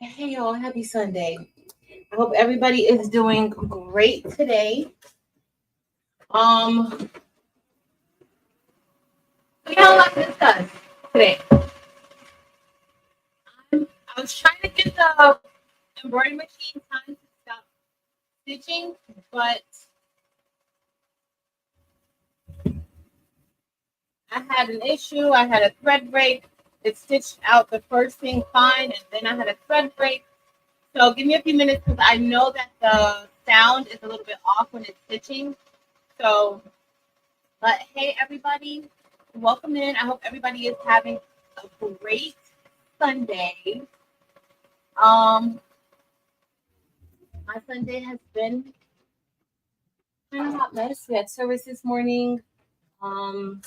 Hey y'all, happy Sunday. I hope everybody is doing great today. Um, we have a lot to discuss today. I was trying to get the embroidery machine time to stop stitching, but I had an issue. I had a thread break. It stitched out the first thing fine, and then I had a thread break. So give me a few minutes because I know that the sound is a little bit off when it's stitching. So, but hey, everybody, welcome in. I hope everybody is having a great Sunday. Um, my Sunday has been kind of hot mess. We had service this morning. Um,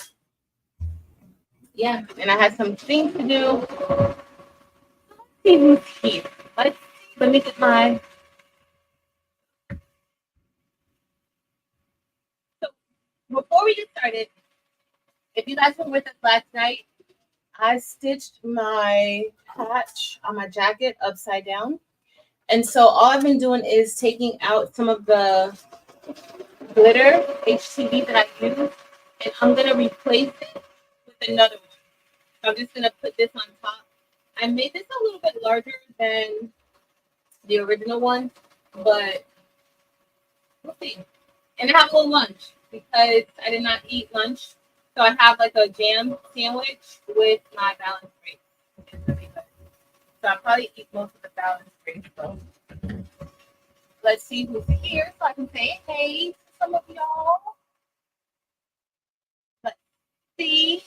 yeah, and I had some things to do. Let's see who's here. Let me get my. So before we get started, if you guys were with us last night, I stitched my patch on my jacket upside down. And so all I've been doing is taking out some of the glitter HTV that I use, and I'm gonna replace it with another one. So I'm just gonna put this on top. I made this a little bit larger than the original one, but we'll see. And I have a little lunch because I did not eat lunch. So I have like a jam sandwich with my balance break. It's really good. So I'll probably eat most of the balance break. So let's see who's here so I can say hey to some of y'all. Let's see.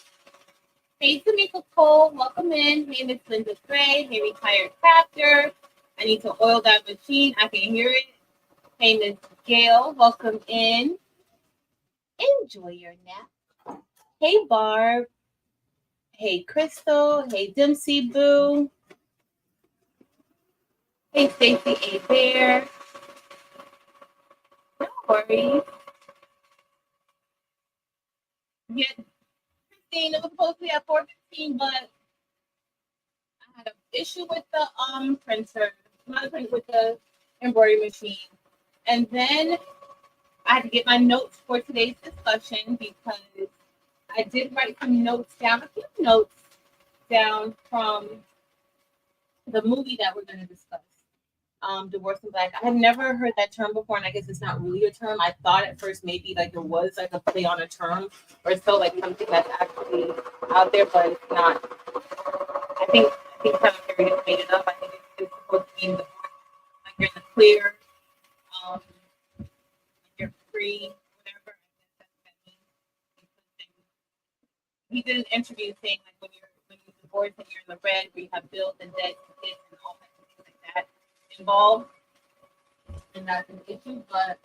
Hey, Tamika Cole, welcome in. Hey, Miss Linda Gray. Hey, retired crafter. I need to oil that machine. I can hear it. Hey, Miss Gail, welcome in. Enjoy your nap. Hey, Barb. Hey, Crystal. Hey, Dempsey Boo. Hey, Stacy A. Bear. No worries. Yeah, Christine, it was supposed to be at 4:15, but I had an issue with the printer, not the with the embroidery machine. And then I had to get my notes for today's discussion because I did write some notes down, a few notes down from the movie that we're going to discuss, Divorce in Black. I had never heard that term before, and I guess it's not really a term. I thought at first maybe like it was like a play on a term or so, like something that's actually out there, but it's not. I think Tyler Perry just made it up. I think it's supposed to mean divorce, like you're in the clear, like you're free, whatever. I guess that's what that means. He did an interview saying like when you divorce and you're in the red, where you have bills and debts and kids and all kinds of things like that involved, and that's an issue. But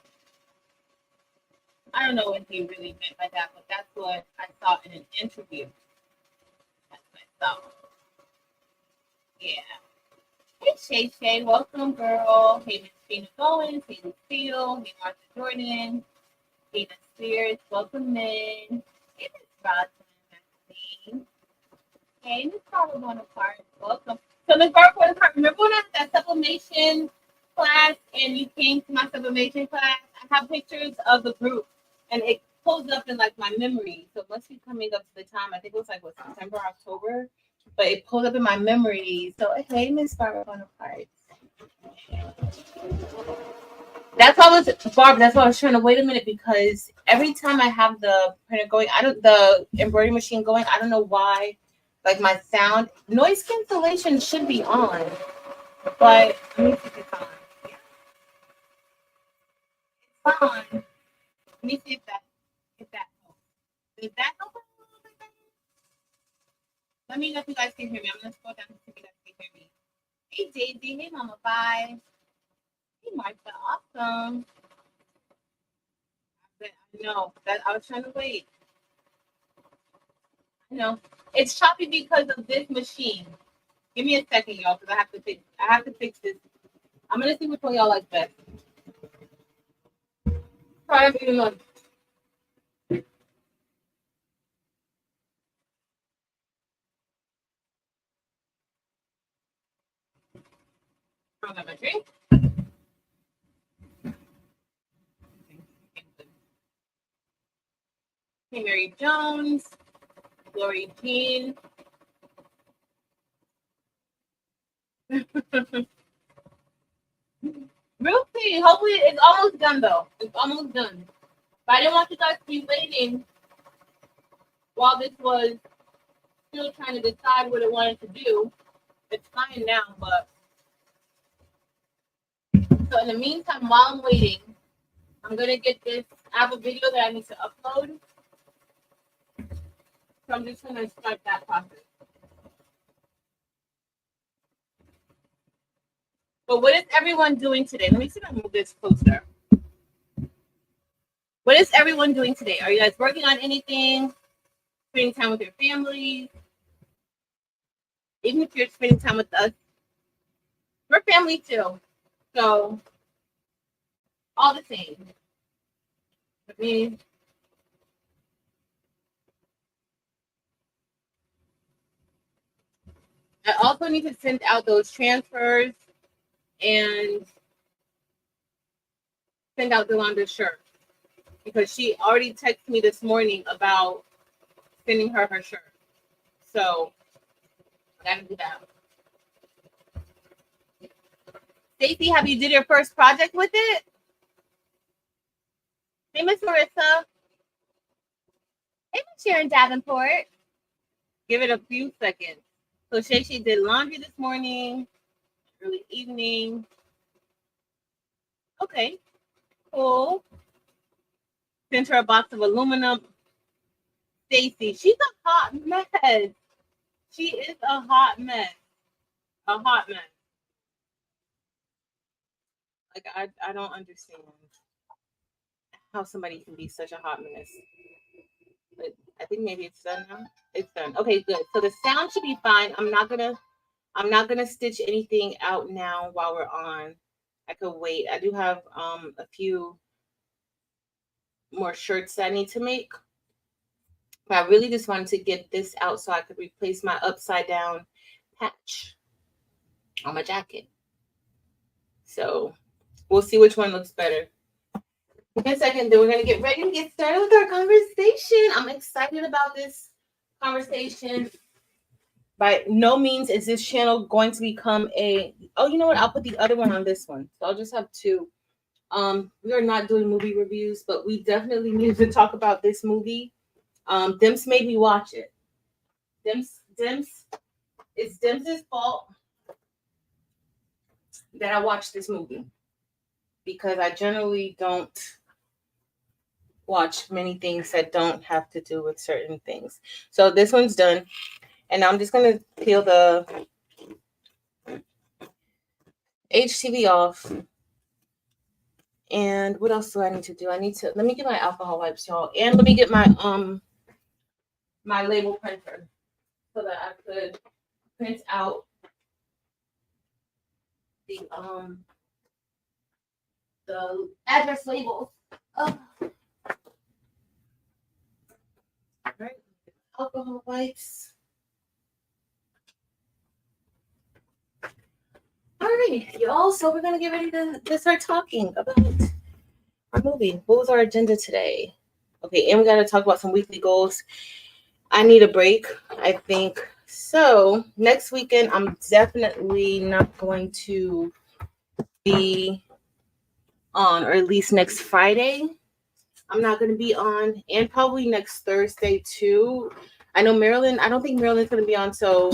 I don't know what he really meant by that, but that's what I saw in an interview. That's what I saw. Yeah. Hey Shay Shay, welcome girl. Hey Miss Gina Goins, hey Lucille, hey Martha Jordan, hey Miss Spears, welcome in. Hey Miss Roslyn, hey Miss Barbara Bonaparte, welcome. So Miss Barbara Bonaparte, remember when I had that sublimation class and you came to my sublimation class? I have pictures of the group and it pulls up in like my memory. So it must be coming up to the time. I think it was like what, September, October. But it pulled up in my memory. So hey, Miss Barbara Bonaparte. That's why I was Barb. That's why I was trying to wait a minute because every time I have the printer going, I don't the embroidery machine going. I don't know why. Like my sound noise cancellation should be on, but let me see if it's on. It's on. Let me see if that helps. Does that help a little bit better? Let me know if you guys can hear me. I'm gonna scroll down to see if you guys can hear me. Hey Daisy. Hey Mama Bye. Hey Martha. Awesome. No, that I was trying to wait. No, it's choppy because of this machine. Give me a second, y'all, because I have to fix this. I'm gonna see which one y'all like best. Try everything on. I'll get my drink. Hey, Mary Jones, Lori Jean. We'll see. Hopefully, it's almost done though. It's almost done. But I didn't want you guys to be waiting while this was still trying to decide what it wanted to do. It's fine now, but so in the meantime, while I'm waiting, I'm gonna get this. I have a video that I need to upload, so I'm just gonna start that process. But what is everyone doing today? Let me see if I can move this closer. What is everyone doing today? Are you guys working on anything? Spending time with your family? Even if you're spending time with us, we're family too. So all the same. I mean, I also need to send out those transfers and send out Yolanda's shirt because she already texted me this morning about sending her shirt. So I gotta do that. Stacey, have you did your first project with it? Hey, Miss Marissa. Hey, Miss Sharon Davenport. Give it a few seconds. So Shay did laundry this morning, early evening. Okay, cool. Sent her a box of aluminum. Stacy, she's a hot mess. She is a hot mess. A hot mess. Like I don't understand how somebody can be such a hot mess. But I think maybe it's done now. It's done. Okay, good. So the sound should be fine. I'm not gonna stitch anything out now while we're on. I could wait. I do have a few more shirts that I need to make. But I really just wanted to get this out so I could replace my upside down patch on my jacket. So we'll see which one looks better. In a second, then we're going to get ready to get started with our conversation. I'm excited about this conversation. By no means is this channel going to become a... Oh, you know what? I'll put the other one on this one. So I'll just have two. We are not doing movie reviews, but we definitely need to talk about this movie. Dims made me watch it. It's Dims's fault that I watched this movie because I generally don't watch many things that don't have to do with certain things. So this one's done, and I'm just gonna peel the HTV off. And what else do I need to do? Let me get my alcohol wipes, y'all, and let me get my my label printer so that I could print out the address labels. Oh. All right, alcohol wipes. All right, y'all. So we're gonna get ready to start talking about our movie. What was our agenda today? Okay, and we gotta talk about some weekly goals. I need a break, I think. So next weekend, I'm definitely not going to be on, or at least next Friday. I'm not going to be on, and probably next Thursday too. I know Marilyn. I don't think Marilyn's going to be on, so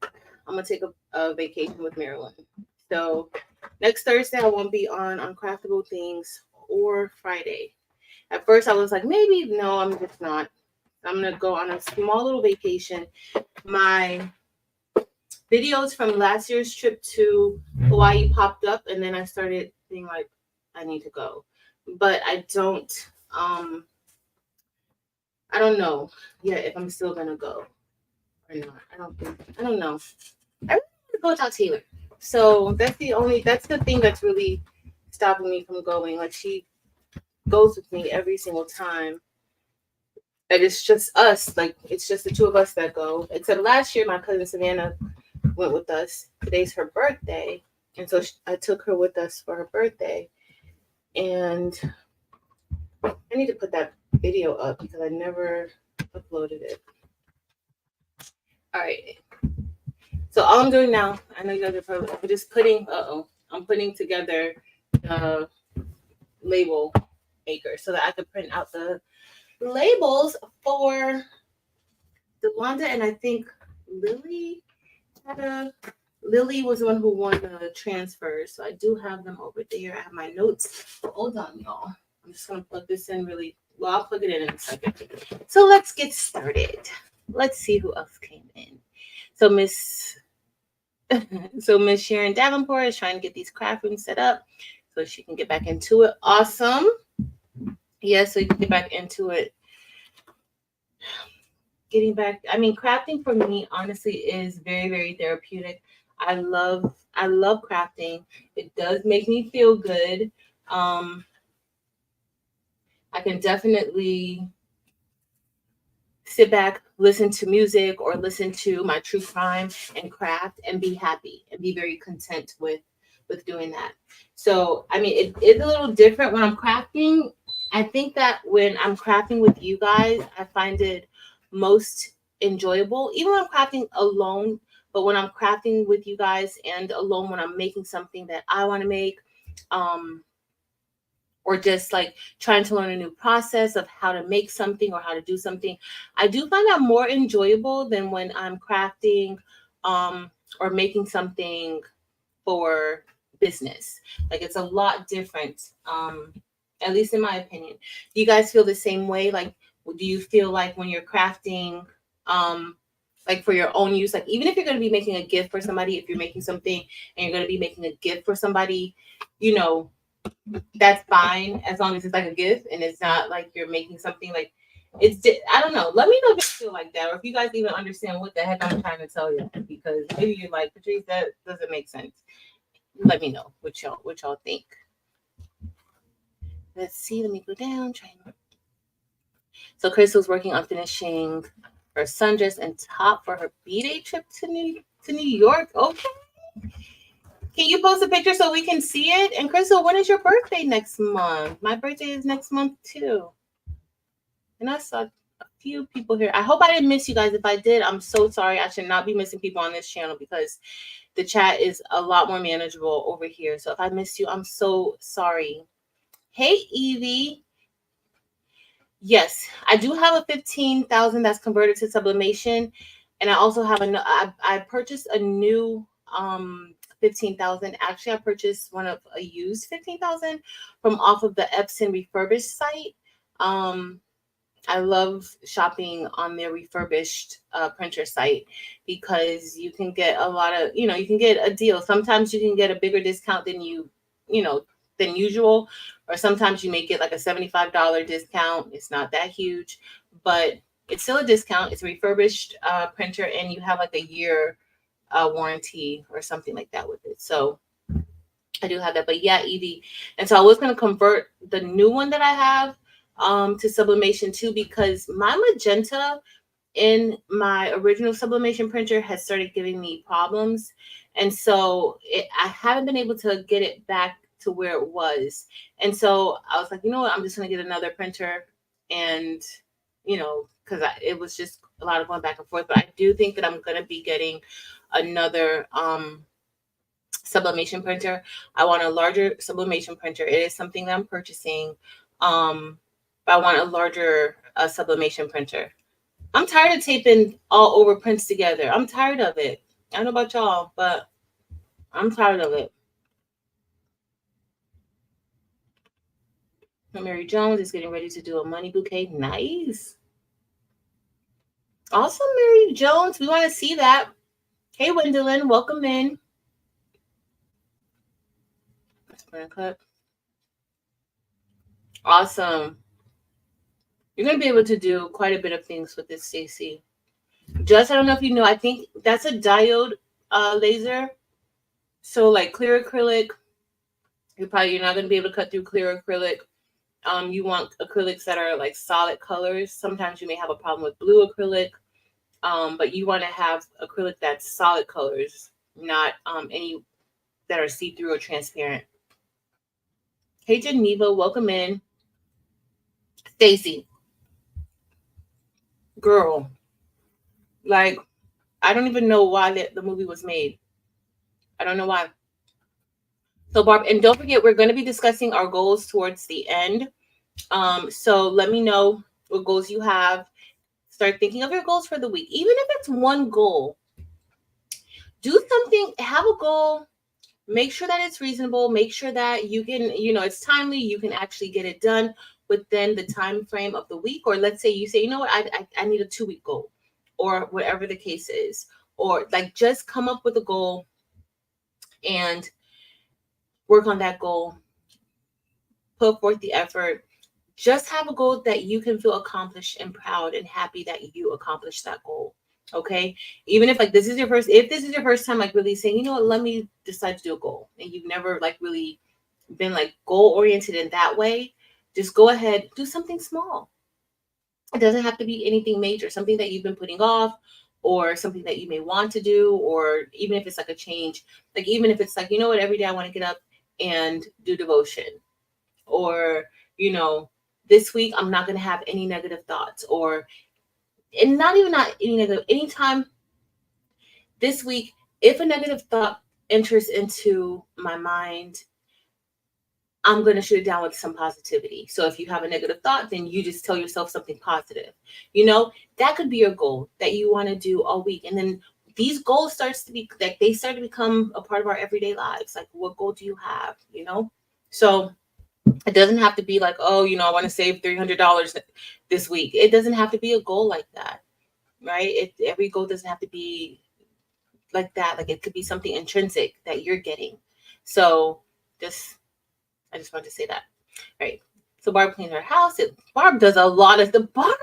I'm going to take a vacation with Marilyn. So next Thursday, I won't be on Uncraftable Things or Friday. At first, I was like, maybe. No, I'm just not. I'm going to go on a small little vacation. My videos from last year's trip to Hawaii popped up, and then I started being like, I need to go. But I don't know yet if I'm still going to go or not. I don't know. I really want to go without Taylor. So that's the thing that's really stopping me from going. Like, she goes with me every single time. And it's just us. Like, it's just the two of us that go. Except last year, my cousin Savannah went with us. Today's her birthday. And so I took her with us for her birthday. And I need to put that video up because I never uploaded it. All right. So all I'm doing now, I know you guys are probably, I'm just putting, I'm putting together the label maker so that I could print out the labels for Delonda, and I think Lily Lily was the one who won the transfers, so I do have them over there. I have my notes. Hold on, y'all. I'm just gonna plug this in really well. I'll plug it in a second. So let's get started. Let's see who else came in. So Miss Sharon Davenport is trying to get these craft rooms set up so she can get back into it. Awesome. Yeah, so you can get back into it. Getting back, I mean, crafting for me honestly is very, very therapeutic. I love crafting. It does make me feel good. I can definitely sit back, listen to music or listen to my true crime and craft and be happy and be very content with doing that. So I mean, it is a little different when I'm crafting. I think that when I'm crafting with you guys, I find it most enjoyable, even when I'm crafting alone. But when I'm crafting with you guys and alone, when I'm making something that I want to make, or just like trying to learn a new process of how to make something or how to do something, I do find that more enjoyable than when I'm crafting or making something for business. Like it's a lot different, at least in my opinion. Do you guys feel the same way? Like, do you feel like when you're crafting, like for your own use, like even if you're going to be making a gift for somebody, if you're making something and you're going to be making a gift for somebody, you know, that's fine as long as it's like a gift and it's not like you're making something like I don't know. Let me know if you feel like that or if you guys even understand what the heck I'm trying to tell you, because maybe you're like, Patrice, that doesn't make sense. Let me know what y'all think. Let's see. Let me go down. So Crystal's working on finishing her sundress and top for her B-Day trip to New York. Okay. Can you post a picture so we can see it? And Crystal, when is your birthday next month? My birthday is next month too. And I saw a few people here. I hope I didn't miss you guys. If I did, I'm so sorry. I should not be missing people on this channel because the chat is a lot more manageable over here. So if I missed you, I'm so sorry. Hey, Evie. Yes, I do have a 15,000 that's converted to sublimation. And I also have I purchased a new 15,000. Actually, I purchased one of a used 15,000 from off of the Epson refurbished site. I love shopping on their refurbished printer site because you can get a lot of, you can get a deal. Sometimes you can get a bigger discount than than usual, or sometimes you may get like a $75 discount. It's not that huge, but it's still a discount. It's a refurbished printer, and you have like a year warranty or something like that with it. So I do have that. But yeah, Evie. And so I was going to convert the new one that I have to sublimation too, because my magenta in my original sublimation printer has started giving me problems. And so I haven't been able to get it back to where it was. And so I was like, you know what, I'm just going to get another printer. And, because it was just a lot of going back and forth. But I do think that I'm going to be getting another sublimation printer. I want a larger sublimation printer. It is something that I'm purchasing. But I want a larger sublimation printer. I'm tired of taping all over prints together. I'm tired of it. I don't know about y'all, but I'm tired of it. Mary Jones is getting ready to do a money bouquet. Nice. Awesome, Mary Jones. We want to see that. Hey, Wendelin, welcome in. Cut. Awesome. You're going to be able to do quite a bit of things with this, Stacey. Just, I don't know if you know, I think that's a diode laser. So like clear acrylic, you're not going to be able to cut through clear acrylic. You want acrylics that are like solid colors. Sometimes you may have a problem with blue acrylic. But you want to have acrylic that's solid colors, not any that are see-through or transparent. Hey Geneva, welcome in. Stacy, girl, like I don't even know why the movie was made. I don't know why. So Barb, and don't forget, we're going to be discussing our goals towards the end. So let me know what goals you have. Start thinking of your goals for the week. Even if it's one goal, do something, have a goal, make sure that it's reasonable, make sure that you can, it's timely, you can actually get it done within the time frame of the week. Or let's say you say, you know what, I need a 2-week goal, or whatever the case is. Or like just come up with a goal and work on that goal, put forth the effort. Just have a goal that you can feel accomplished and proud and happy that you accomplished that goal. Okay. Even if like if this is your first time, like really saying, you know what, let me decide to do a goal, and you've never like really been like goal oriented in that way, just go ahead, do something small. It doesn't have to be anything major, something that you've been putting off, or something that you may want to do, or even if it's like a change, like even if it's like, you know what, every day I want to get up and do devotion, or, this week I'm not going to have any negative thoughts, or, and not any negative, anytime this week, if a negative thought enters into my mind, I'm going to shoot it down with some positivity. So if you have a negative thought, then you just tell yourself something positive. That could be your goal that you want to do all week. And then these goals they start to become a part of our everyday lives. Like, what goal do you have? So it doesn't have to be like, oh, I want to save $300 this week. It doesn't have to be a goal like that, right? Every goal doesn't have to be like that. Like, it could be something intrinsic that you're getting. So I just wanted to say that. All right. So Barb cleans her house. Barb does a lot of the Barb.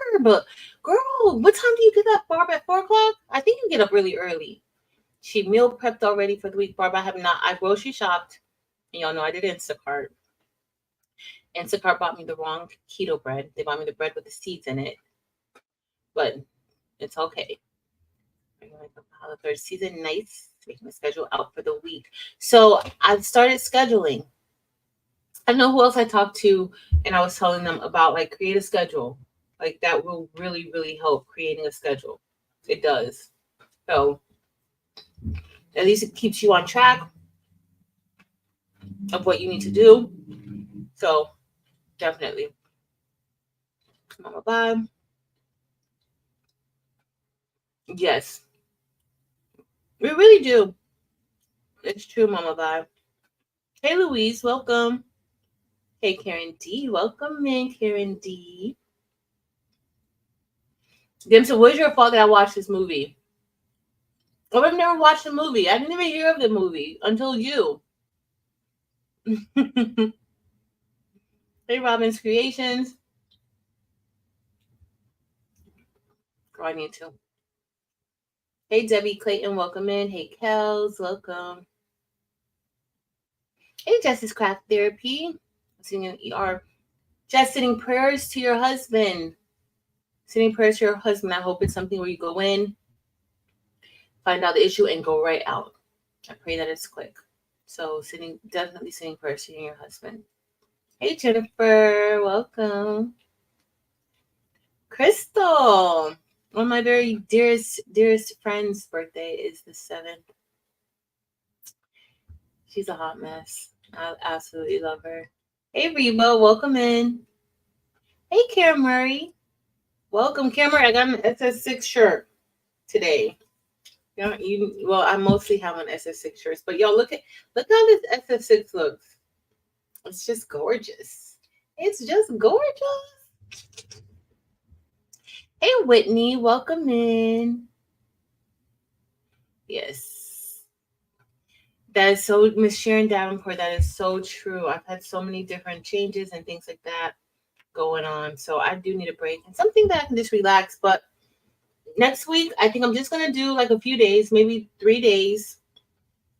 Girl, what time do you get up, Barb? At 4 o'clock? I think you get up really early. She meal prepped already for the week. Barb, I grocery shopped. And y'all know I did Instacart. Instacart bought me the wrong keto bread. They bought me the bread with the seeds in it. But it's okay. The third season, nice. Making a schedule out for the week. So I started scheduling. I know who else I talked to, and I was telling them about like create a schedule. Like that will really, really help creating a schedule. It does. So at least it keeps you on track of what you need to do. So definitely. Mama bye. Yes. We really do. It's true, Mama bye. Hey Louise, welcome. Hey Karen D, welcome in, Karen D. Dim, so what is your fault that I watched this movie? Oh, I've never watched the movie. I didn't even hear of the movie until you. Hey, Robin's Creations. Girl, I need to. Hey, Debbie Clayton, welcome in. Hey, Kels, welcome. Hey, Justice Craft Therapy. Singing ER. Just sending prayers to your husband. Sending prayers to your husband. I hope it's something where you go in, find out the issue, and go right out. I pray that it's quick. So definitely sending prayers to your husband. Hey, Jennifer, welcome. Crystal, one of my very dearest friend's birthday is the 7th. She's a hot mess. I absolutely love her. Hey, Reba, welcome in. Hey, Karen Murray. Welcome, Karen Murray. I got an SS6 shirt today. Well, I mostly have on SS6 shirts, but y'all look how this SS6 looks. It's just gorgeous. It's just gorgeous. Hey, Whitney, welcome in. Yes. That is so, Miss Sharon Davenport, that is so true. I've had so many different changes and things like that going on. So I do need a break and something that I can just relax. But next week, I think I'm just going to do like a few days, maybe 3 days,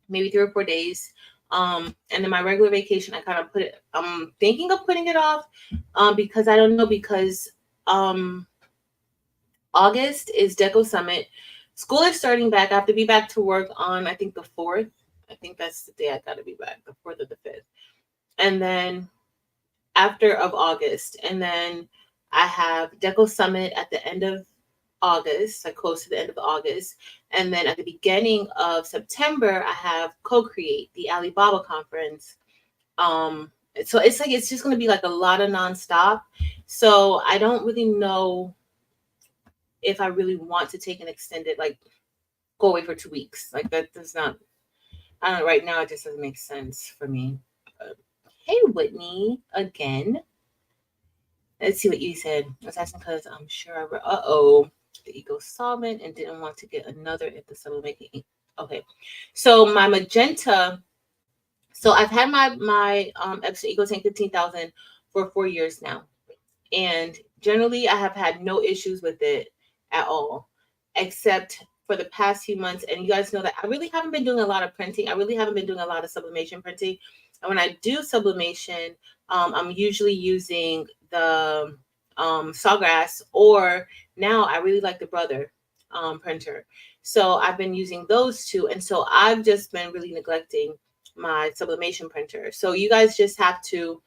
maybe 3 or 4 days. And then my regular vacation, I kind of I'm thinking of putting it off because I don't know, because August is Deco Summit. School is starting back. I have to be back to work on, I think, the 4th. I think that's the day I got to be back, the 4th or the 5th. And then after of August. And then I have Deco Summit at the end of August, like close to the end of August. And then at the beginning of September, I have Co-Create, the Alibaba conference. So it's like it's just gonna be like a lot of nonstop. So I don't really know if I really want to take an extended, like go away for 2 weeks. Like that does not, I don't know, right now it just doesn't make sense for me. Hey Whitney, again. Let's see what you said. I was asking because I'm sure I read, the ego solvent and didn't want to get another if the sublimation. Okay. So my magenta, so I've had my extra ego tank 15,000 for 4 years now. And generally I have had no issues with it at all, except for the past few months. And you guys know that I really haven't been doing a lot of printing. I really haven't been doing a lot of sublimation printing. And when I do sublimation, I'm usually using the Sawgrass, or now I really like the Brother printer. So I've been using those two. And so I've just been really neglecting my sublimation printer. So you guys just have to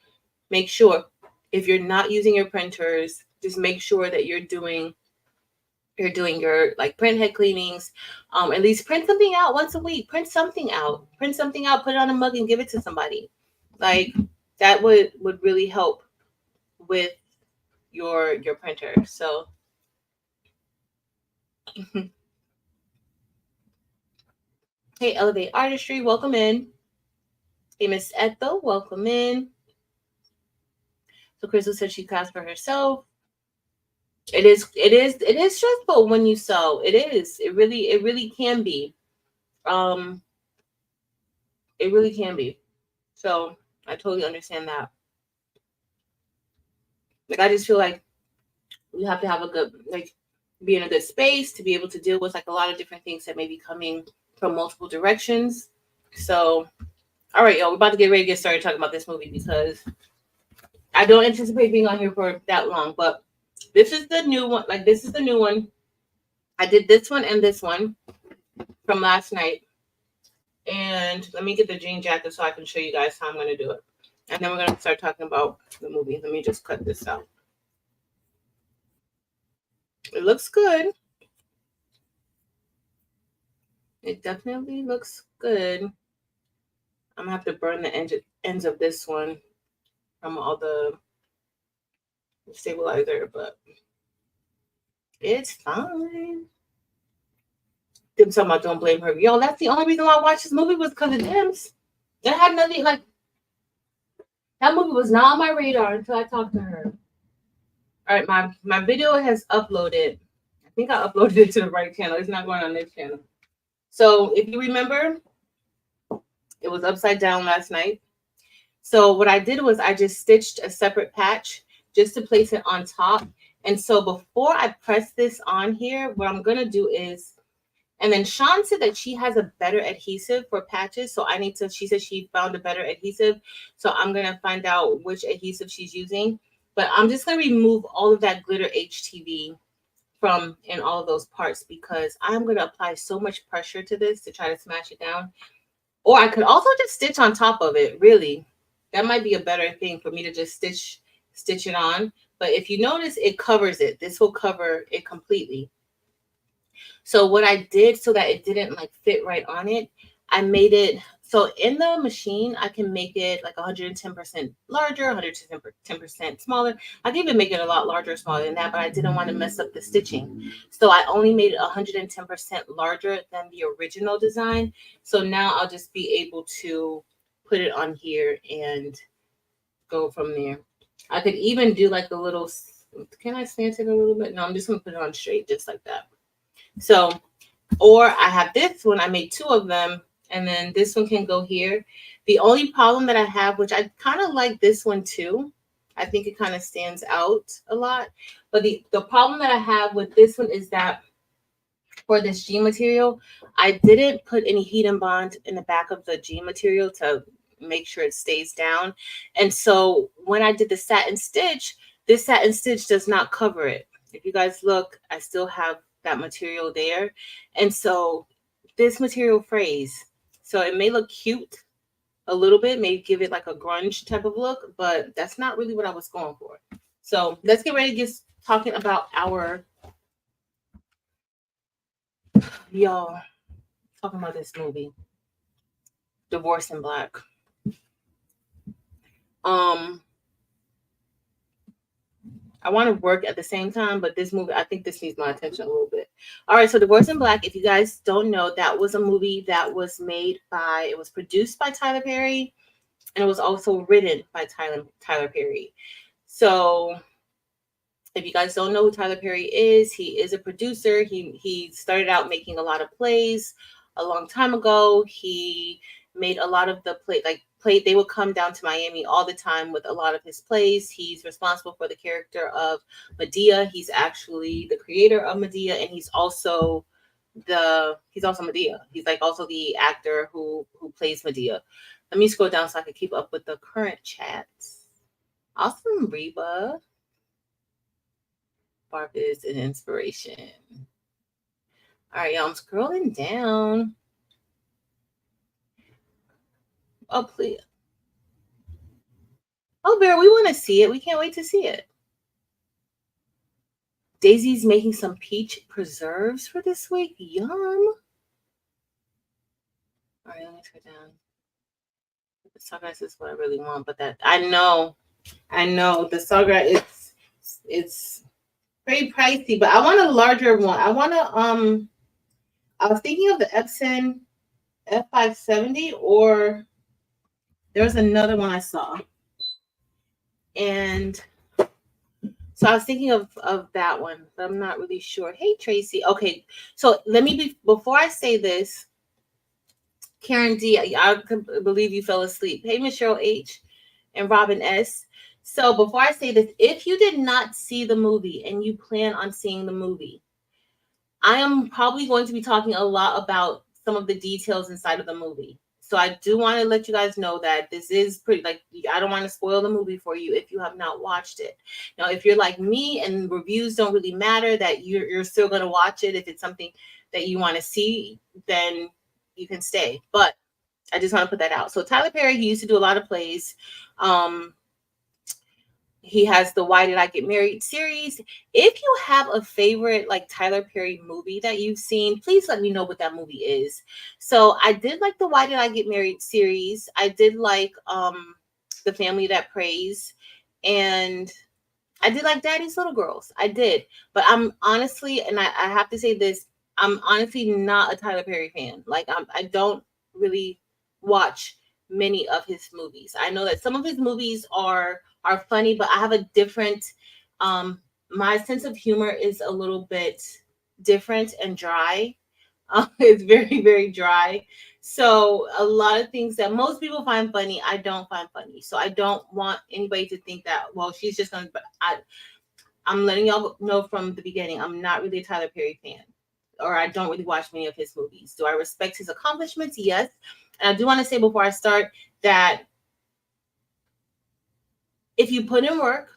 make sure, if you're not using your printers, just make sure that you're doing your like print head cleanings. At least print something out once a week. Print something out. Put it on a mug and give it to somebody. Like that would really help with your printer. So hey, Elevate Artistry, welcome in. Hey, Miss Ethel, welcome in. So Crystal said she crafts for herself. It is stressful when you sew. It is. It really can be. It really can be. So I totally understand that. Like I just feel like you have to have a good, like, be in a good space to be able to deal with like a lot of different things that may be coming from multiple directions. So, all right, y'all, we're about to get ready to get started talking about this movie because I don't anticipate being on here for that long. But this is the new one. Like this is the new one. I did this one and this one from last night. And let me get the jean jacket so I can show you guys how I'm going to do it. And then we're going to start talking about the movie. Let me just cut this out. It looks good. It definitely looks good. I'm going to have to burn the ends of this one from all the stabilizer, but it's fine. Them talking about don't blame her. Yo, that's the only reason why I watched this movie was because of Dims. That had nothing, like, that movie was not on my radar until I talked to her. All right, my video has uploaded. I think I uploaded it to the right channel. It's not going on this channel. So if you remember, it was upside down last night. So what I did was I just stitched a separate patch just to place it on top. And so before I press this on here, what I'm going to do is, and then Sean said that she has a better adhesive for patches. So I need to, she said she found a better adhesive. So I'm going to find out which adhesive she's using. But I'm just going to remove all of that glitter HTV from in all of those parts because I'm going to apply so much pressure to this to try to smash it down. Or I could also just stitch on top of it, really. That might be a better thing for me to just stitch it on. But if you notice, it covers it. This will cover it completely. So what I did so that it didn't like fit right on it, I made it so in the machine I can make it like 110% larger, 110% smaller. I can even make it a lot larger or smaller than that, but I didn't want to mess up the stitching. So I only made it 110% larger than the original design. So now I'll just be able to put it on here and go from there. I could even do like a little, can I slant it a little bit? No, I'm just gonna put it on straight just like that. So, or I have this one, I made 2 of them, and then this one can go here. The only problem that I have, which I kind of like this one too, I think it kind of stands out a lot. But the problem that I have with this one is that for this jean material, I didn't put any heat and bond in the back of the jean material to make sure it stays down. And so when I did the satin stitch, this satin stitch does not cover it. If you guys look, I still have that material there. And so this material frays. So it may look cute a little bit, maybe give it like a grunge type of look, but that's not really what I was going for. So let's get ready to get talking about our, y'all, talking about this movie, Divorce in Black. Um, I want to work at the same time, but this movie, I think this needs my attention a little bit. All right, so Divorce in Black, if you guys don't know, that was a movie that was it was produced by Tyler Perry, and it was also written by Tyler Perry. So if you guys don't know who Tyler Perry is, he is a producer. He started out making a lot of plays a long time ago. He made a lot of the they would come down to Miami all the time with a lot of his plays. He's responsible for the character of Medea. He's actually the creator of Medea, and he's also Medea. He's like also the actor who plays Medea. Let me scroll down so I can keep up with the current chats. Awesome, Reba. Barb is an inspiration. All right, y'all, I'm scrolling down. Oh, please. Oh, Bear, we want to see it. We can't wait to see it. Daisy's making some peach preserves for this week. Yum. All right, let me go down. The sawgrass is what I really want, but that I know the sawgrass it's very pricey, but I want a larger one. I want to I was thinking of the Epson F570, or there's another one I saw. And so I was thinking of that one, but I'm not really sure. Hey, Tracy. Okay, so let me before I say this, Karen D, I believe you fell asleep. Hey, Michelle H and Robin S. So before I say this, if you did not see the movie and you plan on seeing the movie, I am probably going to be talking a lot about some of the details inside of the movie. So I do want to let you guys know that this is pretty, I don't want to spoil the movie for you if you have not watched it. Now, if you're like me and reviews don't really matter, that you're still going to watch it. If it's something that you want to see, then you can stay. But I just want to put that out. So Tyler Perry, he used to do a lot of plays. He has the Why Did I Get Married series. If you have a favorite like Tyler Perry movie that you've seen, please let me know what that movie is. So I did like the Why Did I Get Married series. I did like The Family That Prays, and I did like Daddy's Little Girls. I did. But I'm honestly, and I have to say this, I'm honestly not a Tyler Perry fan. Like I don't really watch many of his movies. I know that some of his movies are funny, but I have a different my sense of humor is a little bit different and dry. It's very, very dry. So a lot of things that most people find funny, I don't find funny. So I don't want anybody to think that, well, she's just gonna. I'm letting y'all know from the beginning, I'm not really a Tyler Perry fan, or I don't really watch many of his movies. Do I respect his accomplishments? Yes. And I do want to say before I start that if you put in work,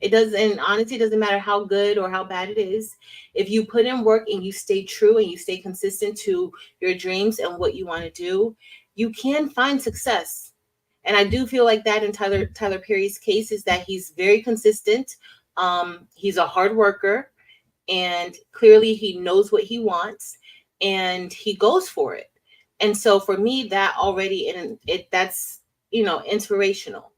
honestly, it doesn't matter how good or how bad it is. If you put in work and you stay true and you stay consistent to your dreams and what you want to do, you can find success. And I do feel like that in Tyler Perry's case is that he's very consistent. He's a hard worker, and clearly he knows what he wants and he goes for it. And so for me, that already that's inspirational.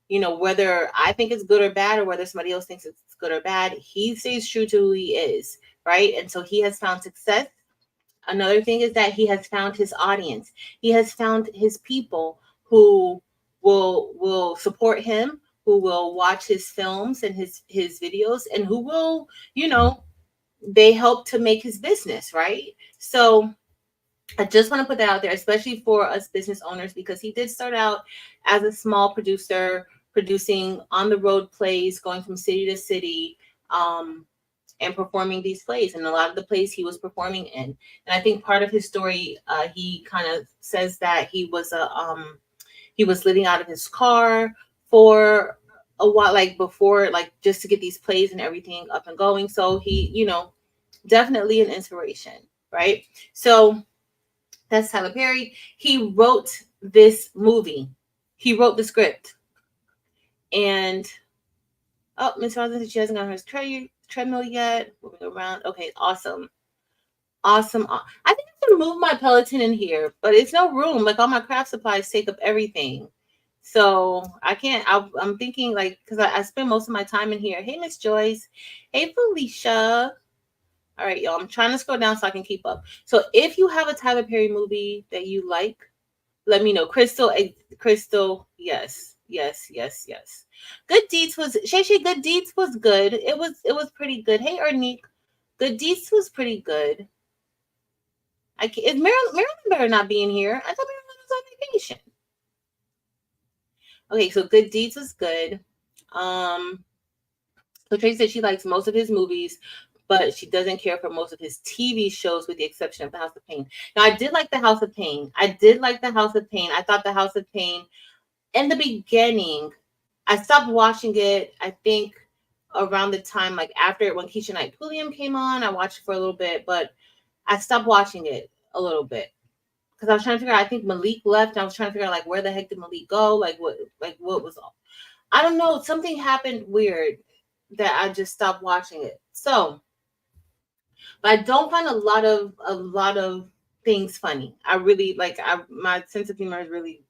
Whether I think it's good or bad, or whether somebody else thinks it's good or bad, he stays true to who he is, right? And so he has found success. Another thing is that he has found his audience. He has found his people who will support him, who will watch his films and his videos, and who will, they help to make his business, right? So I just want to put that out there, especially for us business owners, because he did start out as a small producer, producing on the road plays, going from city to city, and performing these plays. And a lot of the plays he was performing in. And I think part of his story, he kind of says that he was living out of his car for a while, like before, like just to get these plays and everything up and going. So he, definitely an inspiration, right? So that's Tyler Perry. He wrote this movie. He wrote the script. And oh, Miss Robinson said she hasn't got her treadmill yet. Moving around. Okay, awesome. Awesome. I think I can move my Peloton in here, but it's no room. Like all my craft supplies take up everything. So I can't. I'm thinking like because I spend most of my time in here. Hey, Miss Joyce. Hey, Felicia. All right, y'all. I'm trying to scroll down so I can keep up. So if you have a Tyler Perry movie that you like, let me know. Crystal. Yes, yes, yes, yes. Good Deeds was Shay. Good Deeds was good. It was pretty good. Hey, Ernique. Good Deeds was pretty good. I can't, is Marilyn better not being here. I thought Marilyn was on vacation. Okay, so Good Deeds was good. So Tracy said she likes most of his movies, but she doesn't care for most of his TV shows, with the exception of The House of Pain. Now, I did like The House of Pain. I thought The House of Pain, in the beginning, I stopped watching it, I think, around the time, like, after when Keisha Knight Pulliam came on. I watched it for a little bit, but I stopped watching it a little bit. Because I was trying to figure out, I think Malik left, and I was trying to figure out, like, where the heck did Malik go? What was all? I don't know. Something happened weird that I just stopped watching it. So, but I don't find a lot of things funny. I really like my sense of humor is really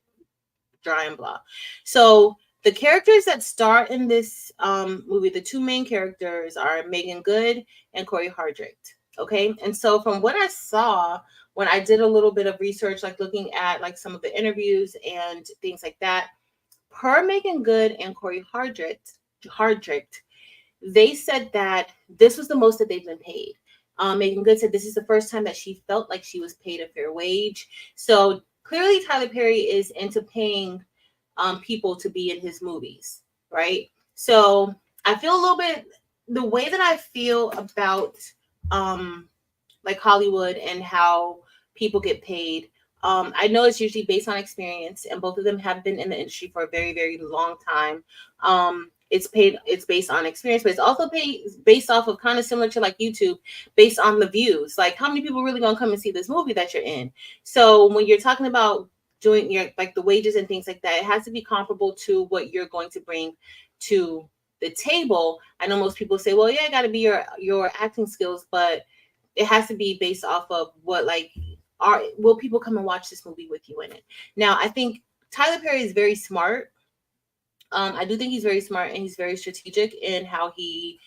dry and blah. So the characters that star in this movie, the two main characters are Megan Good and Corey Hardrict. Okay, and so from what I saw when I did a little bit of research, like looking at like some of the interviews and things like that, per Megan Good and Corey Hardrict, they said that this was the most that they've been paid. Megan Good said this is the first time that she felt like she was paid a fair wage. So clearly, Tyler Perry is into paying people to be in his movies, right? So I feel a little bit the way that I feel about like Hollywood and how people get paid. I know it's usually based on experience, and both of them have been in the industry for a very, very long time. It's based on experience, but it's also based off of kind of similar to like YouTube, based on the views. Like how many people really gonna come and see this movie that you're in? So when you're talking about doing your like the wages and things like that, it has to be comparable to what you're going to bring to the table. I know most people say, well, yeah, it got to be your acting skills, but it has to be based off of what like will people come and watch this movie with you in it. Now I think Tyler Perry is very smart. I do think he's very smart and he's very strategic in how he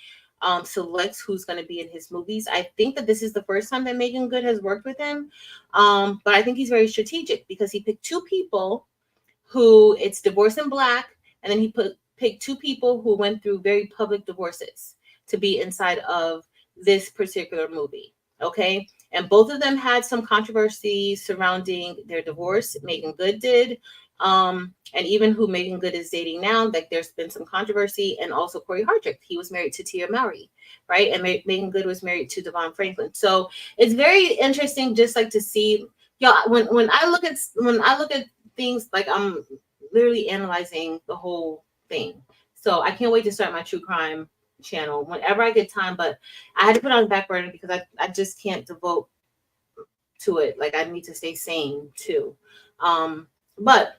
selects who's going to be in his movies. I think that this is the first time that Megan Good has worked with him, but I think he's very strategic because he picked two people who it's Divorce in Black, and then he picked two people who went through very public divorces to be inside of this particular movie. Okay. And both of them had some controversy surrounding their divorce. Megan Good did. And even who Megan Good is dating now, like there's been some controversy, and also Corey Hardrict. He was married to Tia Mowry, right? And Megan Good was married to Devon Franklin. So it's very interesting, just like to see, when I look at things, like I'm literally analyzing the whole thing. So I can't wait to start my true crime channel whenever I get time, but I had to put it on the back burner because I just can't devote to it. Like I need to stay sane too. But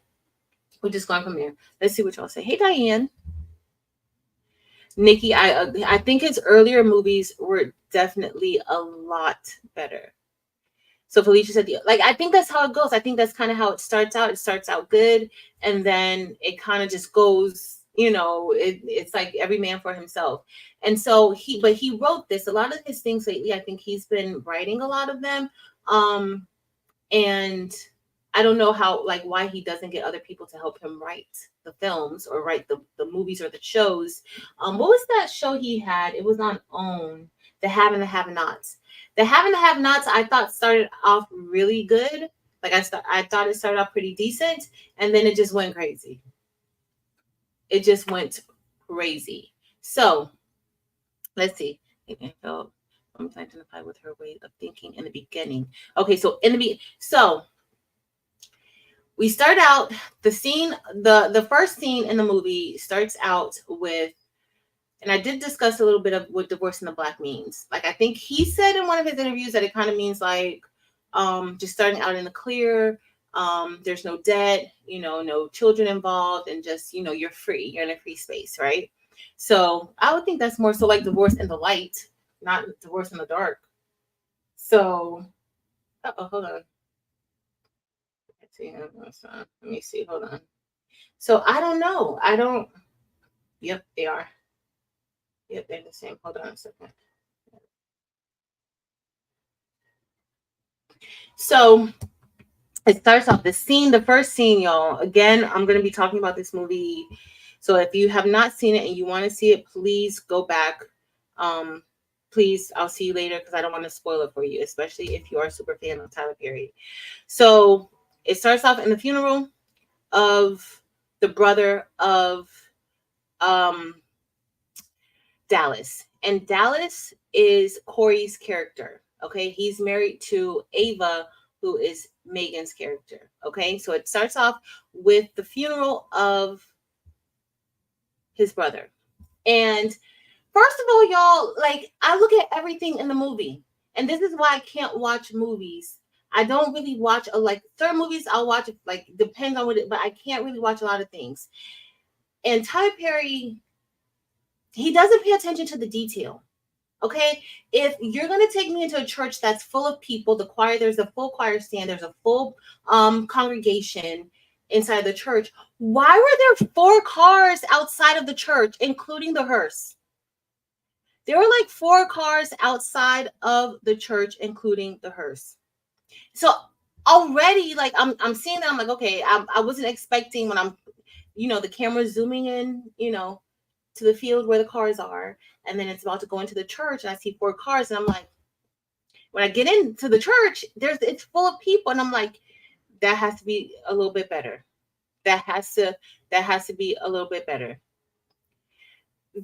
we're just going from here. Let's see what y'all say. Hey, Diane. Nikki, I think his earlier movies were definitely a lot better. So Felicia said, like, I think that's how it goes. I think that's kind of how it starts out. It starts out good, and then it kind of just goes, it's like every man for himself. And so he wrote this. A lot of his things lately, I think he's been writing a lot of them. And I don't know why he doesn't get other people to help him write the films or write the movies or the shows. What was that show he had? It was on OWN, The Have and the Have-Nots. The Have and the Have-Nots, I thought started off really good. Like I thought it started off pretty decent, and then it just went crazy. It just went crazy. So let's see. I'm trying to identify with her way of thinking in the beginning. Okay, so we start out the scene, the first scene in the movie starts out with, and I did discuss a little bit of what divorce in the black means. Like, I think he said in one of his interviews that it kind of means like just starting out in the clear. There's no debt, no children involved, and just, you're free. You're in a free space, right? So I would think that's more so like divorce in the light, not divorce in the dark. So, hold on. Let me see. Hold on. So I don't know. I don't. Yep, they are. Yep, they're the same. Hold on a second. So it starts off the first scene, y'all. Again, I'm going to be talking about this movie. So if you have not seen it and you want to see it, please go back. Please, I'll see you later because I don't want to spoil it for you, especially if you are a super fan of Tyler Perry. So it starts off in the funeral of the brother of Dallas. And Dallas is Corey's character. Okay. He's married to Ava, who is Megan's character. Okay. So it starts off with the funeral of his brother. And first of all, y'all, like, I look at everything in the movie. And this is why I can't watch movies. I don't really watch certain movies. I'll watch it, like, depends on what it, but I can't really watch a lot of things. And Tyler Perry, he doesn't pay attention to the detail. Okay, if you're going to take me into a church that's full of people, the choir, there's a full choir stand, there's a full congregation inside the church. Why were there 4 cars outside of the church, including the hearse? There were like 4 cars outside of the church, including the hearse. So already, like, I'm seeing that, I'm like, okay, I wasn't expecting when I'm, the camera's zooming in, to the field where the cars are, and then it's about to go into the church, and I see 4 cars, and I'm like, when I get into the church, it's full of people, and I'm like, that has to be a little bit better. That has to be a little bit better.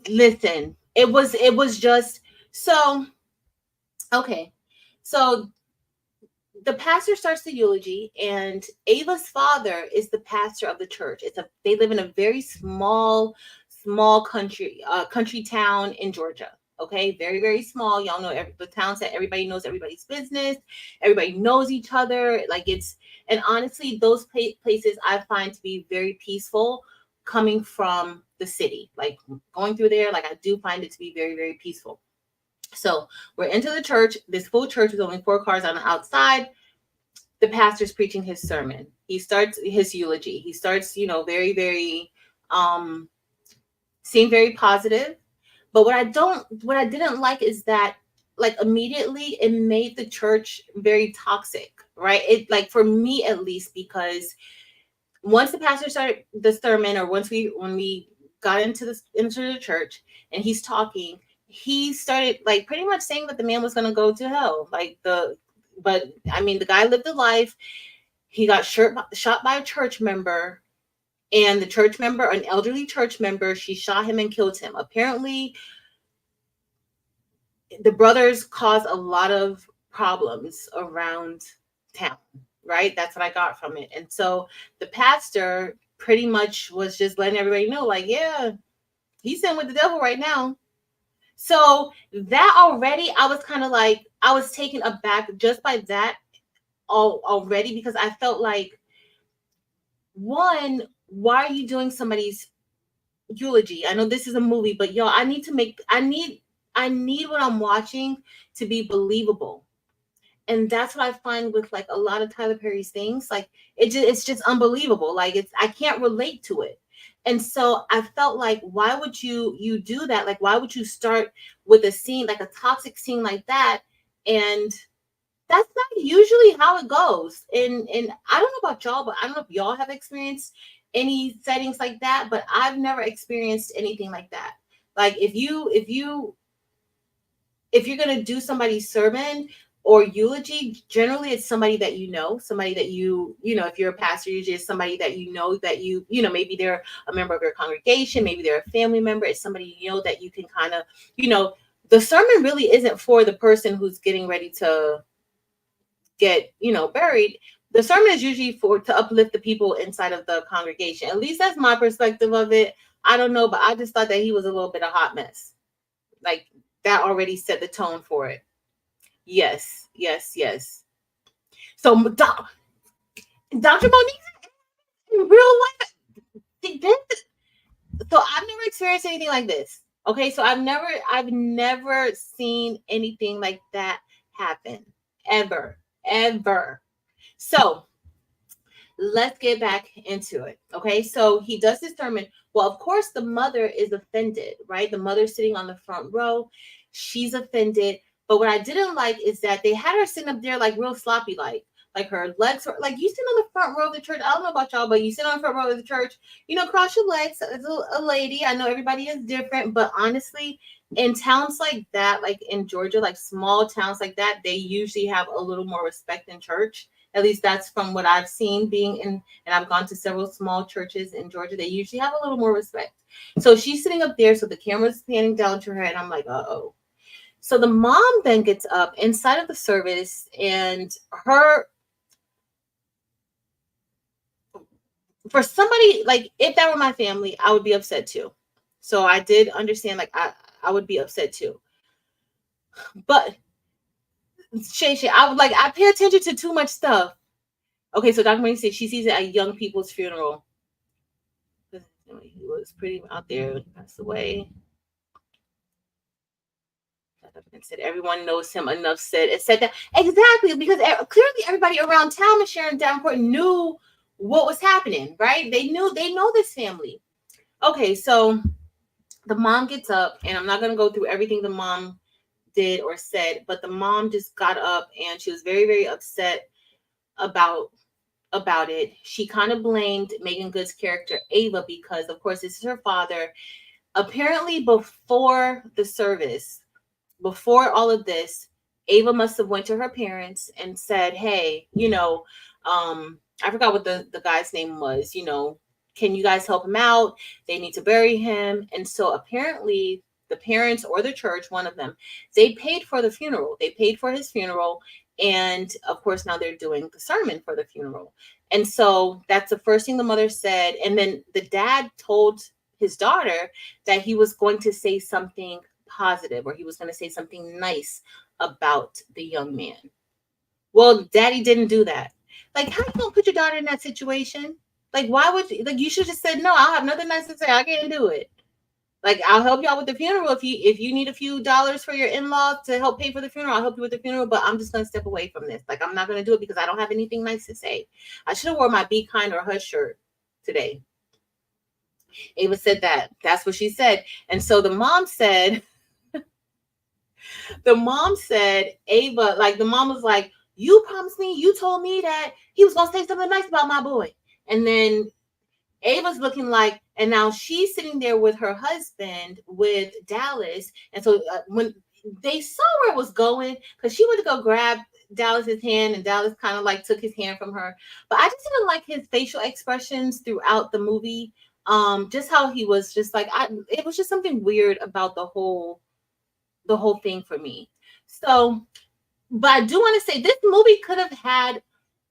Listen, it was just so okay. So the pastor starts the eulogy, and Ava's father is the pastor of the church. They live in a very small country town in Georgia. Okay, very, very small. Y'all know the towns that everybody knows everybody's business. Everybody knows each other. And honestly, those places I find to be very peaceful coming from the city. Like, going through there, like, I do find it to be very, very peaceful. So we're into the church. This full church with only 4 cars on the outside. The pastor's preaching his sermon. He starts his eulogy. He starts, very, very, seemed very positive. But what I didn't like is that, like, immediately it made the church very toxic, right? It, like, for me at least, because once the pastor started the sermon, or when we got into the church and he's talking, he started, like, pretty much saying that the man was going to go to hell. But I mean, the guy lived a life. He got shot by a church member, and the church member, an elderly church member, she shot him and killed him. Apparently, the brothers caused a lot of problems around town, right? That's what I got from it. And so the pastor pretty much was just letting everybody know, like, yeah, he's in with the devil right now. So that already, I was kind of like, I was taken aback just by that already, because I felt like, one, why are you doing somebody's eulogy? I know this is a movie, but y'all, I need what I'm watching to be believable. And that's what I find with, like, a lot of Tyler Perry's things. Like, it's just unbelievable. Like, I can't relate to it. And so I felt like, why would you do that? Like, why would you start with a scene, like a toxic scene like that? And that's not usually how it goes. And I don't know about y'all, but I don't know if y'all have experienced any settings like that, but I've never experienced anything like that. Like, if you're going to do somebody's sermon or eulogy, generally it's somebody that somebody that if you're a pastor, usually it's somebody that maybe they're a member of your congregation, maybe they're a family member. It's somebody that you can kind of, the sermon really isn't for the person who's getting ready to get buried. the sermon is usually for to uplift the people inside of the congregation. At least that's my perspective of it. I don't know, but I just thought that he was a little bit of hot mess. Like that already set the tone for it. Yes, yes, yes. So Dr. Monique in real life, so I've never experienced anything like this. Okay, so I've never seen anything like that happen ever, ever. So let's get back into it. Okay, so he does this sermon. Well, of course, the mother is offended, right? The mother sitting on the front row, she's offended. But what I didn't like is that they had her sitting up there like real sloppy, like her legs were like you sit on the front row of the church. I don't know about y'all, but you sit on the front row of the church, cross your legs as a lady. I know everybody is different, but honestly, in towns like that, like in Georgia, like small towns like that, they usually have a little more respect in church. At least that's from what I've seen being in, and I've gone to several small churches in Georgia. They usually have a little more respect. So she's sitting up there, so the camera's panning down to her, and I'm like, uh-oh. So the mom then gets up inside of the service, and for somebody, like, if that were my family, I would be upset too. So I did understand, like, I would be upset too. But Shay, I pay attention to too much stuff. Okay, so Dr. Money said she sees it at young people's funeral. He was pretty out there. He passed away. Said everyone knows him. Enough said. It said that exactly because clearly everybody around town, Miss Sharon Davenport, knew what was happening, right? They know this family. Okay, so the mom gets up, and I'm not going to go through everything the mom did or said, but the mom just got up and she was very, very upset about it. She kind of blamed Megan Good's character Ava because, of course, this is her father. Apparently, before the service, before all of this, Ava must have went to her parents and said, hey, I forgot what the guy's name was, can you guys help him out? They need to bury him. And so apparently the parents or the church, one of them, they paid for the funeral. They paid for his funeral. And of course, now they're doing the sermon for the funeral. And so that's the first thing the mother said. And then the dad told his daughter that he was going to say something positive, or he was going to say something nice about the young man. Well, daddy didn't do that. Like, how you gonna put your daughter in that situation? Like, why would you? Like, you should have said, no, I'll have nothing nice to say. I can't do it. Like, I'll help y'all with the funeral. If you need a few dollars for your in-laws to help pay for the funeral, I'll help you with the funeral, but I'm just going to step away from this. Like, I'm not going to do it because I don't have anything nice to say. I should have wore my Be Kind or Hush shirt today. Ava said that. That's what she said. And so the mom said, Ava, like, the mom was like, you promised me, you told me that he was going to say something nice about my boy. And then Ava's looking like, and now she's sitting there with her husband, with Dallas. And so when they saw where it was going, because she went to go grab Dallas's hand, and Dallas kind of like took his hand from her. But I just didn't like his facial expressions throughout the movie. Just how he was just like, it was just something weird about the whole thing for me. So, but I do want to say this movie could have had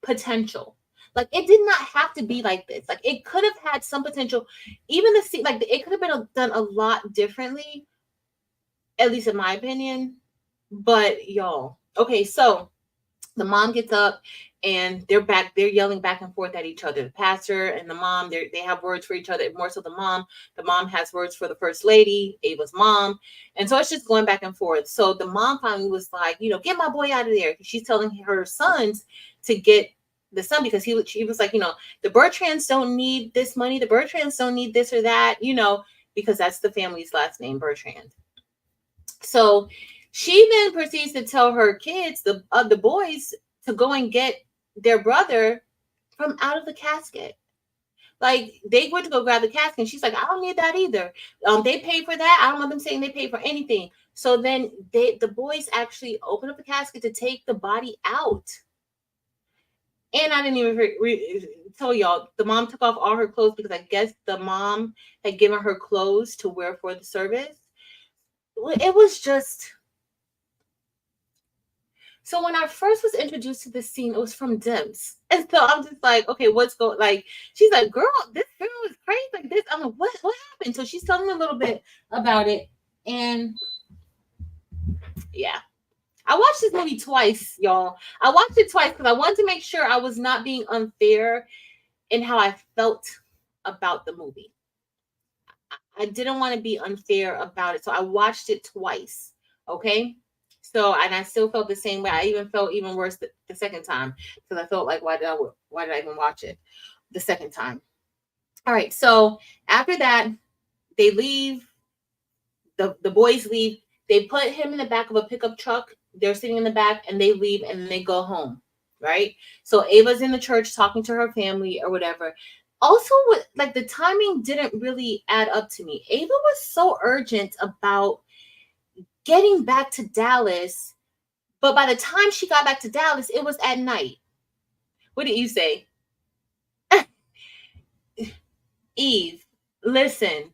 potential. Like, it did not have to be like this. Like, it could have had some potential. Even the scene, like, it could have been done a lot differently, at least in my opinion. But y'all, okay, so the mom gets up and they're yelling back and forth at each other. The pastor and the mom, they have words for each other. More so the mom has words for the first lady, Ava's mom. And so it's just going back and forth. So the mom finally was like, get my boy out of there. She's telling her sons to get the son, because she was like, the Bertrands don't need this money. The Bertrands don't need this or that, because that's the family's last name, Bertrand. So she then proceeds to tell her kids, the boys, to go and get their brother from out of the casket. Like, they went to go grab the casket, and she's like, I don't need that either. They paid for that. I don't want them saying they paid for anything. So then the boys actually open up the casket to take the body out. And I didn't even tell y'all, the mom took off all her clothes because I guess the mom had given her clothes to wear for the service. It was just... So when I first was introduced to this scene, it was from Dims. And so I'm just like, okay, what's going like she's like, girl, this girl is crazy like this. I'm like, what happened? So she's telling me a little bit about it. And yeah. I watched this movie twice, y'all. I watched it twice because I wanted to make sure I was not being unfair in how I felt about the movie. I didn't want to be unfair about it. So I watched it twice. Okay. So, and I still felt the same way. I even felt even worse the second time because I felt like, why did I even watch it the second time? All right. So after that, they leave. The boys leave. They put him in the back of a pickup truck. They're sitting in the back and they leave and they go home. Right. So Ava's in the church talking to her family or whatever. Also, what like the timing didn't really add up to me. Ava was so urgent about getting back to Dallas, but by the time she got back to Dallas, it was at night. What did you say? Eve, listen,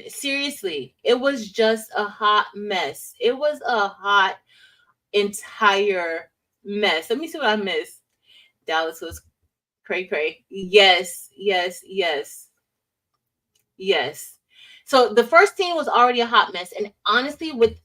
seriously, it was just a hot mess. It was a hot entire mess. Let me see what I missed. Dallas was cray cray. Yes, yes, yes, yes. So the first scene was already a hot mess, and honestly, with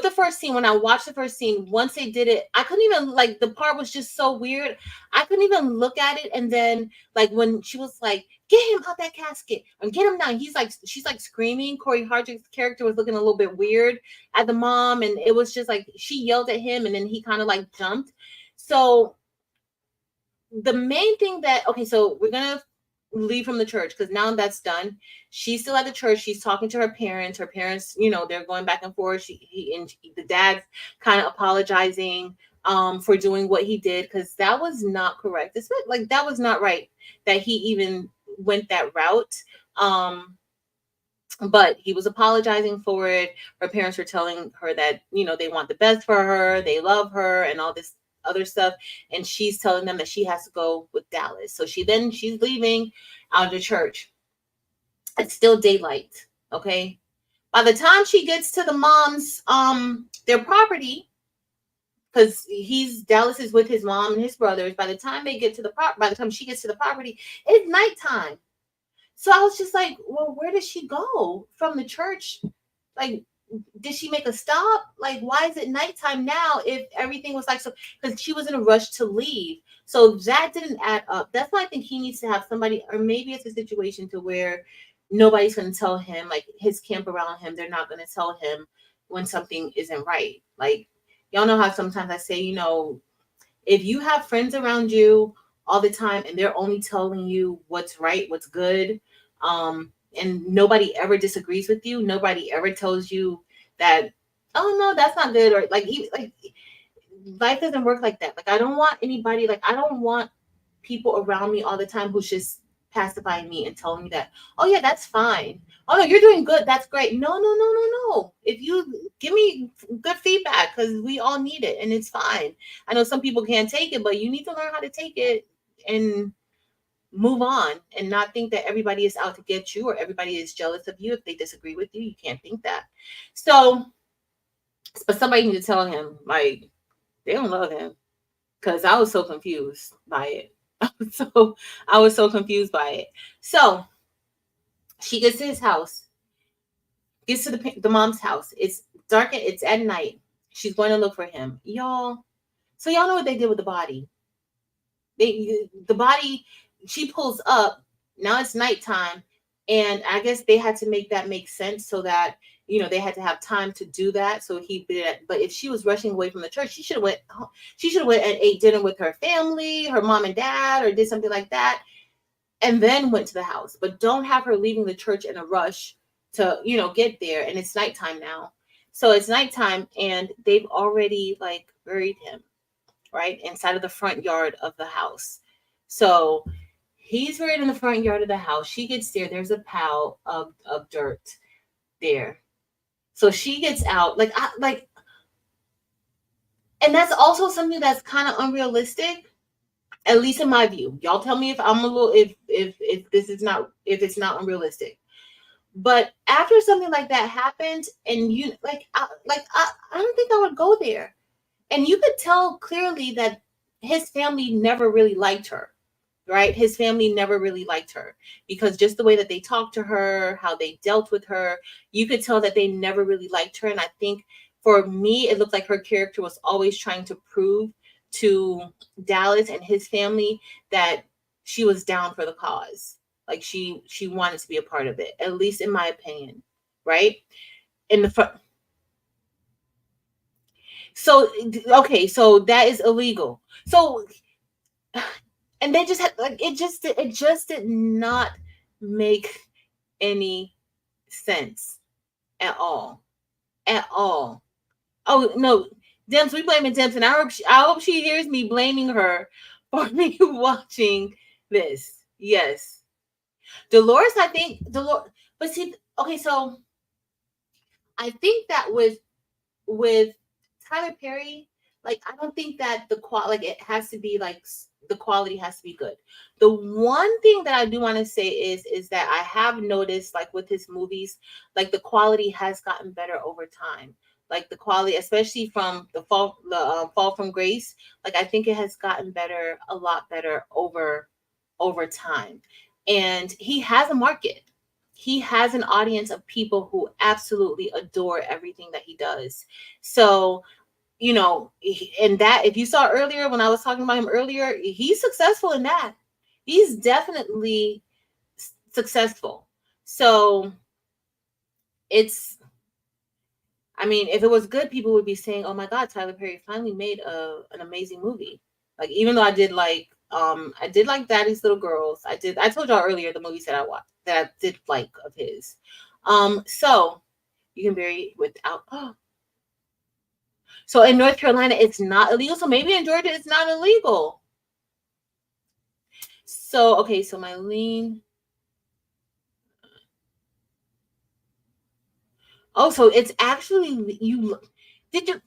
the first scene, when I watched the first scene, once they did it, I couldn't even like the part was just so weird. I couldn't even look at it. And then like when she was like, get him out that casket and get him down. She's like screaming. Corey Hardrick's character was looking a little bit weird at the mom. And it was just like she yelled at him and then he kind of like jumped. So the main thing that okay, so we're gonna leave from the church because now that's done. She's still at the church. She's talking to her parents. Her parents, they're going back and forth. The dad's kind of apologizing for doing what he did because that was not correct. It's like that was not right that he even went that route. But he was apologizing for it. Her parents were telling her that, they want the best for her, they love her, and all this other stuff. And she's telling them that she has to go with Dallas. So she's leaving out of the church. It's still daylight. Okay. By the time she gets to the mom's their property, because Dallas is with his mom and his brothers. By the time she gets to the property, it's nighttime. So I was just like, well, where did she go from the church? Like, did she make a stop? Like, why is it nighttime now if everything was like so? Because she was in a rush to leave. So that didn't add up. That's why I think he needs to have somebody, or maybe it's a situation to where nobody's going to tell him, like his camp around him, they're not going to tell him when something isn't right. Like, y'all know how sometimes I say, if you have friends around you all the time and they're only telling you what's right, what's good, and nobody ever disagrees with you, nobody ever tells you that, oh no, that's not good, or like life doesn't work like that. Like I don't want people around me all the time who's just pacifying me and telling me that, oh yeah, that's fine. Oh no, you're doing good. That's great. No. If you give me good feedback, because we all need it and it's fine. I know some people can't take it, but you need to learn how to take it and move on and not think that everybody is out to get you or everybody is jealous of you. If they disagree with you, you can't think that. So, but somebody need to tell him, like, they don't love him. Because I was so confused by it. I was so confused by it. So she gets to his house, gets to the mom's house. It's dark. It's at night. She's going to look for him, y'all. So y'all know what they did with the body. The body. She pulls up. Now it's nighttime, and I guess they had to make that make sense so that they had to have time to do that. So he did it. But if she was rushing away from the church, she should have went. She should have went and ate dinner with her family, her mom and dad, or did something like that, and then went to the house. But don't have her leaving the church in a rush to get there. And it's nighttime now. So it's nighttime, and they've already like buried him right inside of the front yard of the house. So he's buried in the front yard of the house. She gets there. There's a pile of dirt there. So she gets out, and that's also something that's kind of unrealistic, at least in my view. Y'all tell me if I'm a little, if this is not, if it's not unrealistic. But after something like that happened, and I don't think I would go there. And you could tell clearly that his family never really liked her, right? His family never really liked her because just the way that they talked to her, how they dealt with her, you could tell that they never really liked her. And I think for me, it looked like her character was always trying to prove to Dallas and his family that she was down for the cause. Like she wanted to be a part of it, at least in my opinion, right? In the front. So okay, so that is illegal. So and they just had like it just did not make any sense at all. At all. Oh no, Dems, we blaming Dems, and I hope she hears me blaming her for me watching this. Yes. Dolores, I think Dolores, but see, okay, so I think that with Tyler Perry, like I don't think that the qual like it has to be like the quality has to be good. The one thing that I do want to say is that I have noticed like with his movies, like the quality has gotten better over time. Like the quality, especially from the Fall from Grace, like I think it has gotten better, a lot better over time. And he has a market. He has an audience of people who absolutely adore everything that he does. So, and that if you saw earlier when I was talking about him earlier, he's successful in that. He's definitely successful. So it's, I mean, if it was good, people would be saying, "Oh my God, Tyler Perry finally made an amazing movie." Like even though I did like Daddy's Little Girls. I told y'all earlier the movies that I watched that I did like of his. So you can vary without. Oh, so in North Carolina, it's not illegal. So maybe in Georgia, it's not illegal. So okay, so my lean. Oh, so it's actually you. Did you?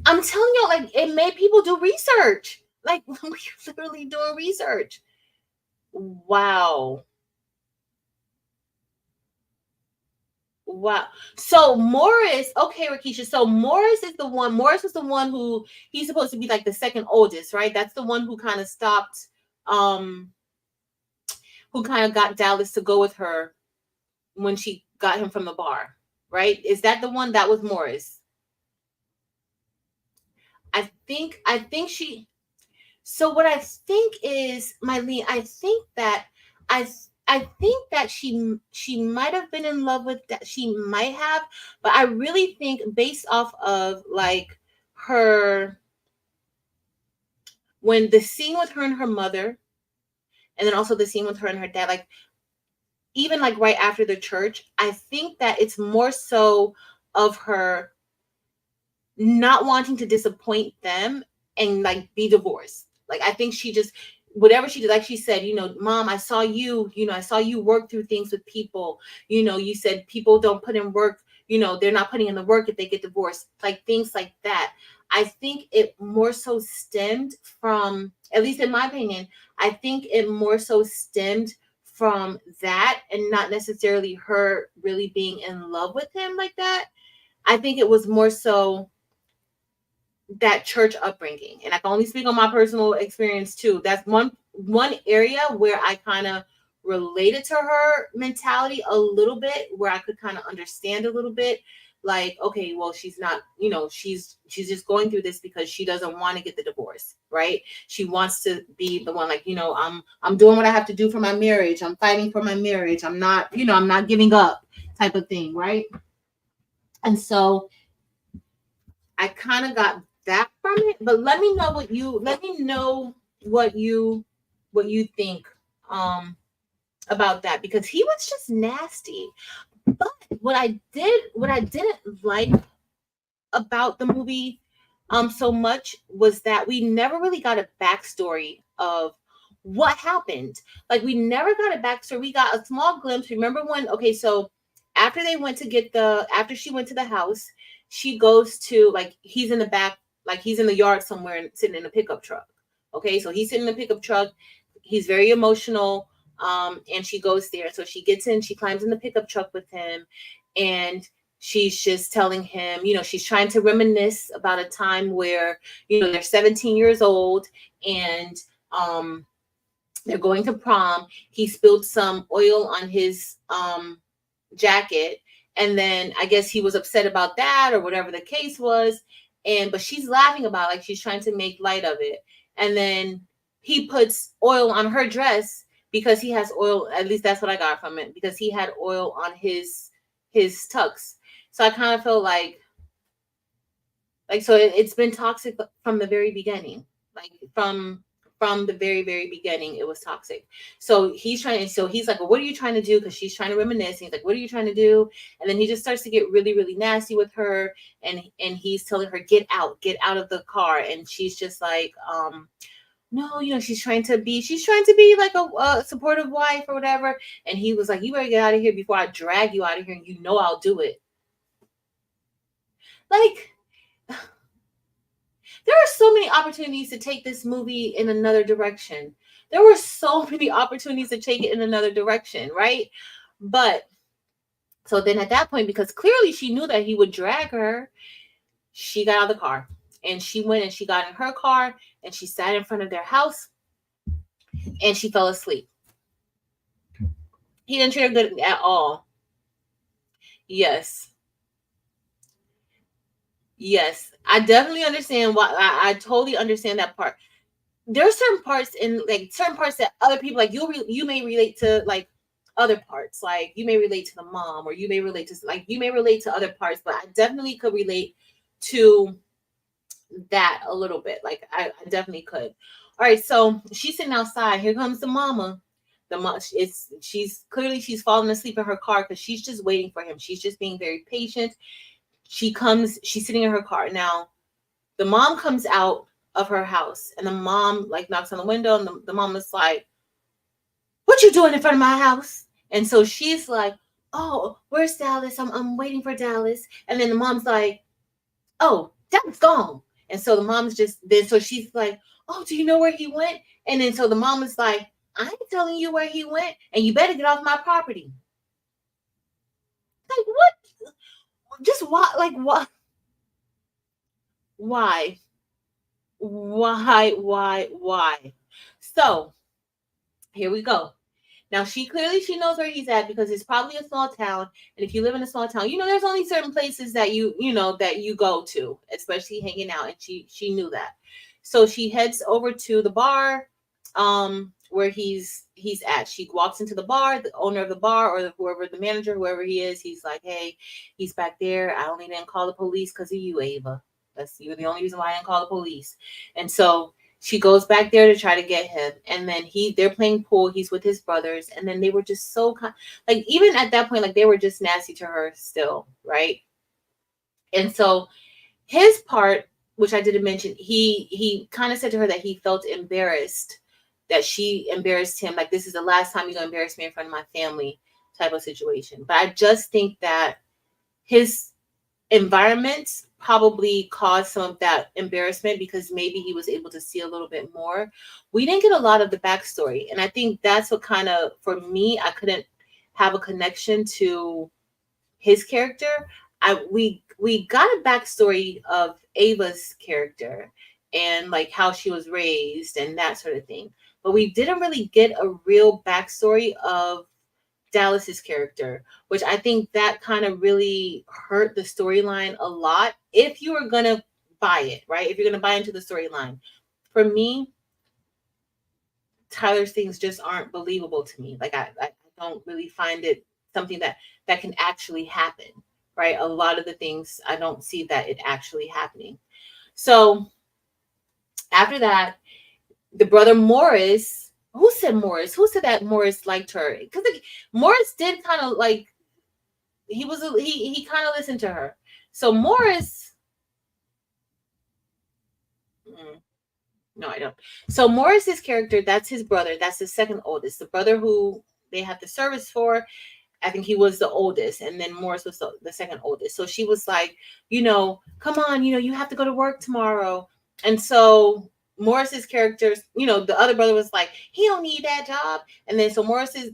I'm telling you, like it made people do research. Like we're literally doing research. Wow. Wow. So Morris, okay, Rakisha. So Morris is the one. Morris was the one who he's supposed to be like the second oldest, right? That's the one who kind of stopped, um, who kind of got Dallas to go with her when she got him from the bar, right? Is that the one that was Morris? I think she. So what I think is, Mylene, I I think that she might have been in love with that. She might have, but I really think based off of like her when the scene with her and her mother, and then also the scene with her and her dad, like even like right after the church, I think that it's more so of her not wanting to disappoint them and like be divorced. Like I think she just whatever she did, like she said, Mom, I saw you work through things with people. You said people don't put in work, they're not putting in the work if they get divorced, like things like that. I think it more so stemmed from, at least in my opinion, I think it more so stemmed from that and not necessarily her really being in love with him like that. I think it was more so that church upbringing, and I can only speak on my personal experience too. That's one area where I kind of related to her mentality a little bit, where I could kind of understand a little bit, like, okay, well, she's not, she's just going through this because she doesn't want to get the divorce, right? She wants to be the one, like, I'm doing what I have to do for my marriage, I'm fighting for my marriage, I'm not giving up, type of thing, right? And so I kind of got that from it, but let me know what you think about that, because he was just nasty. But what I didn't like about the movie so much was that we never really got a backstory of what happened. Like we never got a backstory. We got a small glimpse. Remember when, okay, so after she went to the house, she goes to, like, he's in the back, like he's in the yard somewhere and sitting in a pickup truck. Okay, so he's sitting in the pickup truck, he's very emotional. And she goes there. So she gets in, she climbs in the pickup truck with him, and she's just telling him, she's trying to reminisce about a time where, they're 17 years old, and they're going to prom. He spilled some oil on his jacket, and then I guess he was upset about that or whatever the case was. But she's laughing about it, like she's trying to make light of it. And then he puts oil on her dress because he has oil, at least that's what I got from it, because he had oil on his tux. So I kind of feel like so it's been toxic from the very beginning. Like from the very, very beginning, it was toxic. So he's like, well, what are you trying to do? Because she's trying to reminisce. He's like, what are you trying to do? And then he just starts to get really, really nasty with her. And he's telling her, get out of the car. And she's just like, no, she's trying to be like a supportive wife or whatever. And he was like, you better get out of here before I drag you out of here. And I'll do it. Like, there are so many opportunities to take this movie in another direction. There were so many opportunities to take it in another direction, right? But so then at that point, because clearly she knew that he would drag her, she got out of the car and she went and she got in her car and she sat in front of their house and she fell asleep. He didn't treat her good at all. Yes. Yes. I definitely understand why. I totally understand that part. There are certain parts that other people, like, you may relate to, like, other parts, like you may relate to the mom, or you may relate to other parts, but I definitely could relate to that a little bit. Like, I definitely could. All right, so she's sitting outside. Here comes the mama. The mom, she's falling asleep in her car because she's just waiting for him. She's just being very patient. She's sitting in her car. Now the mom comes out of her house, and the mom, like, knocks on the window, and the mom is like, what you doing in front of my house? And so she's like, oh, where's Dallas? I'm waiting for Dallas. And then the mom's like, oh, Dallas gone. And so the mom's so she's like, oh, do you know where he went? And then so the mom is like, I ain't telling you where he went, and you better get off my property. Like, what? Just why? Like, what? Why? Why? So here we go. Now she knows where he's at because it's probably a small town, and if you live in a small town, there's only certain places that you go to, especially hanging out, and she knew that. So she heads over to the bar, where he's at. She walks into the bar. The owner of the bar, or whoever, the manager, whoever he is, he's like, hey, he's back there. I only didn't call the police because of you, Ava. You're the only reason why I didn't call the police. And so she goes back there to try to get him, and then they're playing pool. He's with his brothers, and then they were just so like, even at that point, like, they were just nasty to her still, right? And so his part, which I didn't mention, he kind of said to her that he felt embarrassed, that she embarrassed him, like, this is the last time you're gonna embarrass me in front of my family, type of situation. But I just think that his environment probably caused some of that embarrassment, because maybe he was able to see a little bit more. We didn't get a lot of the backstory, and I think that's what kind of, for me, I couldn't have a connection to his character. We got a backstory of Ava's character and, like, how she was raised and that sort of thing, but we didn't really get a real backstory of Dallas's character, which I think that kind of really hurt the storyline a lot. If you were gonna buy it, right? If you're gonna buy into the storyline, for me, Tyler's things just aren't believable to me. Like, I don't really find it something that can actually happen, right? A lot of the things, I don't see that it actually happening. So after that, the brother Morris, who said that Morris liked her? Because Morris did kind of, like, he kind of listened to her. So Morris, no, I don't. So Morris's character, that's his brother. That's the second oldest. The brother who they have the service for, I think he was the oldest, and then Morris was the second oldest. So she was like, come on, you have to go to work tomorrow. And so Morris's characters, the other brother was like, he don't need that job. And then so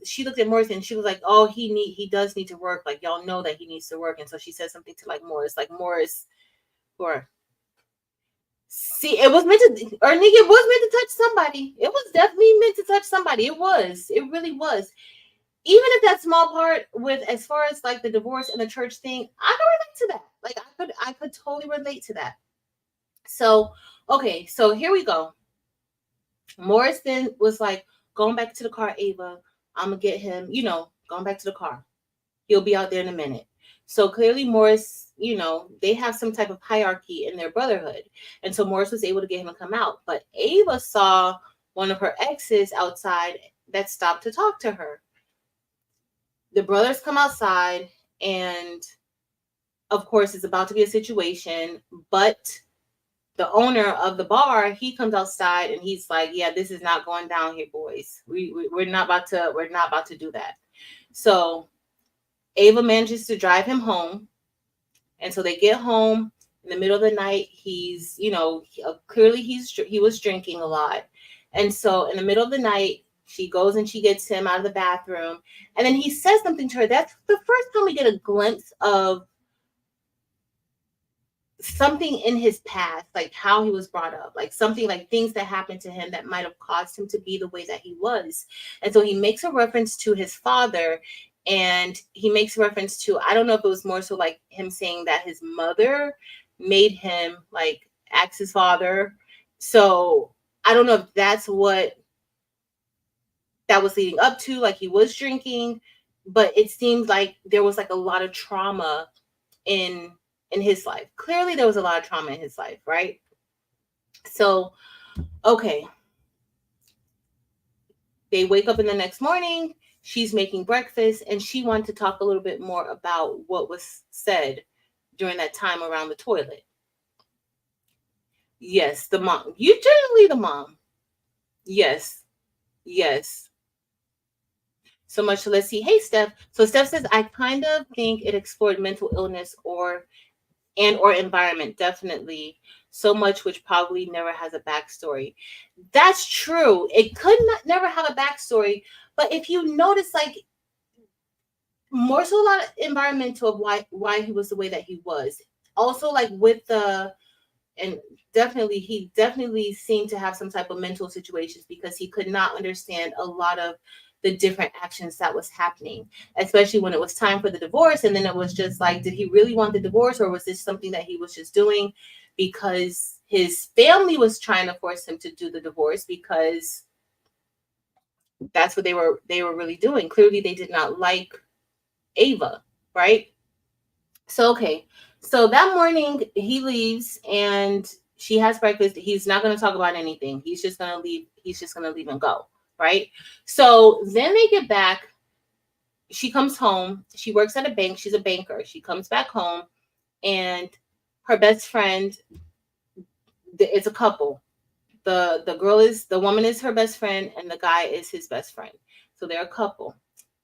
she looked at Morris and she was like, oh, he does need to work. Like, y'all know that he needs to work. And so she said something to like Morris, or see, it was meant to, or nigga, it was meant to touch somebody. It was definitely meant to touch somebody. It really was. Even if that small part with, as far as like the divorce and the church thing, I can relate to that. Like I could totally relate to that. So, okay, so here we go. Morris then was like, going back to the car, Ava. I'm gonna get him, going back to the car. He'll be out there in a minute. So clearly Morris, they have some type of hierarchy in their brotherhood. And so Morris was able to get him to come out. But Ava saw one of her exes outside that stopped to talk to her. The brothers come outside, and of course it's about to be a situation, but the owner of the bar, he comes outside and he's like, yeah, this is not going down here, boys. We're not about to do that. So Ava manages to drive him home. And so they get home in the middle of the night. He's, clearly he was drinking a lot. And so in the middle of the night, she goes and she gets him out of the bathroom. And then he says something to her. That's the first time we get a glimpse of something in his past, like how he was brought up, like something, like things that happened to him that might have caused him to be the way that he was. And so he makes a reference to his father, and he makes reference to, I don't know if it was more so like him saying that his mother made him like ask his father. So I don't know if that's what that was leading up to, like he was drinking, but it seems like there was like a lot of trauma in his life. Clearly there was a lot of trauma in his life, right? So, okay. They wake up in the next morning, she's making breakfast, and she wanted to talk a little bit more about what was said during that time around the toilet. Yes, the mom. You generally the mom. Yes. Yes. So much. So let's see. Hey, Steph. So Steph says, I kind of think it explored mental illness or environment, definitely. So much, which probably never has a backstory. That's true. It could not never have a backstory. But if you notice, like, more so a lot of environmental of why he was the way that he was. Also, like with the, and definitely he definitely seemed to have some type of mental situations because he could not understand a lot of the different actions that was happening, especially when it was time for the divorce. And then it was just like, did he really want the divorce, or was this something that he was just doing because his family was trying to force him to do the divorce, because that's what they were really doing. Clearly they did not like Ava, right? So, okay. So that morning he leaves and she has breakfast. He's not going to talk about anything. He's just going to leave. He's just going to leave and go. Right. So then they get back. She comes home. She works at a bank. She's a banker. She comes back home, and her best friend, it's a couple. The woman is her best friend and the guy is his best friend. So they're a couple.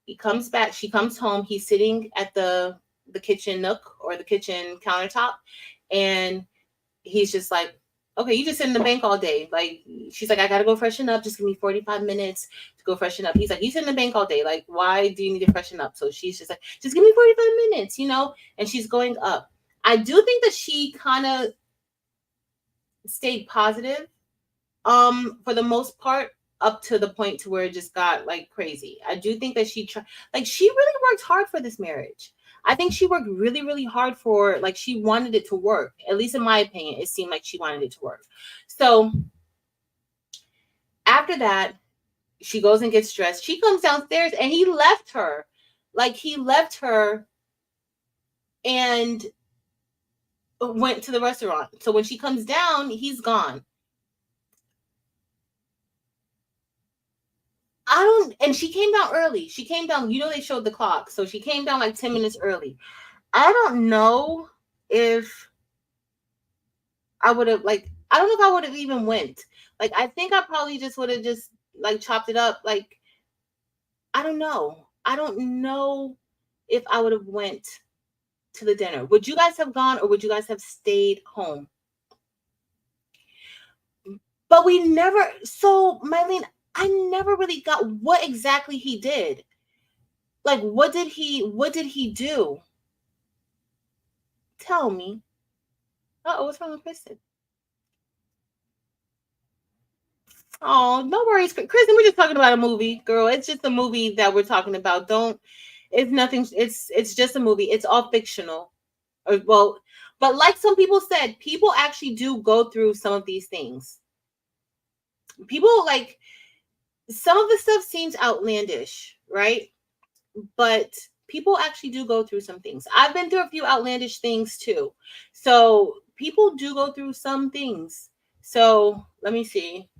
He comes back. She comes home. He's sitting at the kitchen nook or the kitchen countertop, and he's just like, okay, you just sit in the bank all day. Like, she's like, I gotta go freshen up. Just give me 45 minutes to go freshen up. He's like, you sit in the bank all day. Like, why do you need to freshen up? So she's just like, just give me 45 minutes, and she's going up. I do think that she kind of stayed positive for the most part, up to the point to where it just got like crazy. I do think that she really worked hard for this marriage. I think she worked really, really hard for, like, she wanted it to work. At least in my opinion, it seemed like she wanted it to work. So after that, she goes and gets dressed. She comes downstairs and he left her. Like, he left her and went to the restaurant. So when she comes down, he's gone. And she came down early. She came down, they showed the clock. So she came down like 10 minutes early. I don't know if I would have, like, I don't know if I would have even went. Like, I think I probably just would have just like chopped it up. Like, I don't know. I don't know if I would have went to the dinner. Would you guys have gone, or would you guys have stayed home? but we never. So, Mylene, I never really got what exactly he did. Like, What did he do? Tell me. Oh, what's wrong with Kristen? Oh, no worries, Kristen. We're just talking about a movie, girl. It's just a movie that we're talking about. Don't. It's nothing. It's just a movie. It's all fictional. Well, but like some people said, people actually do go through some of these things. People like some of the stuff seems outlandish, right? But people actually do go through some things. I've been through a few outlandish things too. So people do go through some things. So let me see.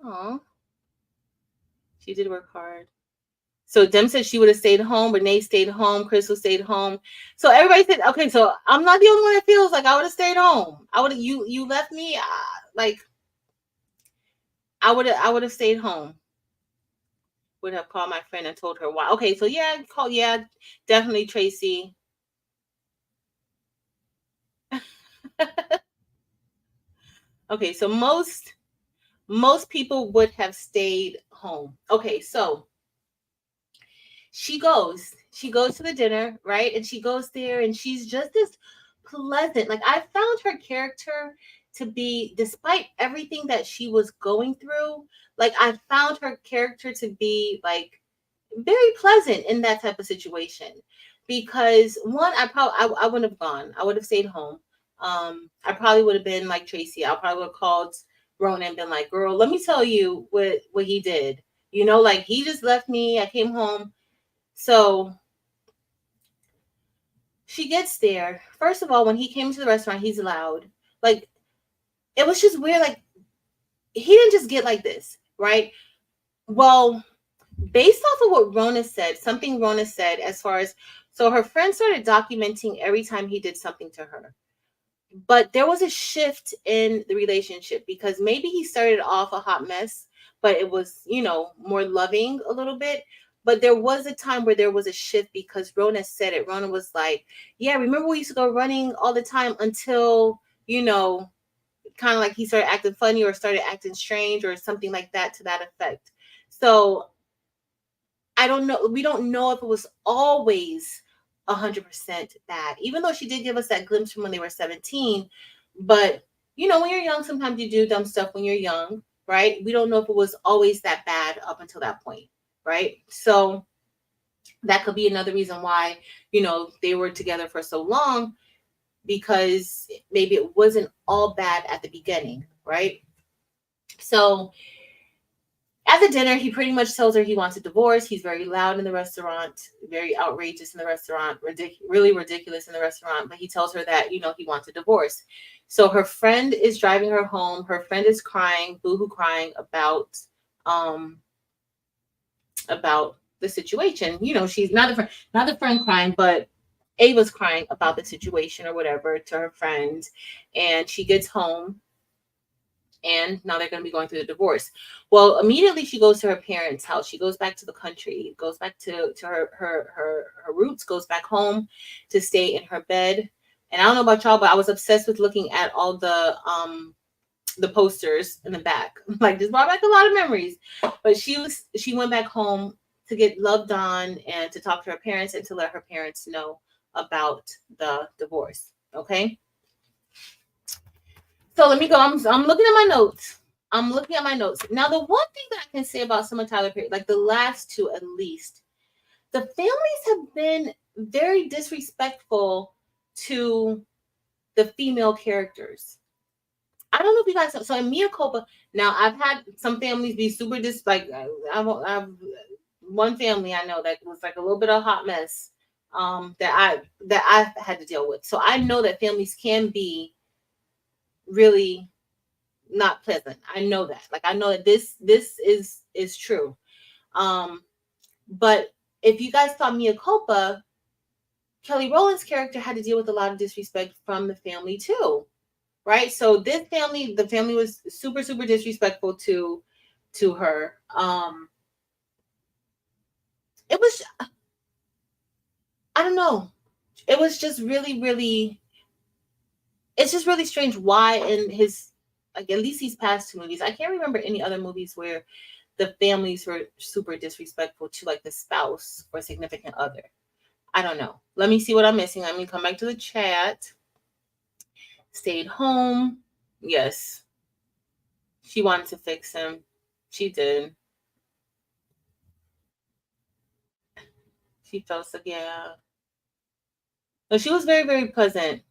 Oh, she did work hard. So Dem said she would have stayed home. Renee stayed home. Crystal stayed home. So everybody said, okay, so I'm not the only one that feels like I would have stayed home. I would have, you left me like I would have stayed home. Would have called my friend and told her why. Okay, so yeah, definitely Tracy. Okay, so most people would have stayed home. Okay, so she goes to the dinner, right? And she goes there and she's just this pleasant. Like I found her character to be, despite everything that she was going through, like I found her character to be like very pleasant in that type of situation. Because one, I wouldn't have gone. I would have stayed home. I probably would have been like Tracy. I probably would have called Rona and been like, "Girl, let me tell you what he did. You know, like he just left me. I came home." So she gets there. First of all, when he came to the restaurant, he's loud. Like it was just weird. Like he didn't just get like this, right? Well, based off of what Rona said, something Rona said as far as, so her friend started documenting every time he did something to her. But there was a shift in the relationship because maybe he started off a hot mess, but it was, more loving a little bit. But there was a time where there was a shift because Rona said it. Rona was like, yeah, remember we used to go running all the time until, kind of like he started acting funny or started acting strange or something like that to that effect. So I don't know. We don't know if it was always 100% bad, even though she did give us that glimpse from when they were 17. But, when you're young, sometimes you do dumb stuff when you're young, right? We don't know if it was always that bad up until that point, right? So that could be another reason why, they were together for so long because maybe it wasn't all bad at the beginning, right? So at the dinner, he pretty much tells her he wants a divorce. He's very loud in the restaurant, very outrageous in the restaurant, really ridiculous in the restaurant. But he tells her that, he wants a divorce. So her friend is driving her home. Her friend is crying, boohoo crying um, about the situation. She's not the friend crying, but Ava's crying about the situation or whatever to her friend. And she gets home and now they're going to be going through the divorce. Well, immediately she goes to her parents' house. She goes back to the country, goes back to her roots, goes back home to stay in her bed. And I don't know about y'all, but I was obsessed with looking at all the posters in the back. Like this brought back a lot of memories. But she went back home to get loved on and to talk to her parents and to let her parents know about the divorce. Okay. So let me go. I'm looking at my notes. I'm looking at my notes. Now, the one thing that I can say about some of Tyler Perry, like the last two at least, the families have been very disrespectful to the female characters. I don't know if you guys. So in Mia Culpa, now I've had some families be super I've one family I know that was like a little bit of a hot mess that I had to deal with. So I know that families can be really not pleasant. I know that. Like I know that this is true. But if you guys saw Mia Culpa, Kelly Rowland's character had to deal with a lot of disrespect from the family too. Right? So this family, the family was super, super disrespectful to her. It was, I don't know. It was just really, really, it's just really strange why in his, like, at least these past two movies, I can't remember any other movies where the families were super disrespectful to like the spouse or significant other. I don't know. Let me see what I'm missing. Let me come back to the chat. Stayed home. Yes. She wanted to fix him. She did. She felt so, yeah. No, she was very, very pleasant.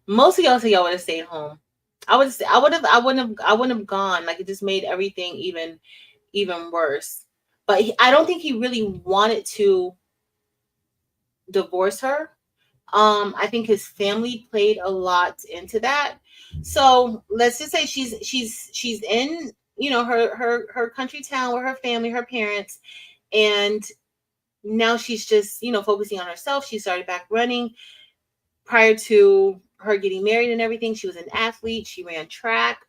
Most of y'all say y'all would have stayed home. I wouldn't have gone. Like, it just made everything even worse. But I don't think he really wanted to divorce her. I think his family played a lot into that. So let's just say she's in, you know, her country town with her family, her parents, and now she's just, you know, focusing on herself. She started back running. Prior to her getting married and everything, she was an athlete. She ran track.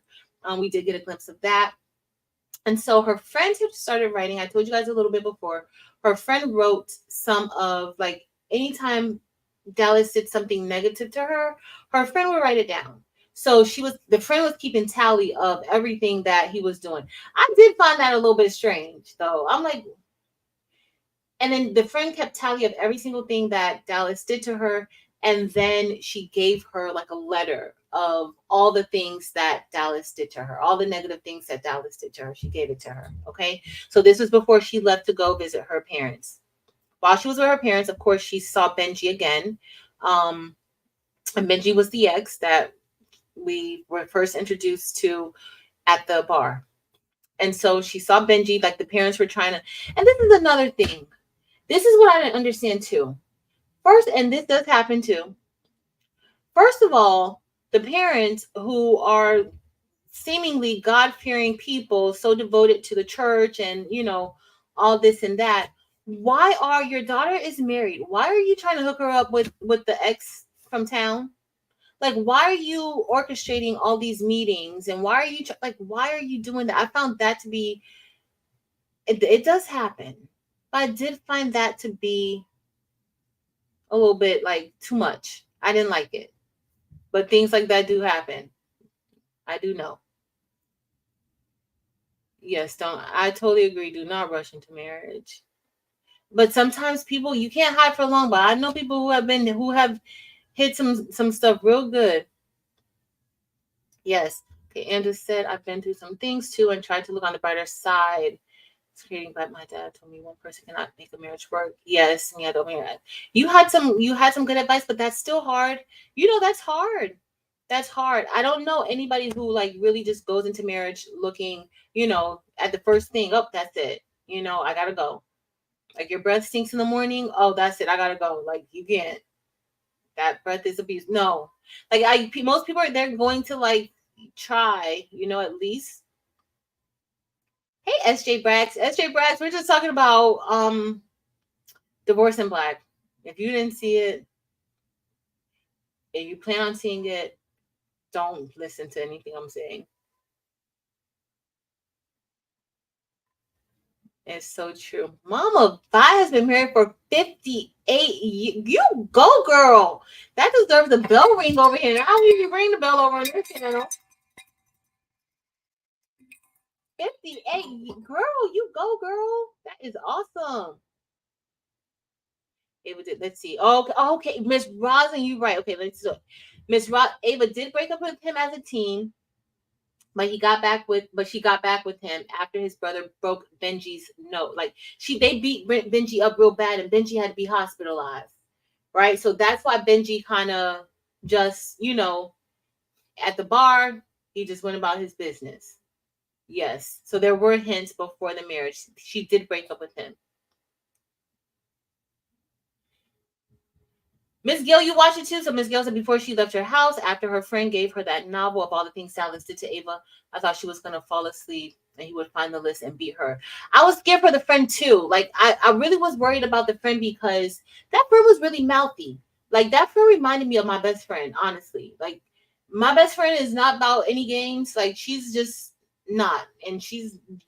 We did get a glimpse of that. And so her friend had started writing. I told you guys a little bit before. Her friend wrote some of, like, anytime Dallas did something negative to her, her friend would write it down. So the friend was keeping tally of everything that he was doing. I did find that a little bit strange, though. I'm like, and then the friend kept tally of every single thing that Dallas did to her. And then she gave her like a letter of all the things that Dallas did to her, all the negative things that Dallas did to her. She gave it to her. Okay. So this was before she left to go visit her parents. While she was with her parents, of course, she saw Benji again. And Benji was the ex that we were first introduced to at the bar. And so she saw Benji, like the parents were trying to, and this is another thing. This is what I didn't understand too. First, and this does happen too. First of all, the parents who are seemingly God-fearing people, so devoted to the church and, you know, all this and that. Why are your daughter is married? Why are you trying to hook her up with the ex from town? Like, why are you orchestrating all these meetings? And why are you like, why are you doing that? I found that to be, it does happen. But I did find that to be a little bit like too much. I didn't like it. But things like that do happen. I do know. Yes, don't, I totally agree. Do not rush into marriage. But sometimes people, you can't hide for long. But I know people who have hit some stuff real good. Yes. Okay, Andrew said I've been through some things too and tried to look on the brighter side. It's creating, but my dad told me one person cannot make a marriage work. Yes, yeah, don't marry. You had some good advice, but that's still hard. You know, that's hard. That's hard. I don't know anybody who like really just goes into marriage looking, you know, at the first thing, oh, that's it. You know, I gotta go. Like, your breath stinks in the morning. Oh, that's it. I gotta go. Like, you can't. That breath is abuse. No. Like, most people are, they're going to like try, you know, at least. Hey, SJ Brax. SJ Brax, we're just talking about Divorce in Black. If you didn't see it, if you plan on seeing it, don't listen to anything I'm saying. It's so true. Mama Vi has been married for 58 years. You go, girl. That deserves a bell ring over here. How will you ring the bell over on your channel? 58. Girl, you go, girl. That is awesome. Ava did. Let's see. Okay. Miss Rosin, you right. Okay, let's see. Miss Ava did break up with him as a teen, but she got back with him after his brother broke Benji's note. Like, they beat Benji up real bad, and Benji had to be hospitalized. Right? So that's why Benji kind of just, you know, at the bar, he just went about his business. Yes. So there were hints before the marriage. She did break up with him. Miss Gill, you watched it too. So Miss Gill said before she left her house, after her friend gave her that novel of all the things Dallas did to Ava, I thought she was going to fall asleep and he would find the list and beat her. I was scared for the friend too. Like, I really was worried about the friend because that friend was really mouthy. Like, that friend reminded me of my best friend, honestly. Like, my best friend is not about any games. Like, she's just not. And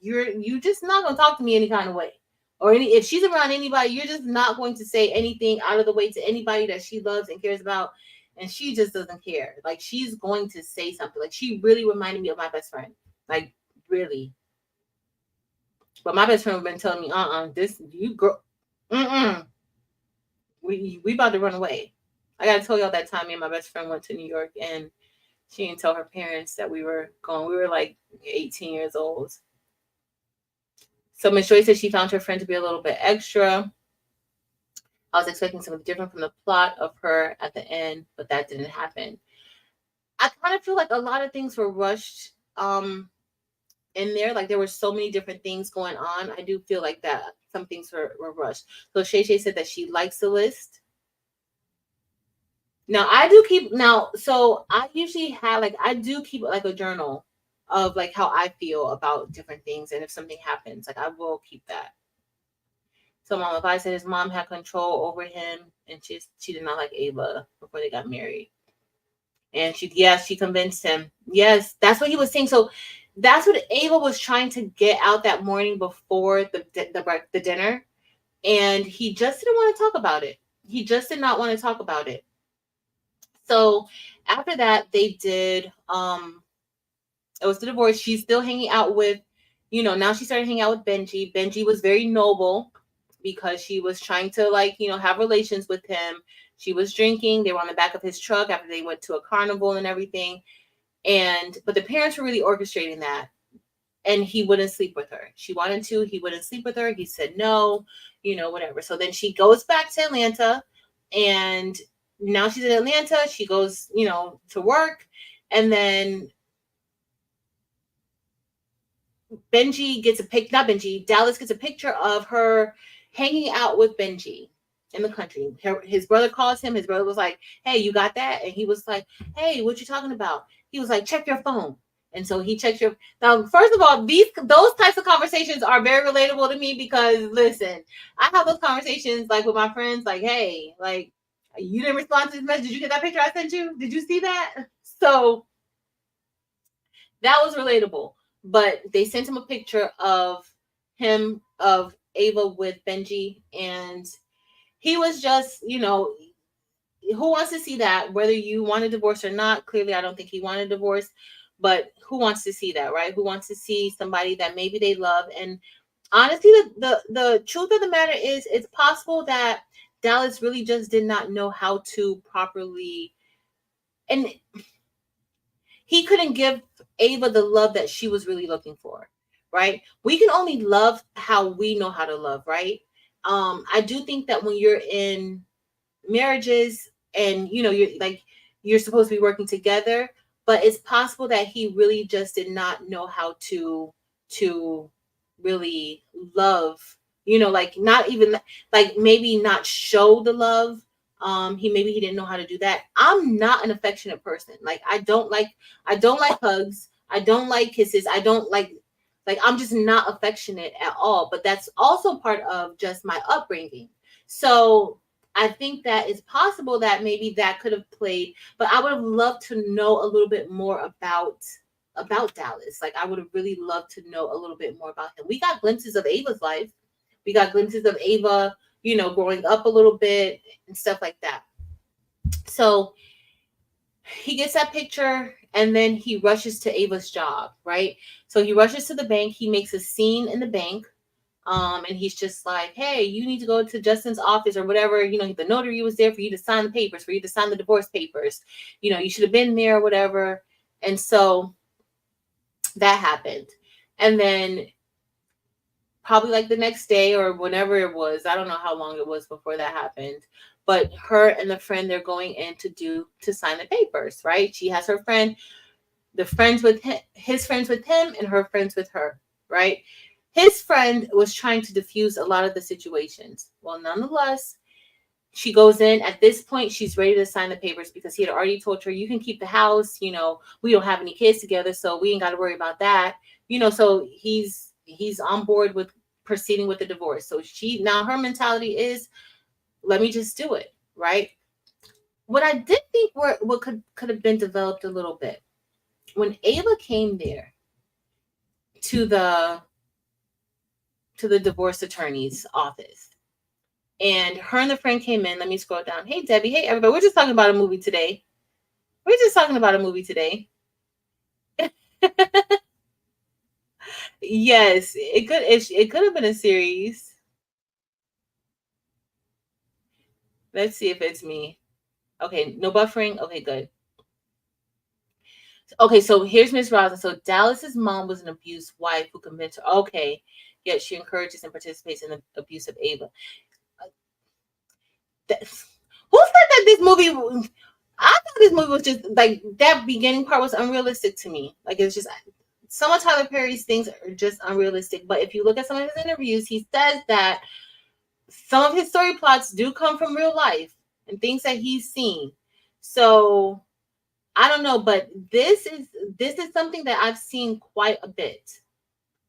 you just not going to talk to me any kind of way. or if she's around anybody, you're just not going to say anything out of the way to anybody that she loves and cares about. And she just doesn't care. Like, she's going to say something. Like, she really reminded me of my best friend. Like, really. But my best friend been telling me, this you girl, we about to run away. I gotta tell y'all that time me and my best friend went to New York, and she didn't tell her parents that we were going. We were like 18 years old. So Miss Joy said she found her friend to be a little bit extra. I was expecting something different from the plot of her at the end, but that didn't happen. I kind of feel like a lot of things were rushed in there. Like, there were so many different things going on. I do feel like that some things were rushed. So Shay Shay said that she likes the list. Now I do keep so I usually have I do keep like a journal of like how I feel about different things, and if something happens, like I will keep that. So Mama Vi said his mom had control over him, and she did not like Ava before they got married. And she convinced him. Yes, that's what he was saying. So that's what Ava was trying to get out that morning before the dinner, and he just didn't want to talk about it. He just did not want to talk about it. So after that, they did, it was the divorce. She's still hanging out with, now she started hanging out with Benji. Benji was very noble because she was trying to have relations with him. She was drinking. They were on the back of his truck after they went to a carnival and everything. But the parents were really orchestrating that. And he wouldn't sleep with her. She wanted to, he wouldn't sleep with her. He said no, whatever. So then she goes back to Atlanta, and now she's in Atlanta. She goes, to work. And then Benji gets Dallas gets a picture of her hanging out with Benji in the country. His brother calls him. His brother was like, hey, you got that? And he was like, hey, what you talking about? He was like, check your phone. And so he checks your. Now, first of all, those types of conversations are very relatable to me because, listen, I have those conversations like with my friends, like, hey, like, you didn't respond to this message. Did you get that picture I sent you? Did you see that? So that was relatable. But they sent him a picture of Ava with Benji, and he was just, who wants to see that? Whether you want a divorce or not, clearly I don't think he wanted a divorce, but who wants to see that, right? Who wants to see somebody that maybe they love? And honestly, the truth of the matter is, it's possible that Dallas really just did not know how to properly, and he couldn't give Ava the love that she was really looking for, right? We can only love how we know how to love, right? I do think that when you're in marriages and you're supposed to be working together, but it's possible that he really just did not know how to really love, not even maybe not show the love. He didn't know how to do that. I'm not an affectionate person. Like I don't like hugs. I don't like kisses. I don't like I'm just not affectionate at all. But that's also part of just my upbringing. So I think that it's possible that maybe that could have played, but I would have loved to know a little bit more about Dallas. Like I would have really loved to know a little bit more about him. We got glimpses of Ava's life. We got glimpses of Ava, growing up a little bit and stuff like that. So he gets that picture and then he rushes to Ava's job, right? So he rushes to the bank. He makes a scene in the bank. And he's just like, hey, you need to go to Justin's office or whatever. The notary was there for you to sign the papers, for you to sign the divorce papers. You should have been there or whatever. And so that happened. And then probably the next day or whenever it was, I don't know how long it was before that happened, but her and the friend, they're going in to sign the papers, right? She has her friend, the friends with him, his friends with him, and her friends with her, right? His friend was trying to diffuse a lot of the situations. Well, nonetheless, she goes in. At this point, she's ready to sign the papers because he had already told her, you can keep the house. We don't have any kids together, so we ain't got to worry about that. So he's on board with proceeding with the divorce. So now her mentality is, let me just do it, right? What I did think what could have been developed a little bit, when Ava came there to to the divorce attorney's office. And her and the friend came in. Let me scroll down. Hey, Debbie. Hey, everybody. We're just talking about a movie today. We're just talking about a movie today. Yes, it could have been a series. Let's see if it's me. Okay, no buffering. Okay, good. Okay, so here's Miss Rosin. So Dallas's mom was an abused wife who convinced her. Okay, yet she encourages and participates in the abuse of Ava. Who said that this movie? I thought this movie was just like that beginning part was unrealistic to me. Like it's just some of Tyler Perry's things are just unrealistic. But if you look at some of his interviews, he says that some of his story plots do come from real life and things that he's seen. So I don't know, but this is something that I've seen quite a bit.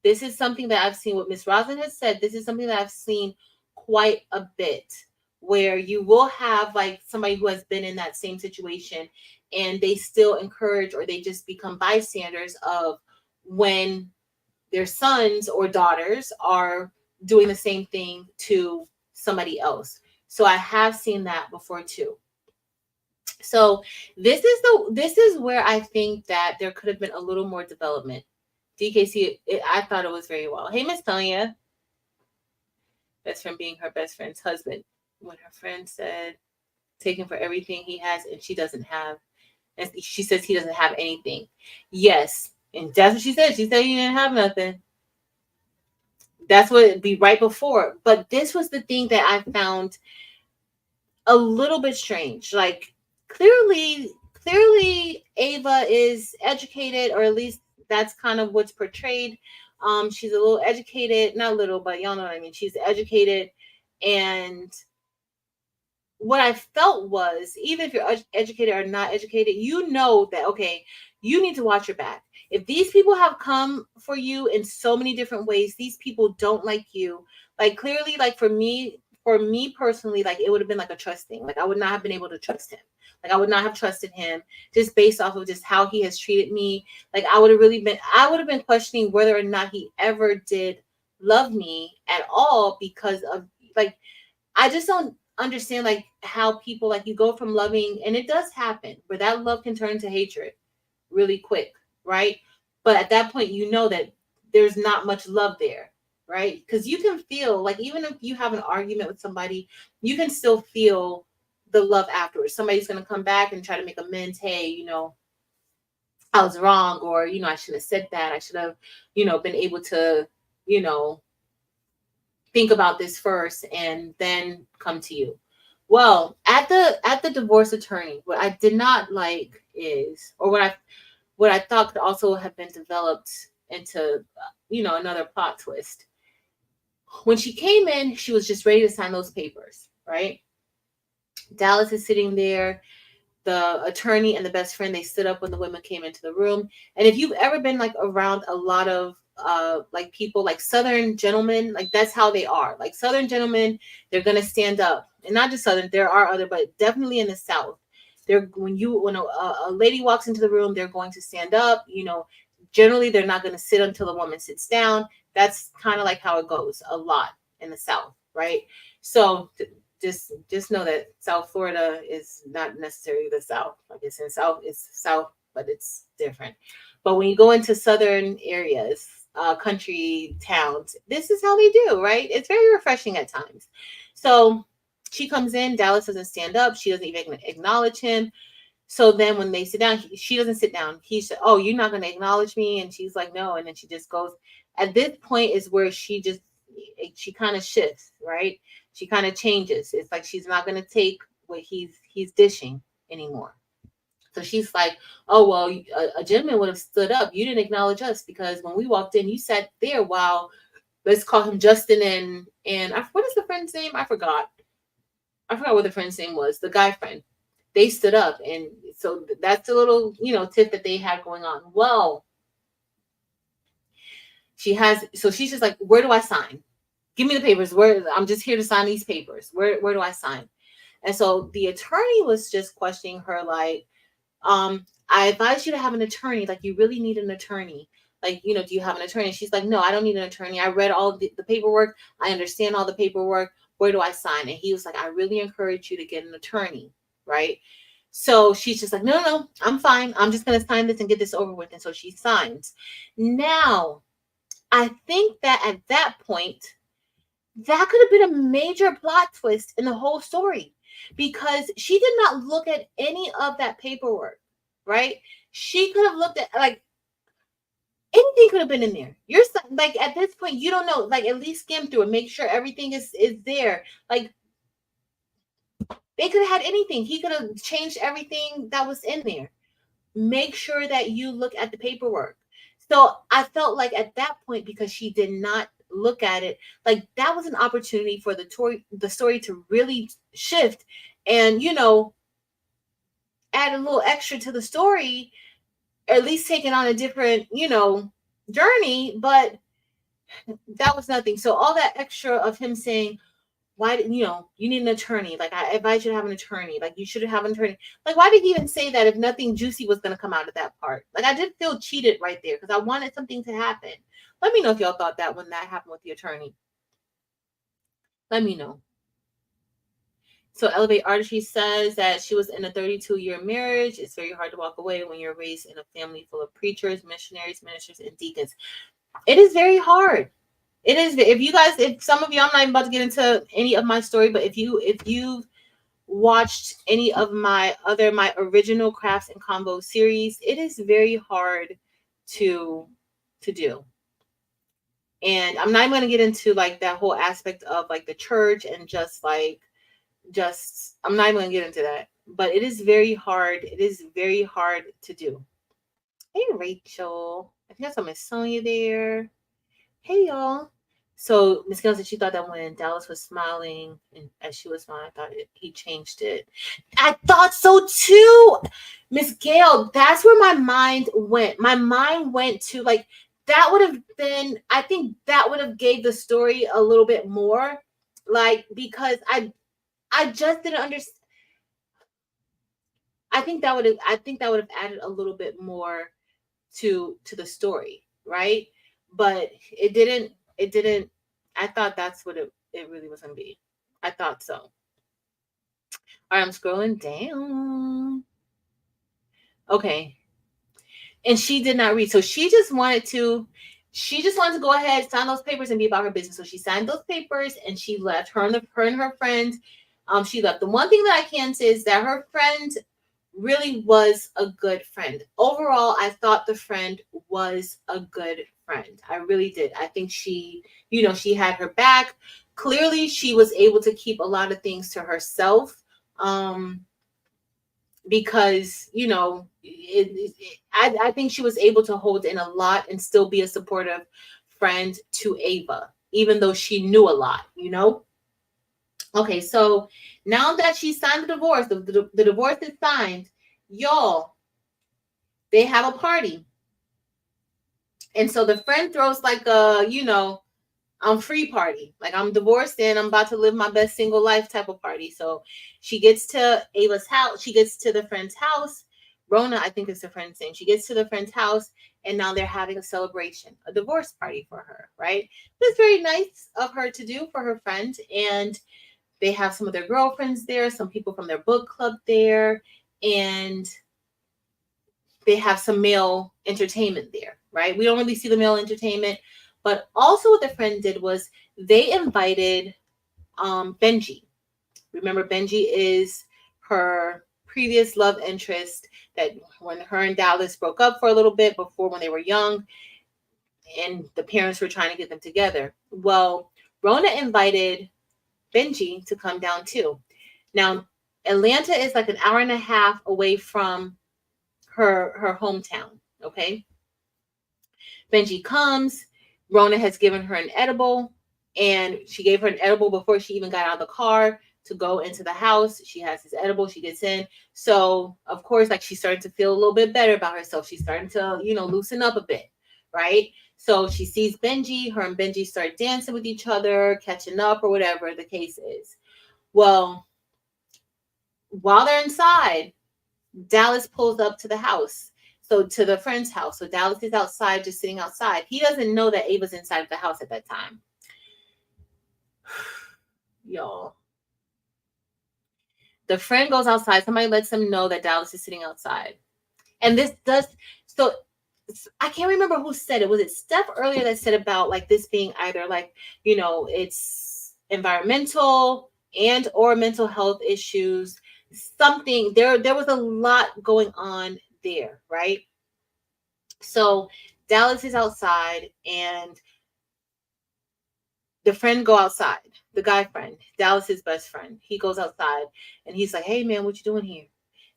This is something that I've seen. What Miss Rosin has said, this is something that I've seen quite a bit, where you will have like somebody who has been in that same situation and they still encourage or they just become bystanders of when their sons or daughters are doing the same thing to somebody else. So I have seen that before too. So this is where I think that there could have been a little more development. DKC, I thought it was very well. Hey, Miss Tanya. Best friend being her best friend's husband. When her friend said, take him for everything he has and she doesn't have, and she says he doesn't have anything. Yes. And that's what she said. She said he didn't have nothing. That's what it'd be right before. But this was the thing that I found a little bit strange. Like clearly Ava is educated, or at least that's kind of what's portrayed. She's a little educated, not little, but y'all know what I mean. She's educated, and what I felt was, even if you're educated or not educated, you know that, okay, you need to watch your back. If these people have come for you in so many different ways, these people don't like you. Like clearly, like for me personally, like it would have been like a trust thing. Like I would not have been able to trust him. Like I would not have trusted him just based off of just how he has treated me. Like I would have been questioning whether or not he ever did love me at all, because of like, I just don't understand like how people, like, you go from loving, and it does happen where that love can turn to hatred really quick, right? But at that point, you know that there's not much love there, right? Because you can feel like, even if you have an argument with somebody, you can still feel the love afterwards. Somebody's going to come back and try to make amends. Hey, I was wrong, or I should have said that. I should have been able to you know think about this first and then come to you. Well, at the divorce attorney, what I did not like is, or what I thought could also have been developed into another plot twist. When she came in, she was just ready to sign those papers, right? Dallas is sitting there. The attorney and the best friend, they stood up when the women came into the room. And if you've ever been like around a lot of like people, like Southern gentlemen, like that's how they are. Like Southern gentlemen, they're gonna stand up, and not just Southern. There are other, but definitely in the South, when a lady walks into the room, they're going to stand up. Generally they're not going to sit until the woman sits down. That's kind of like how it goes a lot in the South, right? So just know that South Florida is not necessarily the South. Like it's South, but it's different. But when you go into Southern areas, country towns, this is how they do, right? It's very refreshing at times. So she comes in, Dallas doesn't stand up. She doesn't even acknowledge him. So then when they sit down, she doesn't sit down. He said, oh, you're not going to acknowledge me? And she's like, no. And then she just goes. At this point is where she kind of shifts, right? She kind of changes. It's like she's not going to take what he's dishing anymore. So she's like, oh, well, a gentleman would have stood up. You didn't acknowledge us because when we walked in, you sat there while, let's call him Justin and what is the friend's name? I forgot what the friend's name was. The guy friend. They stood up. And so that's a little, tip that they had going on. Well, she's just like, where do I sign? Give me the papers. I'm just here to sign these papers. Where do I sign? And so the attorney was just questioning her like, I advise you to have an attorney. Like, you really need an attorney. Like, do you have an attorney? She's like, no, I don't need an attorney. I read all the paperwork. I understand all the paperwork. Where do I sign? And he was like, I really encourage you to get an attorney, right? So she's just like, no, no, I'm fine. I'm just going to sign this and get this over with. And so she signs. Now, I think that at that point, that could have been a major plot twist in the whole story, because she did not look at any of that paperwork, right? She could have looked at, like, anything could have been in there. You're like, at this point, you don't know. Like, at least skim through it, make sure everything is there. Like, they could have had anything. He could have changed everything that was in there. Make sure that you look at the paperwork. So I felt like at that point, because she did not look at it, like, that was an opportunity for the story to really shift and, add a little extra to the story, or at least take it on a different, journey. But that was nothing. So all that extra of him saying, why did you need an attorney? Like, I advise you to have an attorney. Like, you should have an attorney. Like, why did he even say that if nothing juicy was going to come out of that part? Like, I did feel cheated right there because I wanted something to happen. Let me know if y'all thought that when that happened with the attorney. Let me know. So Elevate Artistry says that she was in a 32-year marriage. It's very hard to walk away when you're raised in a family full of preachers, missionaries, ministers, and deacons. It is very hard. It is. If some of you, I'm not even about to get into any of my story, but if you've watched any of my original Crafts and Combo series, it is very hard to do. And I'm not even going to get into like that whole aspect of like the church and I'm not even going to get into that, but it is very hard. It is very hard to do. Hey, Rachel. I think I saw Miss Sonia there. Hey, y'all. So Miss Gail said she thought that when Dallas was smiling and as she was smiling, I thought he changed it. I thought so too. Miss Gail, that's where my mind went. My mind went to like, that would have been, I think that would have gave the story a little bit more. Like, because I just didn't understand. I think that would have added a little bit more to the story, right? But it didn't. I thought that's what it really was gonna be. I thought so. All right, I'm scrolling down. Okay. And she did not read. So she just wanted to go ahead, sign those papers, and be about her business. So she signed those papers and she left. Her and her friend, she left. The one thing that I can say is that her friend really was a good friend. Overall, I thought the friend was a good friend. I really did. I think she had her back. Clearly, she was able to keep a lot of things to herself. Because I think she was able to hold in a lot and still be a supportive friend to Ava, even though she knew a lot. Okay, so now that she signed the divorce, the divorce is signed, y'all, they have a party. And so the friend throws like a, I'm free party. Like, I'm divorced and I'm about to live my best single life type of party. So she gets to Ava's house. She gets to the friend's house. Rona, I think is the friend's name. She gets to the friend's house and now they're having a celebration, a divorce party for her, right? It's very nice of her to do for her friend. And they have some of their girlfriends there, some people from their book club there, and they have some male entertainment there, right? We don't really see the male entertainment, but also what the friend did was they invited Benji. Remember, Benji is her previous love interest that when her and Dallas broke up for a little bit before, when they were young, and the parents were trying to get them together. Well, Rona invited Benji to come down too. Now, Atlanta is like an hour and a half away from her hometown. Okay. Benji comes. Rona has given her an edible, and she gave her an edible before she even got out of the car to go into the house. She has this edible. She gets in. So, of course, like, she's starting to feel a little bit better about herself. She's starting to, loosen up a bit, right? So she sees Benji. Her and Benji start dancing with each other, catching up, or whatever the case is. Well, while they're inside, Dallas pulls up to the house. So to the friend's house. So Dallas is outside, just sitting outside. He doesn't know that Ava's inside of the house at that time. Y'all. The friend goes outside. Somebody lets him know that Dallas is sitting outside. And this does, so I can't remember who said it. Was it Steph earlier that said about like this being either like, it's environmental and or mental health issues, something there was a lot going on there, right? So Dallas is outside and the friend go outside, the guy friend, Dallas's best friend. He goes outside and he's like, "Hey man, what you doing here?"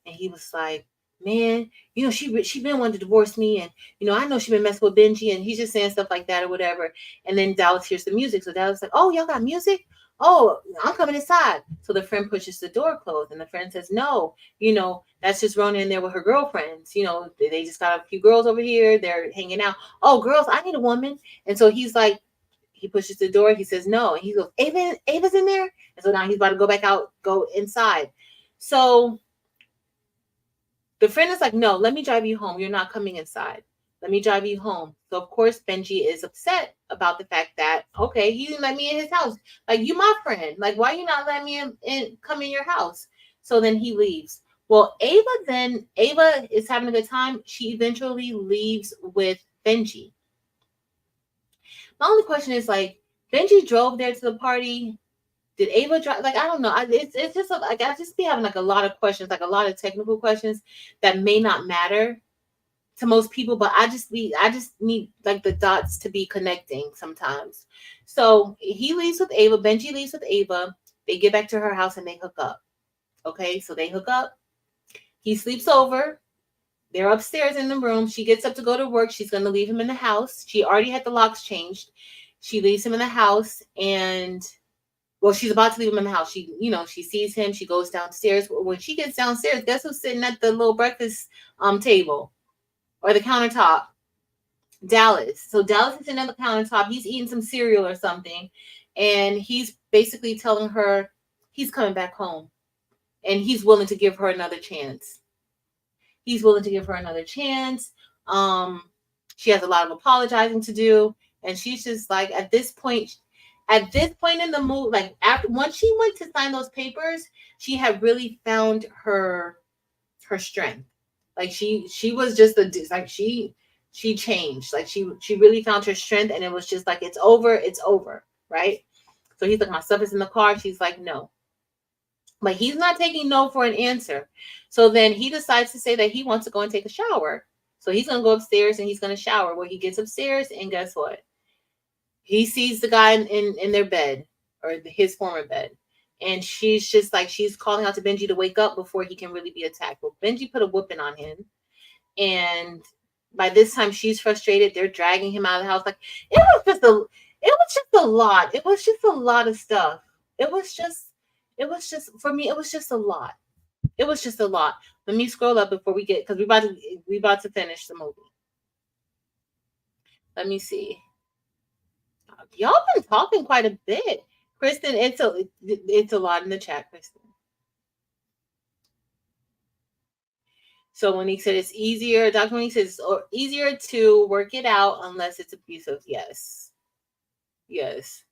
And he was like, "Man, she been wanting to divorce me, and I know she been messing with Benji," and he's just saying stuff like that or whatever. And then Dallas hears the music, so Dallas is like, "Oh, y'all got music? Oh, I'm coming inside." So the friend pushes the door closed, and the friend says, "No, that's just Rona in there with her girlfriends. They just got a few girls over here. They're hanging out. Oh, girls, I need a woman." And so he's like, he pushes the door. He says no, and he goes, Ava's in there. And so now he's about to go back out, go inside. So the friend is like, "No, let me drive you home. You're not coming inside. Let me drive you home." So of course Benji is upset about the fact that, okay, he didn't let me in his house. Like, you my friend. Like, why you not letting me in come in your house? So then he leaves. Well, Ava is having a good time. She eventually leaves with Benji. My only question is, like, Benji drove there to the party. Did Ava drive? Like, I don't know. It's just like I just be having like a lot of questions, like a lot of technical questions that may not matter to most people, but I just need like the dots to be connecting sometimes. So he leaves with Ava. Benji leaves with Ava. They get back to her house and they hook up. Okay, so they hook up. He sleeps over. They're upstairs in the room. She gets up to go to work. She's going to leave him in the house. She already had the locks changed. She leaves him in the house, and well, she's about to leave him in the house. She sees him. She goes downstairs. When she gets downstairs, guess who's sitting at the little breakfast table or the countertop? Dallas. So Dallas is sitting at the countertop. He's eating some cereal or something, and he's basically telling her he's coming back home, and he's willing to give her another chance. He's willing to give her another chance. She has a lot of apologizing to do, and she's just like, at this point in the movie, like, after once she went to sign those papers, she had really found her strength. Like, she was just like she changed. Like, she really found her strength, and it was just like, it's over, right? So he's like, "My stuff is in the car." She's like, "No." But he's not taking no for an answer. So then he decides to say that he wants to go and take a shower. So he's going to go upstairs and he's going to shower. Well, he gets upstairs, and guess what? He sees the guy in their bed, or his former bed. And she's just like, she's calling out to Benji to wake up before he can really be attacked. Well, Benji put a whooping on him. And by this time she's frustrated. They're dragging him out of the house. Like, it was just a lot. It was just a lot of stuff. It was just for me, it was just a lot. It was just a lot. Let me scroll up before we get, because we about to finish the movie. Let me see. Y'all been talking quite a bit. Kristen, it's a lot in the chat, Kristen. So when he said it's easier, Dr. Monique says it's easier to work it out unless it's abusive. Yes. Yes.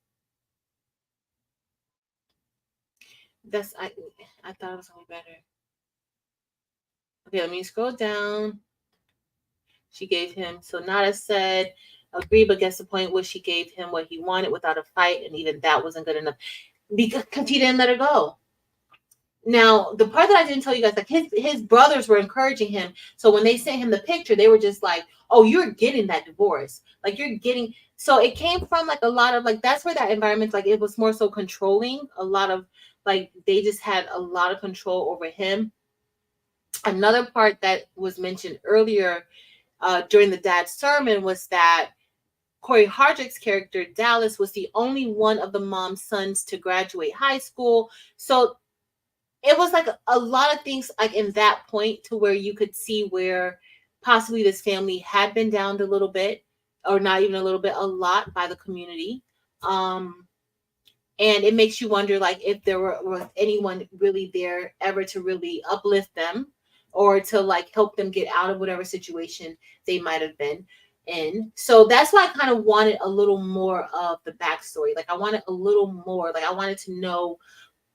I thought it was gonna be better. Okay, let me scroll down. She gave him, so Nada said, agree, but guess the point was she gave him what he wanted without a fight, and even that wasn't good enough because he didn't let her go. Now, the part that I didn't tell you guys, like, his brothers were encouraging him. So when they sent him the picture, they were just like, "Oh, you're getting that divorce. Like, you're getting." So it came from like a lot of like, that's where that environment, like, it was more so controlling. A lot of like, they just had a lot of control over him. Another part that was mentioned earlier during the dad's sermon was that Corey Hardrick's character, Dallas, was the only one of the mom's sons to graduate high school. So it was like a lot of things like in that point to where you could see where possibly this family had been downed a little bit, or not even a little bit, a lot by the community. And it makes you wonder, like, if there was anyone really there ever to really uplift them. or to like help them get out of whatever situation they might have been in. So that's why I kind of wanted a little more of the backstory. Like I wanted a little more. Like I wanted to know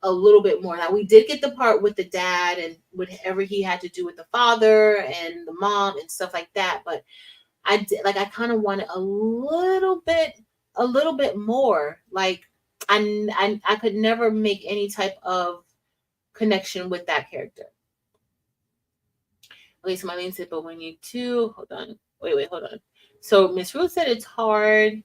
a little bit more. Now we did get the part with the dad and whatever he had to do with the father and the mom and stuff like that. But I did, like I kind of wanted a little bit more. Like I could never make any type of connection with that character. Okay, so my name said, but when you two, hold on, wait, hold on. So Miss Ruth said it's hard.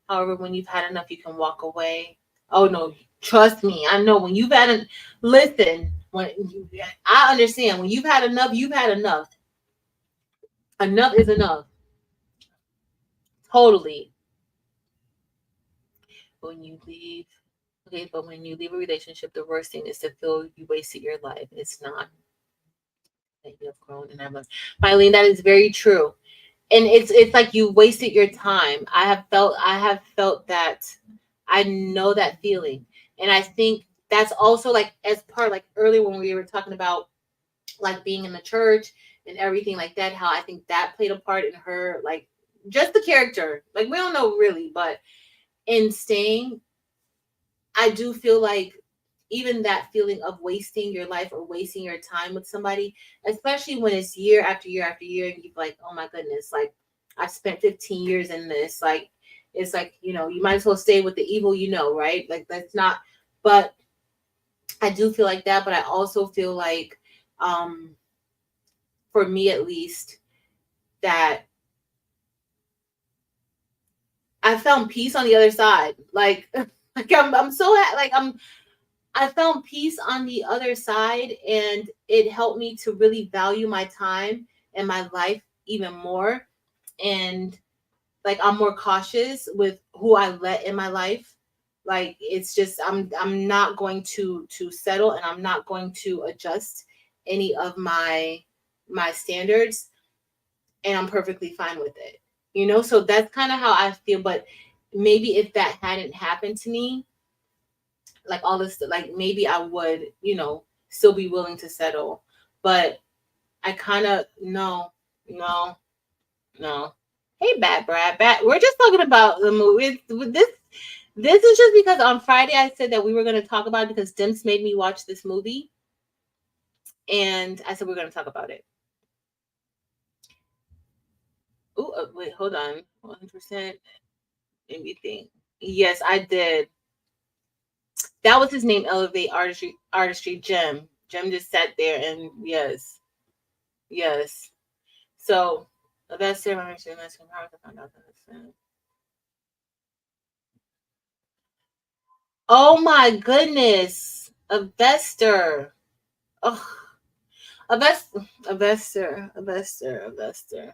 However, when you've had enough, you can walk away. Oh no, trust me. I know when you've had listen, when you, I understand when you've had enough, you've had enough. Enough is enough. Totally. When you leave, okay, but when you leave a relationship, the worst thing is to feel you wasted your life. It's not that you have grown and I've learned. Mylene, that is very true. And it's like you wasted your time. I have felt that. I know that feeling. And I think that's also like as part like earlier when we were talking about like being in the church and everything like that, how I think that played a part in her, like just the character. Like we don't know really, but in staying, I do feel like even that feeling of wasting your life or wasting your time with somebody, especially when it's year after year after year, and you're like, oh my goodness, like I've spent 15 years in this. Like it's like, you might as well stay with the evil, right? Like that's not, but I do feel like that, but I also feel like, um, for me at least, that I found peace on the other side. Like, like I'm so like I found peace on the other side, and it helped me to really value my time and my life even more. And like I'm more cautious with who I let in my life. Like it's just I'm not going to settle, and I'm not going to adjust any of my standards, and I'm perfectly fine with it. So that's kind of how I feel. But maybe if that hadn't happened to me, like all this, like maybe I would, still be willing to settle. But I kind of no, no. Hey, Bad Brad, We're just talking about the movie. This is just because on Friday I said that we were going to talk about it because Dims made me watch this movie, and I said we're going to talk about it. Oh, wait, hold on. 100%. Anything? Yes, I did. That was his name. Elevate artistry. Gem. Gem just sat there, and yes, yes. So that's it. Oh my goodness, a Vester. Oh, a Vest, a Vester, a Vester, a Vester.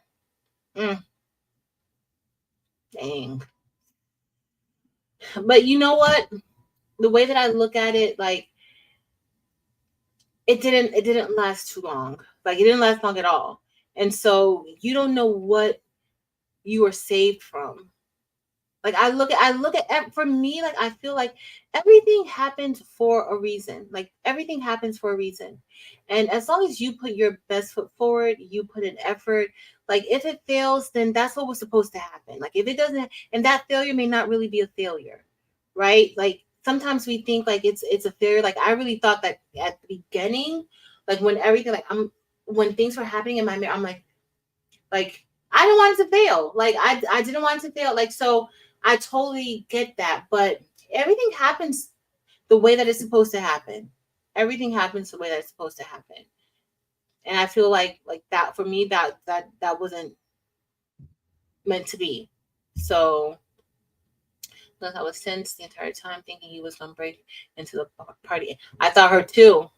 Mm, dang. But you know what? The way that I look at it, like it didn't last too long. Like it didn't last long at all. And so you don't know what you were saved from. Like I look at for me, like I feel like everything happens for a reason. Like everything happens for a reason. And as long as you put your best foot forward, you put an effort, like if it fails, then that's what was supposed to happen. Like if it doesn't, and that failure may not really be a failure, right? Like sometimes we think like it's a failure. Like I really thought that at the beginning, like when everything like when things were happening in my marriage, I'm like I didn't want it to fail. Like I didn't want it to fail. Like so I totally get that, but everything happens the way that it's supposed to happen. Everything happens the way that it's supposed to happen. And I feel like that for me that wasn't meant to be. So because I was tense the entire time thinking he was gonna break into the party. I thought her too.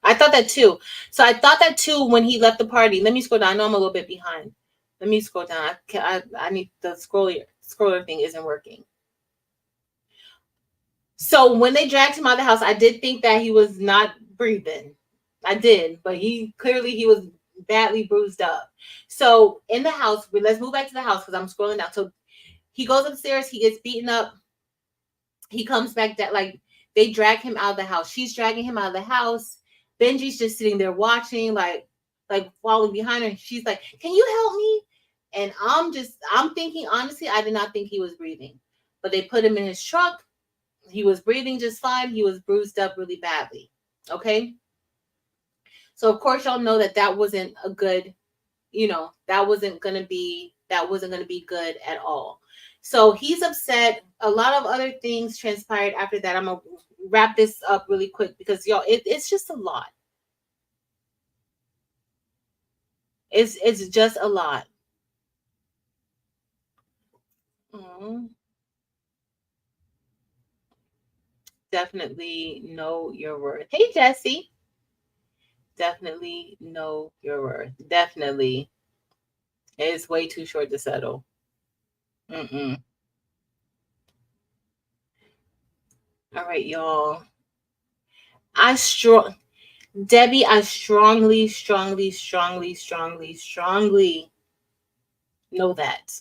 I thought that too. So I thought that too when he left the party. Let me scroll down. I know I'm a little bit behind. Let me scroll down. I need the scroller thing isn't working. So when they dragged him out of the house, I did think that he was not breathing. I did, but he was badly bruised up. So in the house, let's move back to the house because I'm scrolling down. So he goes upstairs, he gets beaten up, he comes back that like they drag him out of the house. She's dragging him out of the house. Benji's just sitting there watching, like like following behind her. And she's like, "Can you help me?" And I'm thinking, honestly, I did not think he was breathing. But they put him in his truck. He was breathing just fine. He was bruised up really badly. Okay. So of course y'all know that wasn't a good, that wasn't gonna be good at all. So he's upset. A lot of other things transpired after that. I'm gonna wrap this up really quick because y'all, it's just a lot. It's just a lot. Mm, definitely know your worth. Hey Jesse, definitely know your worth. Definitely, it's way too short to settle. Mm-mm. All right, y'all. I strong Debbie, I strongly, strongly, strongly, strongly, strongly know that.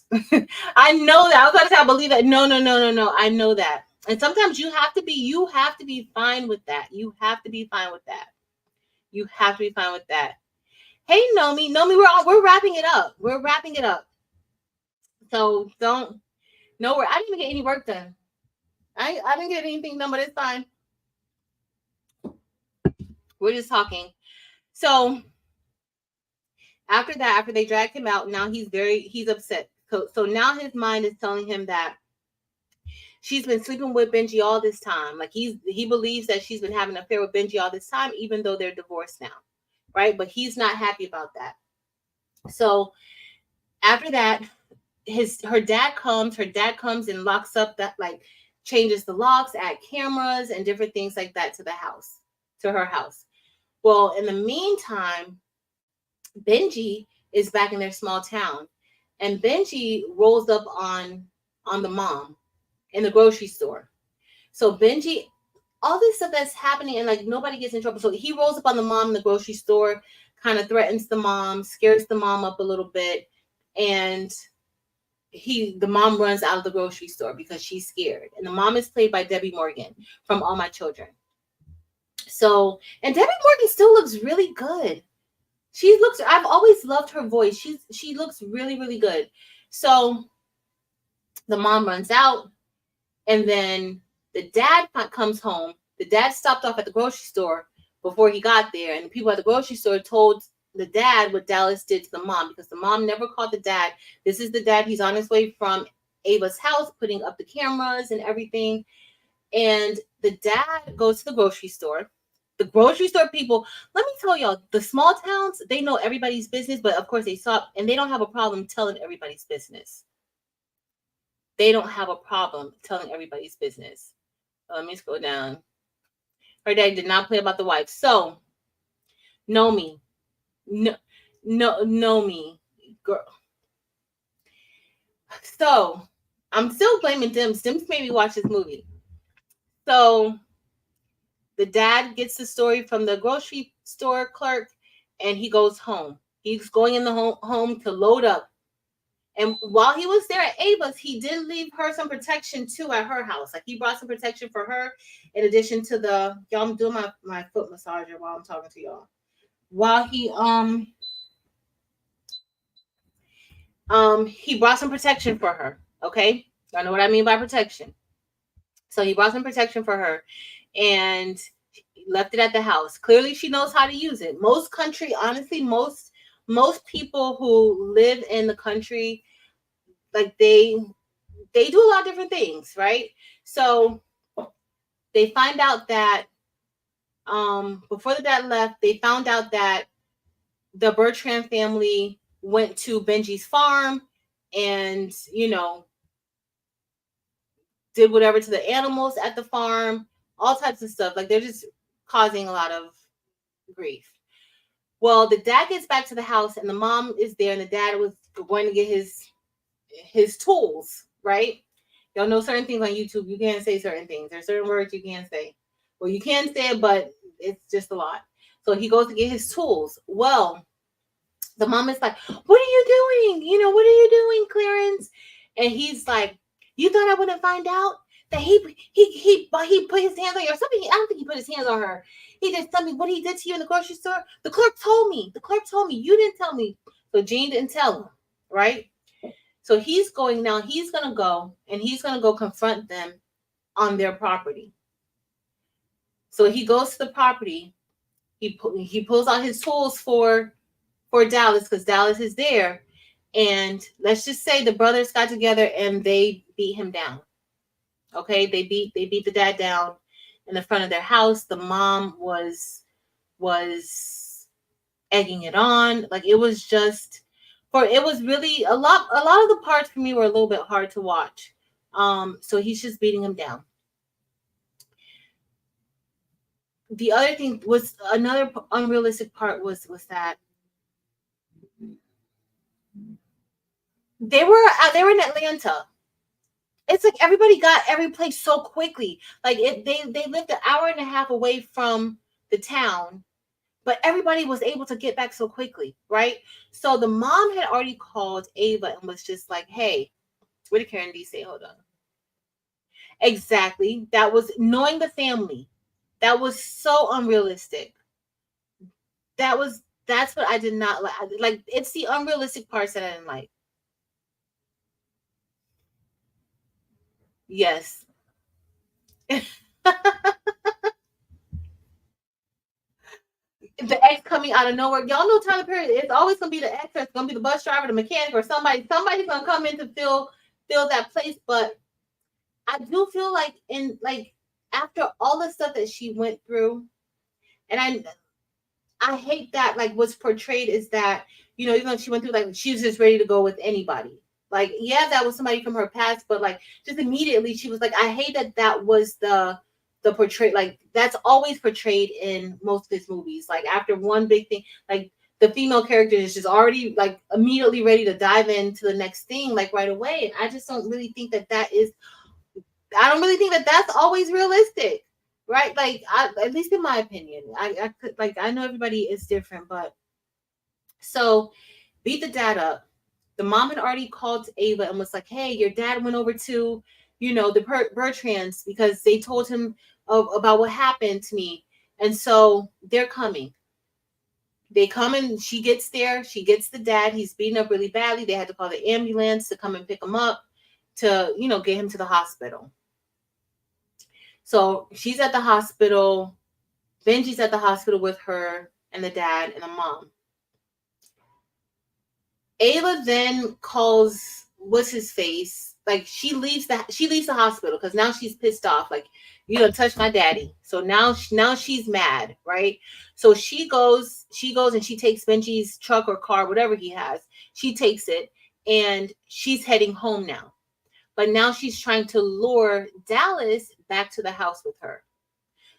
I know that. I was about to say I believe that. No, no, no, no, no. I know that. And sometimes you have to be fine with that. You have to be fine with that. You have to be fine with that. Hey, Nomi, we're wrapping it up. We're wrapping it up. So don't no I didn't even get any work done. I didn't get anything done, but it's fine. We're just talking. So after that, after they dragged him out, now he's upset. So now his mind is telling him that she's been sleeping with Benji all this time. Like he believes that she's been having an affair with Benji all this time, even though they're divorced now, right? But he's not happy about that. So after that, her dad comes. Her dad comes and locks up that, like, changes the locks, add cameras and different things like that to her house. Well, in the meantime, Benji is back in their small town, and Benji rolls up on the mom in the grocery store. So Benji, all this stuff that's happening, and like nobody gets in trouble. So he rolls up on the mom in the grocery store, kind of threatens the mom, scares the mom up a little bit, and the mom runs out of the grocery store because she's scared. And the mom is played by Debbie Morgan from All My Children. So, and Debbie Morgan still looks really good. I've always loved her voice. She looks really, really good. So the mom runs out, and then the dad comes home. The dad stopped off at the grocery store before he got there, and the people at the grocery store told the dad what Dallas did to the mom, because the mom never called the dad. This is the dad. He's on his way from Ava's house, putting up the cameras and everything. And the dad goes to the grocery store. The grocery store people, let me tell y'all, the small towns, they know everybody's business, but of course they stop, and they don't have a problem telling everybody's business. They don't have a problem telling everybody's business. Let me scroll down. Her dad did not play about the wife. So, know me. Know me, girl. So, I'm still blaming Dims. Dims made me watch this movie. So, the dad gets the story from the grocery store clerk, and he goes home. He's going in the home to load up. And while he was there at Ava's, he did leave her some protection too at her house. Like, he brought some protection for her in addition to y'all, I'm doing my foot massager while I'm talking to y'all. While he brought some protection for her. Okay? Y'all know what I mean by protection. So he brought some protection for her and left it at the house. Clearly she knows how to use it. Most people who live in the country, like, they do a lot of different things, right? So they find out that before the dad left, they found out that the Bertrand family went to Benji's farm and, did whatever to the animals at the farm, all types of stuff. Like, they're just causing a lot of grief. Well, the dad gets back to the house and the mom is there, and the dad was going to get his tools, right? Y'all know certain things on YouTube. You can't say certain things. There's certain words you can't say. Well, you can say it, but it's just a lot. So he goes to get his tools. Well, the mom is like, "What are you doing? What are you doing, Clarence?" And he's like, "You thought I wouldn't find out? that he put his hands on you or something. I don't think he put his hands on her. He did something. What he did to you in the grocery store? The clerk told me. The clerk told me. You didn't tell me. So Gene didn't tell him, right? So he's going now. He's gonna go and he's gonna go confront them on their property. So he goes to the property. He pulls out his tools for Dallas because Dallas is there. And let's just say the brothers got together and they beat him down. Okay, they beat the dad down in the front of their house. The mom was egging it on. Like it was just it was really a lot of the parts for me were a little bit hard to watch. So he's just beating him down. The other thing was another unrealistic part was that they were in Atlanta. It's like everybody got every place so quickly. Like they lived an hour and a half away from the town, but everybody was able to get back so quickly, right? So the mom had already called Ava and was just like, "Hey, what did Karen D say? Hold on." Exactly. That was knowing the family. That was so unrealistic. That's what I did not like. Like it's the unrealistic parts that I didn't like. Yes. The ex coming out of nowhere. Y'all know Tyler Perry. It's always gonna be the ex. It's gonna be the bus driver, the mechanic, or somebody. Somebody's gonna come in to fill that place. But I do feel like after all the stuff that she went through, and I hate that like what's portrayed is that, even though she went through, like she was just ready to go with anybody. Like, yeah, that was somebody from her past, but like just immediately she was like, I hate that was the portray, like that's always portrayed in most of his movies. Like after one big thing, like the female character is just already like immediately ready to dive into the next thing like right away. And I just don't really think that is I don't really think that that's always realistic, right? Like, at least in my opinion, I could like I know everybody is different, but so beat the dad up. The mom had already called Ava and was like, "Hey, your dad went over to, the Bertrands because they told him about what happened to me, and so they're coming." They come and she gets there. She gets the dad. He's beaten up really badly. They had to call the ambulance to come and pick him up to, get him to the hospital. So she's at the hospital. Benji's at the hospital with her and the dad and the mom. Ayla then calls what's his face. Like she leaves the hospital because now she's pissed off. Like, you don't touch my daddy. So now she's mad, right? So she goes and she takes Benji's truck or car, whatever he has. She takes it and she's heading home now. But now she's trying to lure Dallas back to the house with her.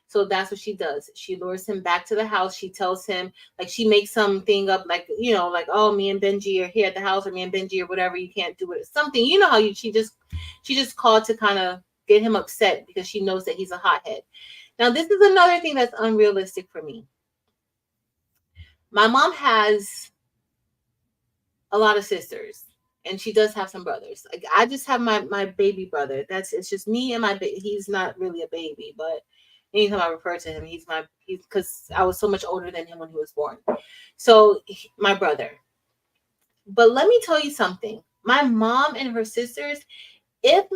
So that's what she does. She lures him back to the house. She tells him, like, she makes something up, like, like, oh, me and Benji are here at the house, or me and Benji or whatever. You can't do it. Something, how she just called to kind of get him upset because she knows that he's a hothead. Now, this is another thing that's unrealistic for me. My mom has a lot of sisters. And she does have some brothers. Like I just have my baby brother. It's just me and he's not really a baby, but anytime I refer to him, he's because I was so much older than him when he was born. So my brother. But let me tell you something. My mom and her sisters, if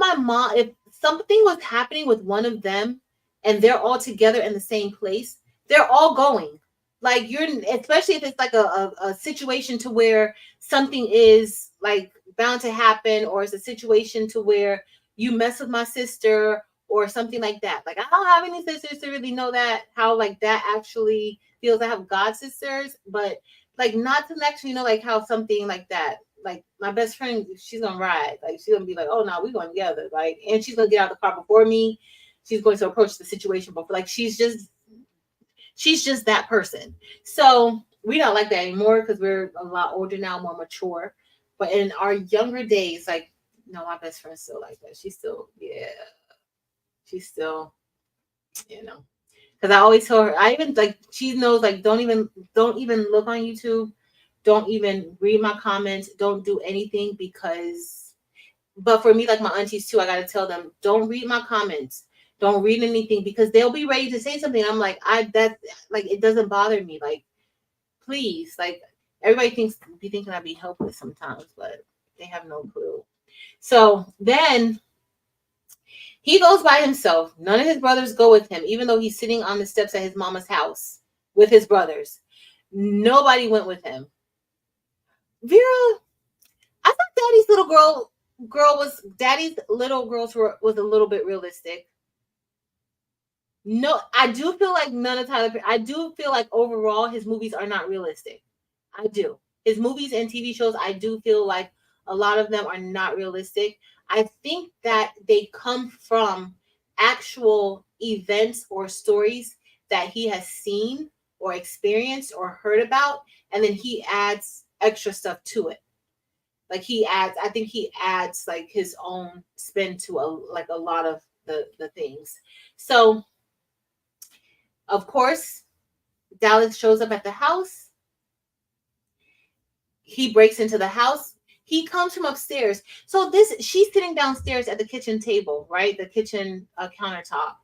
something was happening with one of them and they're all together in the same place, they're all going. Like especially if it's like a situation to where something is like bound to happen, or it's a situation to where you mess with my sister or something like that. Like I don't have any sisters to really know how like that actually feels. I have god sisters, but like not to actually know like how something like that. Like my best friend, she's gonna ride. Like she's gonna be like, oh no, we're going together. Like, and she's gonna get out of the car before me. She's going to approach the situation before. Like she's just that person. So we don't like that anymore because we're a lot older now, more mature. But in our younger days, like, no, my best friend's still like that. She's still, because I always tell her, I even like, she knows, like, don't even look on YouTube. Don't even read my comments. Don't do anything because But for me, like my aunties too, I gotta tell them, don't read my comments. Don't read anything because they'll be ready to say something. I'm like, that like it doesn't bother me. Like, please, like everybody be thinking I'd be helpless sometimes, but they have no clue. So then he goes by himself. None of his brothers go with him, even though he's sitting on the steps at his mama's house with his brothers. Nobody went with him. Vera, I thought Daddy's little girls was a little bit realistic. No, I do feel like none of Tyler. I do feel like overall his movies are not realistic. I do. His movies and TV shows, I do feel like a lot of them are not realistic. I think that they come from actual events or stories that he has seen or experienced or heard about, and then he adds extra stuff to it. Like I think he adds like his own spin to a lot of the things. So of course, Dallas shows up at the house. He breaks into the house. He comes from upstairs. So she's sitting downstairs at the kitchen table, right? The kitchen countertop.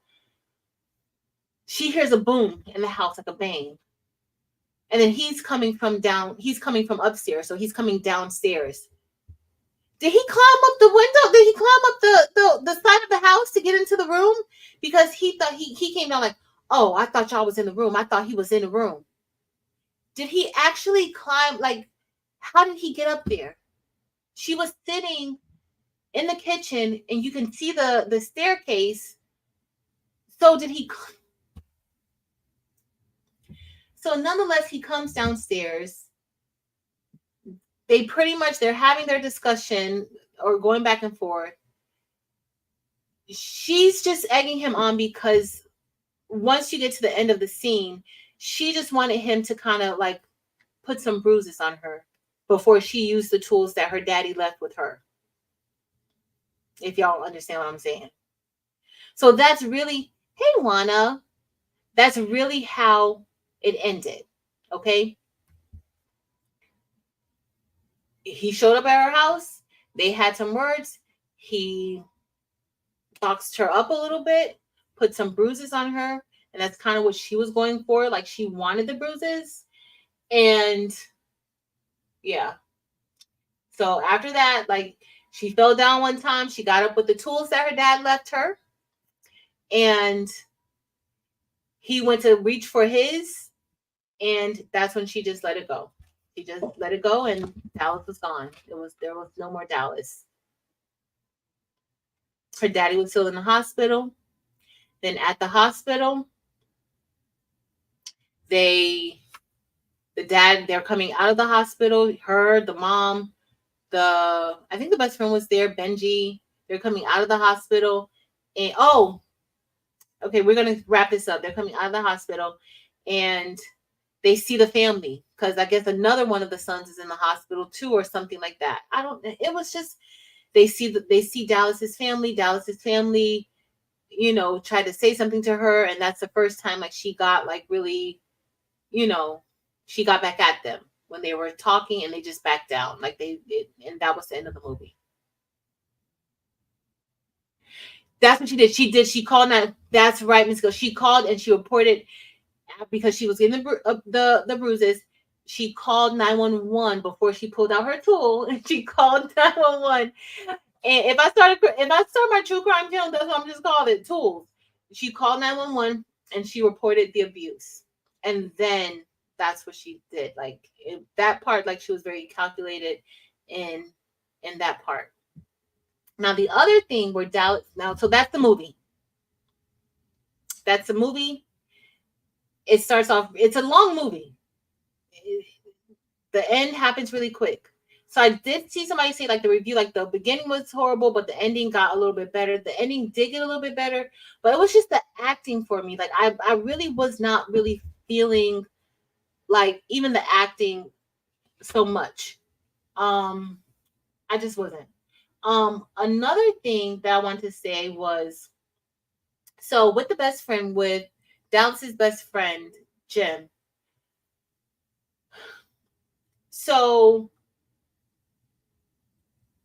She hears a boom in the house, like a bang. And then he's coming from upstairs. So he's coming downstairs. Did he climb up the window? Did he climb up the side of the house to get into the room? Because he thought he came down like, oh, I thought y'all was in the room. I thought he was in the room. Did he actually climb? Like, how did he get up there? She was sitting in the kitchen and you can see the staircase. So did he? So nonetheless, he comes downstairs. They're having their discussion or going back and forth. She's just egging him on because once you get to the end of the scene, she just wanted him to kind of like put some bruises on her before she used the tools that her daddy left with her. If y'all understand what I'm saying. So that's really, hey, Juana, that's really how it ended. Okay. He showed up at her house. They had some words. He boxed her up a little bit, put some bruises on her. And that's kind of what she was going for. Like she wanted the bruises. And yeah. So after that, like she fell down one time. She got up with the tools that her dad left her. And he went to reach for his. And that's when she just let it go. She just let it go and Dallas was gone. There was no more Dallas. Her daddy was still in the hospital. Then at the hospital, they're coming out of the hospital. Her, the mom, I think the best friend was there, Benji. They're coming out of the hospital. And okay, we're gonna wrap this up. They're coming out of the hospital and they see the family because I guess another one of the sons is in the hospital too, or something like that. It was just they see Dallas's family. Dallas's family, tried to say something to her, and that's the first time like she got like really, she got back at them when they were talking, and they just backed down like and that was the end of the movie. That's what she did. She called that. That's right, Miss Gill. She called and she reported because she was getting the bruises. She called 911 before she pulled out her tool, and she called 911. And if I start my true crime channel, that's what I'm just calling it, tools. She called 911 and she reported the abuse, and then that's what she did. Like that part, like she was very calculated in that part. Now the other thing where Dallas so that's the movie. That's the movie. It starts off. It's a long movie. The end happens really quick. So I did see somebody say like the review, like the beginning was horrible, but the ending got a little bit better. The ending did get a little bit better, but it was just the acting for me. Like I really was not really feeling like even the acting so much. I just wasn't. Another thing that I wanted to say was, so with the best friend, with Dallas's best friend, Jim. So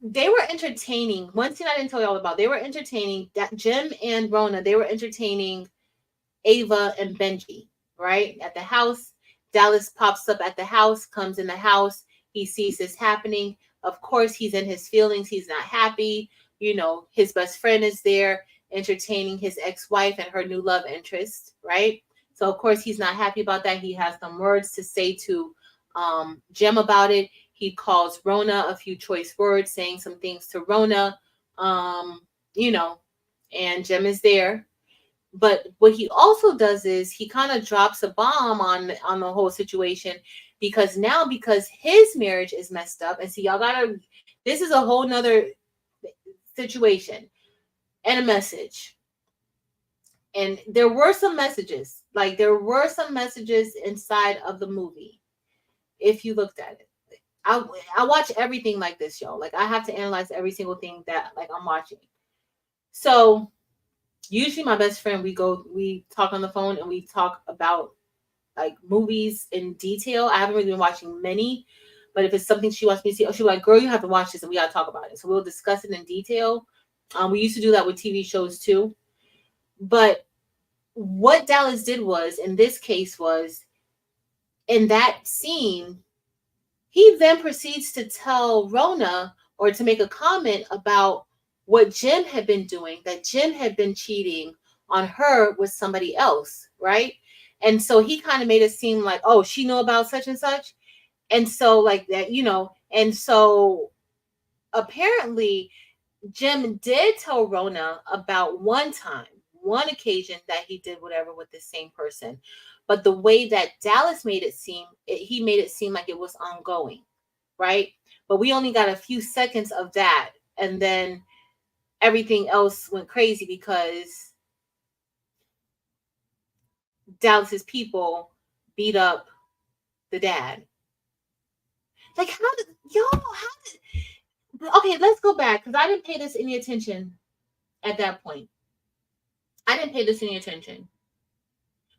they were entertaining. One scene I didn't tell y'all about. They were entertaining that Jim and Rona. They were entertaining Ava and Benji, right? At the house. Dallas pops up at the house, comes in the house. He sees this happening. Of course, he's in his feelings. He's not happy. You know, his best friend is there entertaining his ex-wife and her new love interest, right? So, of course, he's not happy about that. He has some words to say to Jim about it. He calls Rona a few choice words, saying some things to Rona, um, you know, and Jim is there. But what he also does is he kind of drops a bomb on the whole situation, because his marriage is messed up. And see, y'all gotta, this is a whole nother situation and a message. And there were some messages, like there were some messages inside of the movie if you looked at it. I, I watch everything like this, y'all. Like I have to analyze every single thing that like I'm watching. So usually my best friend, we talk on the phone and we talk about like movies in detail. I haven't really been watching many, but if it's something she wants me to see, she'll be like, girl, you have to watch this and we gotta talk about it. So we'll discuss it in detail. We used to do that with TV shows too. But what Dallas did was, in this case, was in that scene, he then proceeds to tell Rona, or to make a comment about what Jim had been doing, that Jim had been cheating on her with somebody else, right? And so he kind of made it seem like, oh, she know about such and such. And so like that, and so apparently Jim did tell Rona about one occasion that he did whatever with the same person. But the way that Dallas made it seem, he made it seem like it was ongoing, right? But we only got a few seconds of that. And then everything else went crazy because Dallas's people beat up the dad. Like, okay, let's go back because I didn't pay this any attention at that point. I didn't pay this any attention.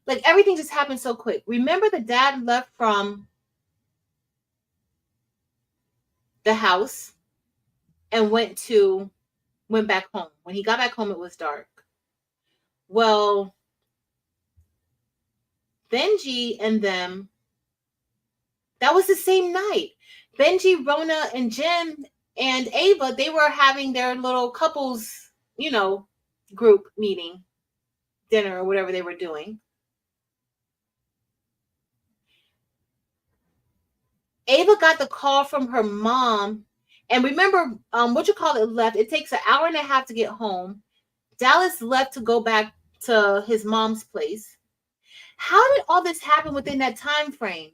Like, everything just happened so quick. Remember, the dad left from the house and went back home. When he got back home, it was dark. Well, Benji and them, that was the same night. Benji, Rona, and Jim and Ava, they were having their little couples, group meeting, dinner, or whatever they were doing. Ava got the call from her mom. And remember, left. It takes an hour and a half to get home. Dallas left to go back to his mom's place. How did all this happen within that time frame?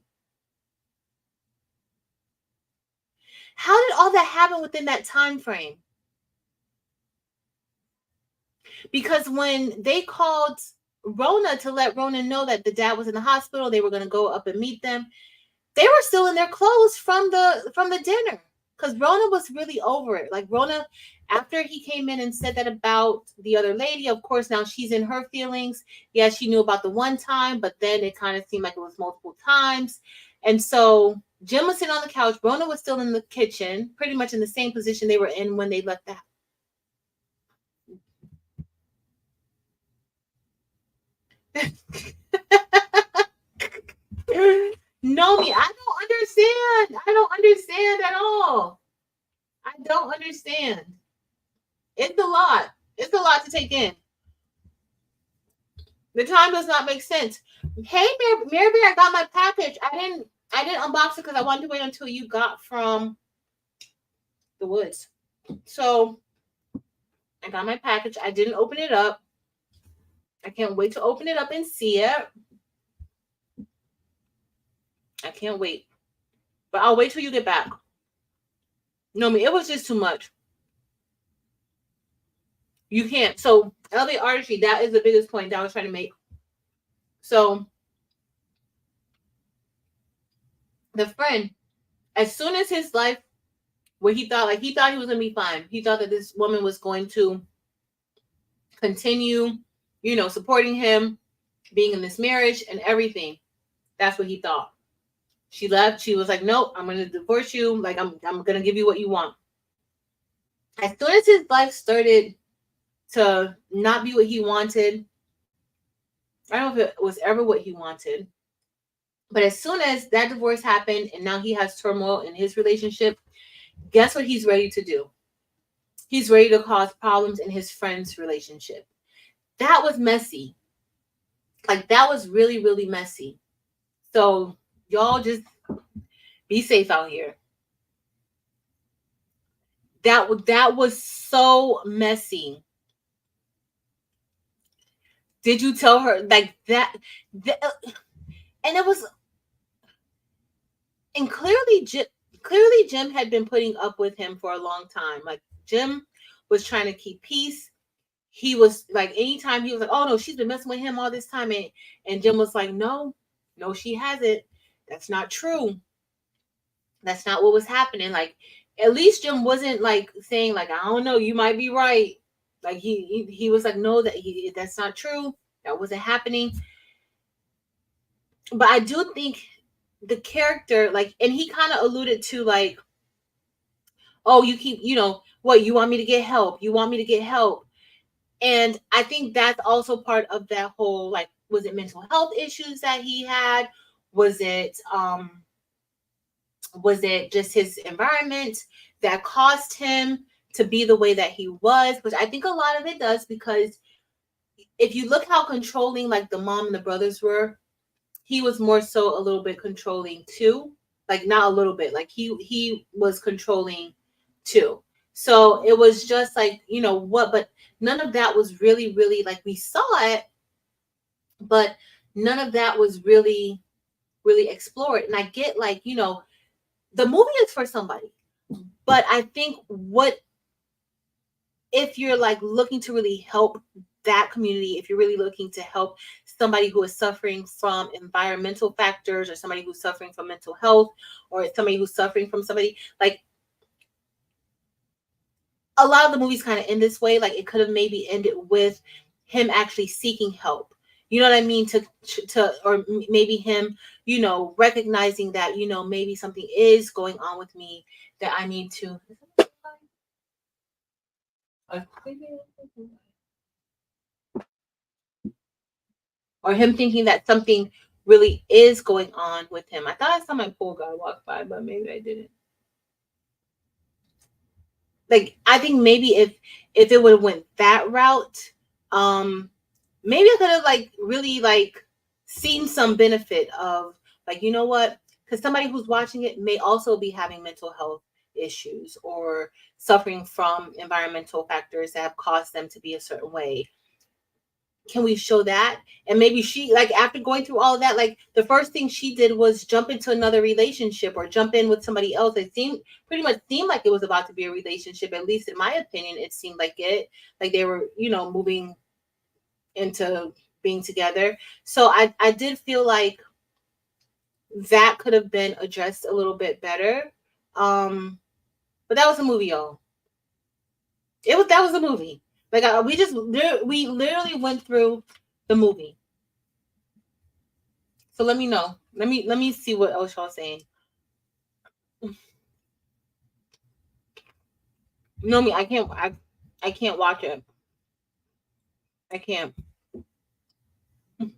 How did all that happen within that time frame? Because when they called Rona to let Rona know that the dad was in the hospital, they were going to go up and meet them. They were still in their clothes from the dinner, because Rona was really over it. Like, Rona, after he came in and said that about the other lady, of course, now she's in her feelings. Yeah, she knew about the one time, but then it kind of seemed like it was multiple times. And so Jim was sitting on the couch. Rona was still in the kitchen, pretty much in the same position they were in when they left the house. No, me, I don't understand. I don't understand at all. I don't understand. It's a lot. It's a lot to take in. The time does not make sense. Hey, Mary Bear, I got my package. I didn't unbox it because I wanted to wait until you got from the woods. So I got my package. I didn't open it up. I can't wait to open it up and see it. I can't wait. But I'll wait till you get back. No, it was just too much. You can't. So LA artistry, that is the biggest point that I was trying to make. So the friend, as soon as his life, where he thought he was gonna be fine. He thought that this woman was going to continue, supporting him, being in this marriage and everything. That's what he thought. She left. She was like, nope, I'm gonna divorce you. Like, I'm gonna give you what you want. As soon as his life started to not be what he wanted, I don't know if it was ever what he wanted, but as soon as that divorce happened and now he has turmoil in his relationship, guess what he's ready to do? He's ready to cause problems in his friend's relationship. That was messy. Like, that was really, really messy. So, y'all just be safe out here. That was so messy. Did you tell her like that and it was, and clearly Jim had been putting up with him for a long time. Like, Jim was trying to keep peace. He was like, anytime he was like, oh no, she's been messing with him all this time, and Jim was like, no, she hasn't. That's not true. That's not what was happening. Like, at least Jim wasn't like saying like, I don't know, you might be right. Like, he was like, no, that's not true. That wasn't happening. But I do think the character, like, and he kind of alluded to like, oh, you keep, what, you want me to get help? You want me to get help? And I think that's also part of that whole, like, was it mental health issues that he had? Was it just his environment that caused him to be the way that he was? Which I think a lot of it does, because if you look how controlling like the mom and the brothers were, he was more so a little bit controlling too. Like, not a little bit, like he was controlling too. So it was just like, what, but none of that was really, really, like, we saw it, but none of that was really, really explored. And I get, like, the movie is for somebody, but I think if you're like looking to really help that community, if you're really looking to help somebody who is suffering from environmental factors, or somebody who's suffering from mental health, or somebody who's suffering from somebody, like, a lot of the movies kind of end this way. Like, it could have maybe ended with him actually seeking help. You know what I mean? Or maybe him, recognizing that, maybe something is going on with me that I need to. Or him thinking that something really is going on with him. I thought I saw my pool guy walk by, but maybe I didn't. Like, I think maybe if it would have went that route, maybe I could have like really like seen some benefit of, like, you know what? Because somebody who's watching it may also be having mental health issues or suffering from environmental factors that have caused them to be a certain way. Can we show that? And maybe she, like, after going through all of that, like, the first thing she did was jump into another relationship or jump in with somebody else. It pretty much seemed like it was about to be a relationship. At least in my opinion, it seemed like it. Like, they were, moving into being together. So I did feel like that could have been addressed a little bit better. But that was a movie, y'all. That was a movie. Like, we literally went through the movie. So let me know. Let me see what else y'all saying. You know me, I can't watch it. I can't. It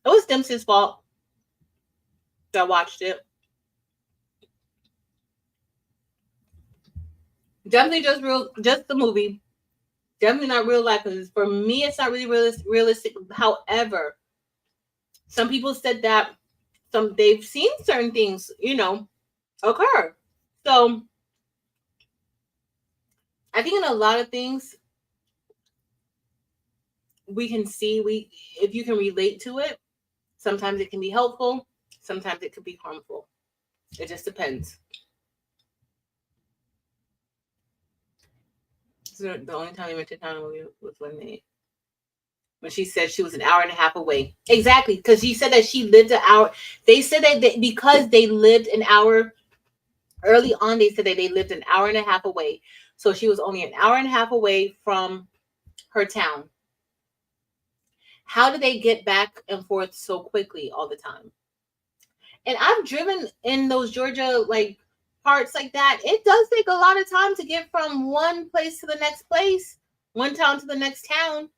was Dempsey's fault that I watched it. Definitely just the movie. Definitely not real life, because for me it's not really realistic. However, some people said that they've seen certain things, occur. So I think in a lot of things we can see, if you can relate to it, sometimes it can be helpful, sometimes it could be harmful. It just depends. So the only time we went to town was when she said she was an hour and a half away. Exactly, because she said that she lived an hour. They said that because they lived an hour early on, they said that they lived an hour and a half away. So she was only an hour and a half away from her town. How do they get back and forth so quickly all the time? And I've driven in those Georgia, like, parts like that, it does take a lot of time to get from one place to the next place, one town to the next town.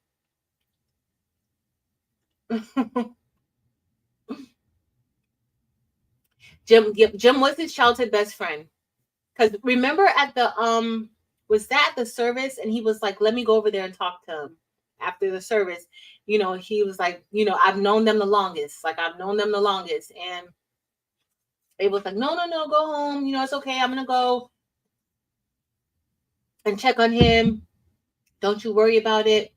Jim was his childhood best friend. Because remember at the was that the service, and he was like, let me go over there and talk to him after the service. He was like, I've known them the longest. Like, I've known them the longest. And it was like, no, no, no, go home. It's okay. I'm gonna go and check on him. Don't you worry about it.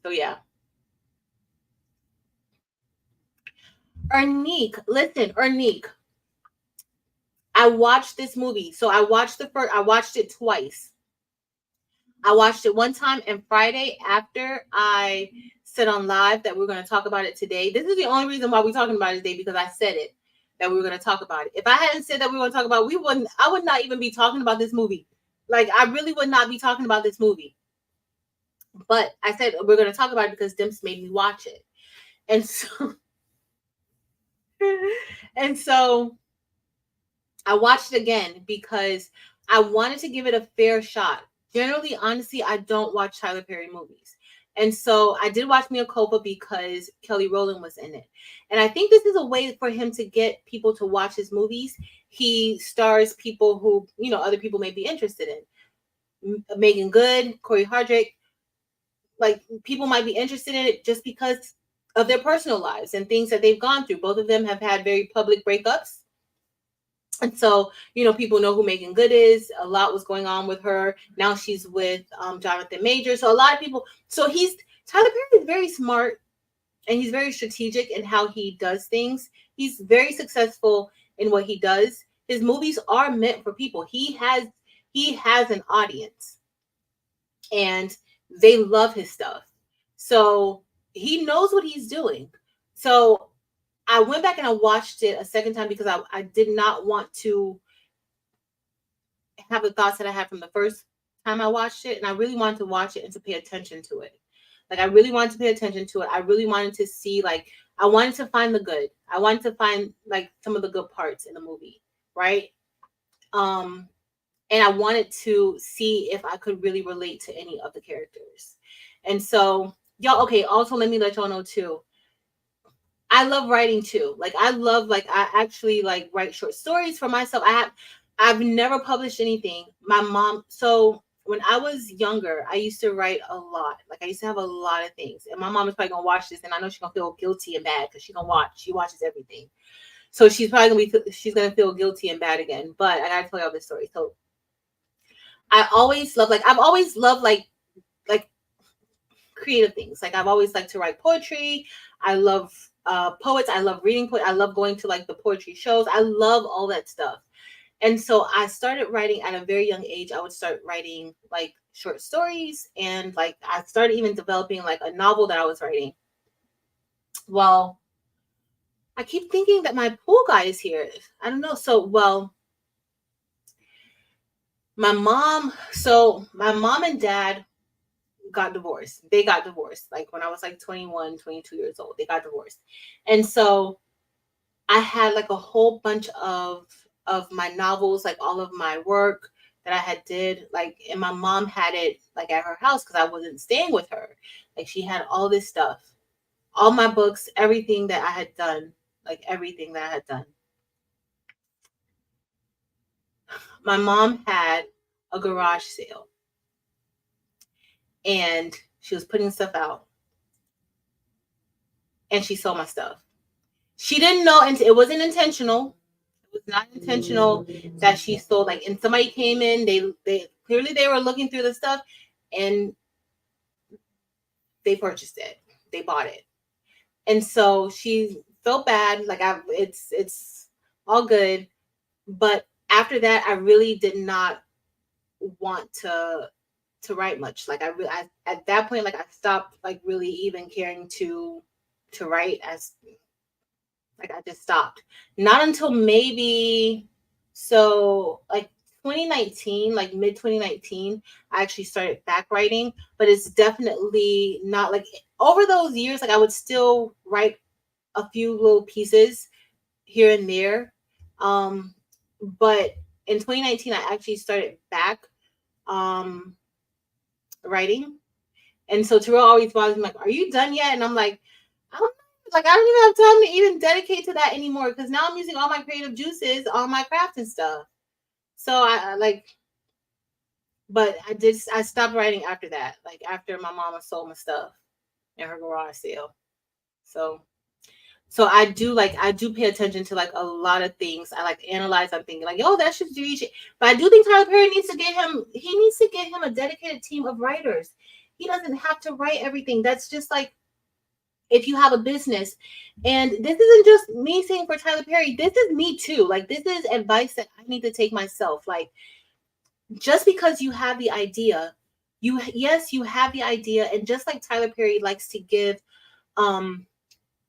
So yeah. Ernique. I watched this movie. So I watched it twice. I watched it one time, and Friday after I said on live that we are going to talk about it today. This is the only reason why we're talking about it today, because I said it that we were going to talk about it. If I hadn't said that we were going to talk about it, I would not even be talking about this movie. Like, I really would not be talking about this movie. But I said we're going to talk about it because Dimps made me watch it. And so and so I watched it again because I wanted to give it a fair shot. Generally, honestly, I don't watch Tyler Perry movies. And so I did watch Mia Culpa because Kelly Rowland was in it. And I think this is a way for him to get people to watch his movies. He stars people who, other people may be interested in. Megan Good, Corey Hardrick. Like, people might be interested in it just because of their personal lives and things that they've gone through. Both of them have had very public breakups. And so, people know who Megan Good is. A lot was going on with her. Now she's with Jonathan Major. So a lot of people. So Tyler Perry is very smart, and he's very strategic in how he does things. He's very successful in what he does. His movies are meant for people. He has an audience, and they love his stuff. So he knows what he's doing. So I went back and I watched it a second time because I did not want to have the thoughts that I had from the first time I watched it. And I really wanted to watch it and to pay attention to it. Like, I really wanted to pay attention to it. I really wanted to see, like, I wanted to find the good. I wanted to find, like, some of the good parts in the movie, right? And I wanted to see if I could really relate to any of the characters. And so, y'all, okay, also let me let y'all know too. I love writing too. Like, I actually like write short stories for myself. I've never published anything. My mom, so when I was younger, I used to write a lot. Like, I used to have a lot of things. And my mom is probably gonna watch this, and I know she's gonna feel guilty and bad because she watches everything. So she's gonna feel guilty and bad again. But I gotta tell y'all this story. So I've always loved like creative things. Like, I've always liked to write poetry. I love poets. I love reading poetry. I love going to like the poetry shows. I love all that stuff. And so I started writing at a very young age. I would start writing like short stories, and like I started even developing like a novel that I was writing. Well, I keep thinking that my pool guy is here. I don't know. My mom and dad got divorced. They got divorced like when I was like 21, 22 years old. They got divorced. And so I had like a whole bunch of my novels, like all of my work that I had did, like, and my mom had it like at her house because I wasn't staying with her. Like, she had all this stuff, all my books, everything that I had done, like everything that I had done. My mom had a garage sale, and she was putting stuff out, and she sold my stuff. She didn't know, and it wasn't intentional. It was not intentional that she stole, like, and somebody came in, they clearly they were looking through the stuff, and they purchased it. They bought it. And so she felt bad, like it's all good. But after that, I really did not want to write much. Like, I at that point, like, I stopped like really even caring to write. As like, I just stopped. Not until maybe like 2019, like mid 2019, I actually started back writing. But it's definitely not like over those years. Like, I would still write a few little pieces here and there, but in 2019, I actually started back writing. And so Terrell always bothers me, like, are you done yet? And I'm like, I don't know. Like, I don't even have time to even dedicate to that anymore because now I'm using all my creative juices on my craft and stuff. So I like, but I stopped writing after that, like after my mama sold my stuff in her garage sale. So I do pay attention to like a lot of things. I like analyze. I'm thinking like, oh, that should reach it. But I do think Tyler Perry needs to get him a dedicated team of writers. He doesn't have to write everything. That's just like if you have a business. And this isn't just me saying for Tyler Perry, this is me too. Like this is advice that I need to take myself. Like just because you have the idea, you have the idea, and just like Tyler Perry likes to give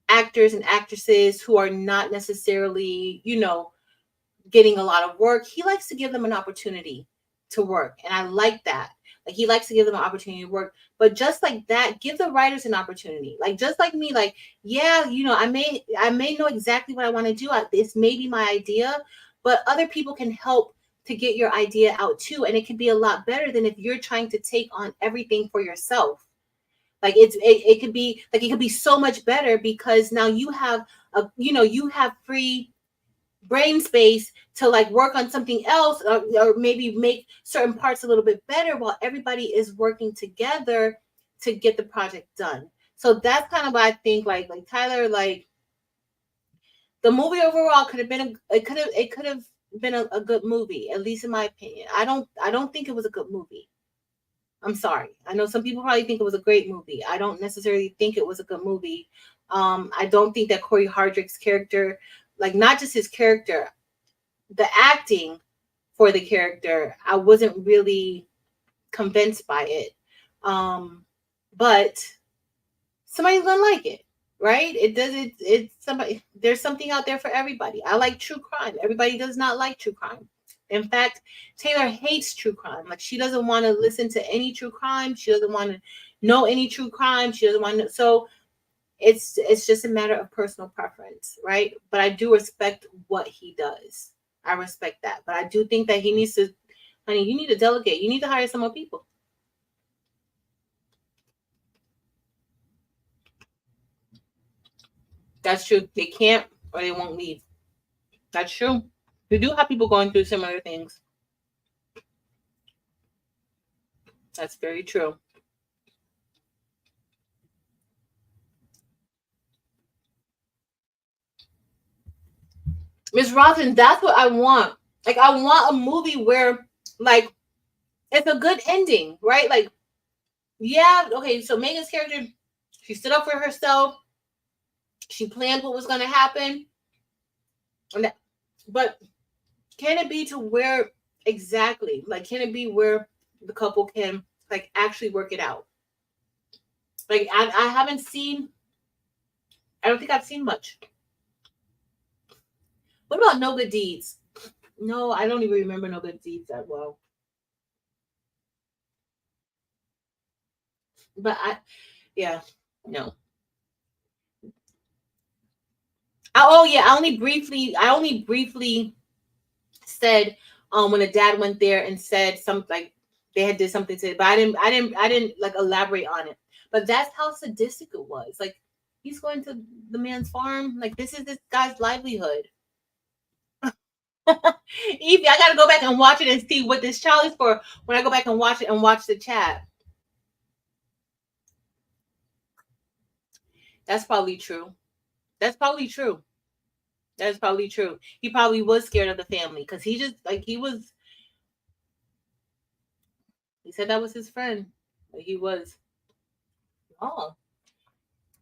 actors and actresses who are not necessarily, getting a lot of work, he likes to give them an opportunity to work. And I like that. Like he likes to give them an opportunity to work. But just like that, give the writers an opportunity. Like just like me, like, yeah, I may know exactly what I want to do. This may be my idea, but other people can help to get your idea out too. And it can be a lot better than if you're trying to take on everything for yourself. Like it could be like it could be so much better because now you have you have free brain space to like work on something else or maybe make certain parts a little bit better while everybody is working together to get the project done. So that's kind of what I think. Like Tyler, like the movie overall could have been it could have been a good movie, at least in my opinion. I don't think it was a good movie. I'm sorry. I know some people probably think it was a great movie. I don't necessarily think it was a good movie. I don't think that Corey Hardrick's character, like not just his character, the acting for the character, I wasn't really convinced by it. But somebody's gonna like it, right? It's somebody. There's something out there for everybody. I like true crime. Everybody does not like true crime. In fact, Taylor hates true crime. Like she doesn't want to listen to any true crime. She doesn't want to know any true crime. She doesn't want to. So it's just a matter of personal preference, right? But I do respect what he does. I respect that. But I do think that he needs to, honey, you need to delegate. You need to hire some more people. That's true. They can't or they won't leave. That's true. We do have people going through similar things. That's very true. Miss Robin, that's what I want. Like I want a movie where like it's a good ending, right? Like, yeah, okay, so Megan's character, she stood up for herself. She planned what was gonna happen. But can it be to where exactly? Like, can it be where the couple can like actually work it out? Like I haven't seen, I don't think I've seen much. What about No Good Deeds? No, I don't even remember No Good Deeds that well. But yeah, no. Oh yeah, I only briefly said when the dad went there and said something like they had did something to it, but I didn't like elaborate on it. But that's how sadistic it was. Like he's going to the man's farm. Like this is this guy's livelihood. Evie, I gotta go back and watch it and see what this child is for when I go back and watch it and watch the chat. That's probably true. That's probably true. That's probably true. He probably was scared of the family because he just like he said that was his friend. Like he was. Oh,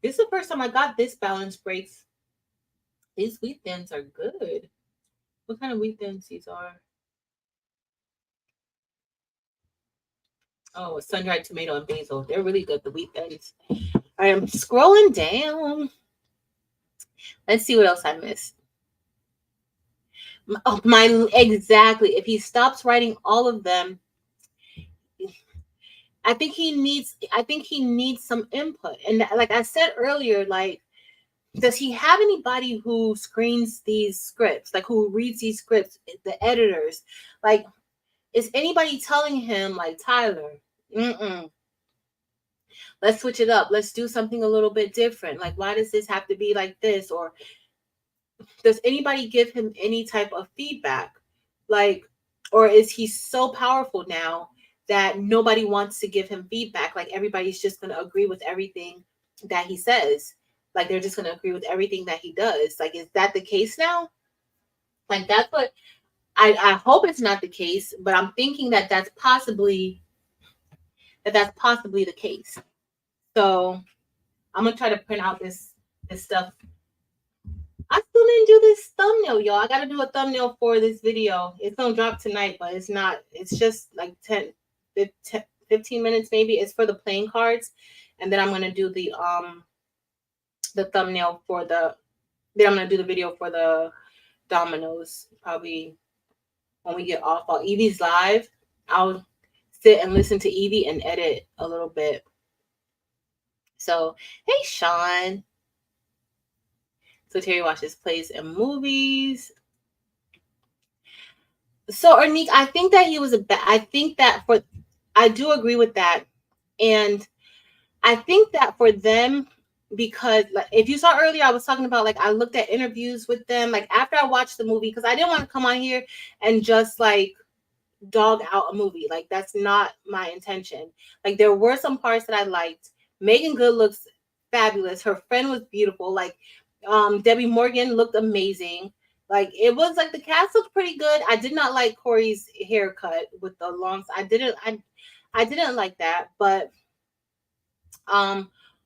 this is the first time I got this balance breaks. These wheat thins are good. What kind of wheat thins these are? Oh, sun-dried tomato and basil. They're really good, the wheat thins. I am scrolling down. Let's see what else I missed. Oh, exactly. If he stops writing all of them, I think he needs some input. And like I said earlier, like does he have anybody who screens these scripts, like who reads these scripts, the editors? Like, is anybody telling him, like, Tyler, let's switch it up. Let's do something a little bit different. Like, why does this have to be like this? Or does anybody give him any type of feedback? Like, or is he so powerful now that nobody wants to give him feedback? Like, everybody's just going to agree with everything that he says. Like, they're just going to agree with everything that he does. Like, is that the case now? Like, that's what I hope it's not the case, but I'm thinking that that's possibly the case. So I'm gonna try to print out this stuff. I still didn't do this thumbnail, y'all. I gotta do a thumbnail for this video. It's gonna drop tonight, but it's not. It's just like 15 minutes maybe. It's for the playing cards, and then I'm gonna do the thumbnail for the. Then I'm gonna do the video for the dominoes. Probably when we get off while Evie's live, I'll sit and listen to Evie and edit a little bit. So, hey, Sean. So Terry watches plays and movies. So, Ernique, I think that he was I think that I do agree with that. And I think that for them, because like, if you saw earlier, I was talking about, like, I looked at interviews with them, like, after I watched the movie, because I didn't want to come on here and just, like, dog out a movie. Like, that's not my intention. Like, there were some parts that I liked. Megan Good looks fabulous. Her friend was beautiful. Like, Debbie Morgan looked amazing. Like, it was like the cast looked pretty good. I did not like Corey's haircut with the long. I didn't like that. But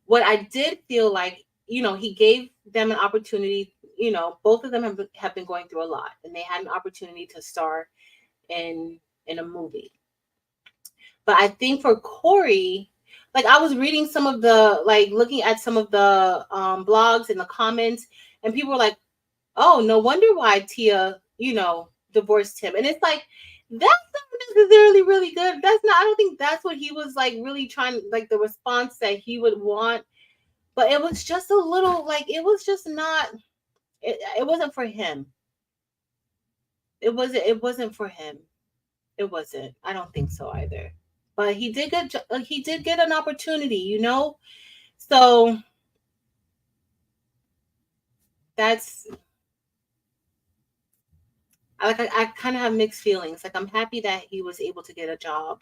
what I did feel like, he gave them an opportunity. Both of them have been going through a lot, and they had an opportunity to star in a movie. But I think for Corey, like, I was reading some of the, like, looking at some of the blogs and the comments, and people were like, oh, no wonder why Tia, divorced him. And it's like, that's not necessarily really good. I don't think that's what he was, like, really trying, like, the response that he would want. But it was just a little, like, it was just not, it wasn't for him. It wasn't for him. It wasn't. I don't think so either. But he did get an opportunity, So that's, I kind of have mixed feelings. Like, I'm happy that he was able to get a job,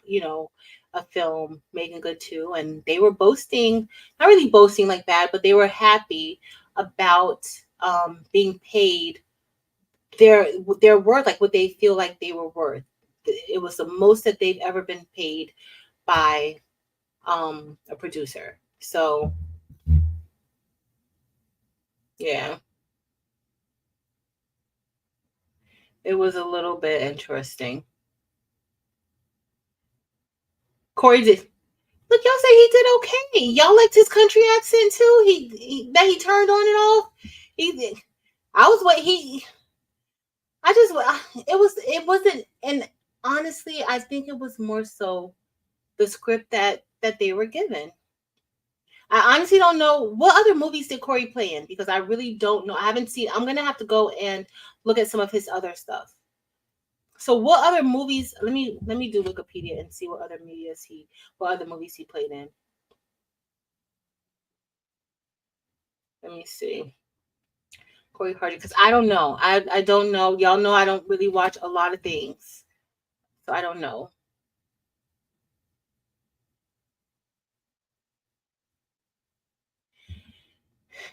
a film, Megan Good too, and they were boasting, not really boasting like that, but they were happy about being paid their worth, like what they feel like they were worth. It was the most that they've ever been paid by a producer. So yeah, it was a little bit interesting. Corey did. Look, y'all say he did okay. Y'all liked his country accent too. That he turned on and off. He did. I was what he. I just. It wasn't. And honestly, I think it was more so the script that they were given. I honestly don't know what other movies did Corey play in, because I really don't know. I haven't seen. I'm gonna have to go and look at some of his other stuff. So what other movies? Let me do Wikipedia and see what other movies he played in. Let me see. Corey Carter, because I don't know. I don't know. Y'all know I don't really watch a lot of things, so I don't know.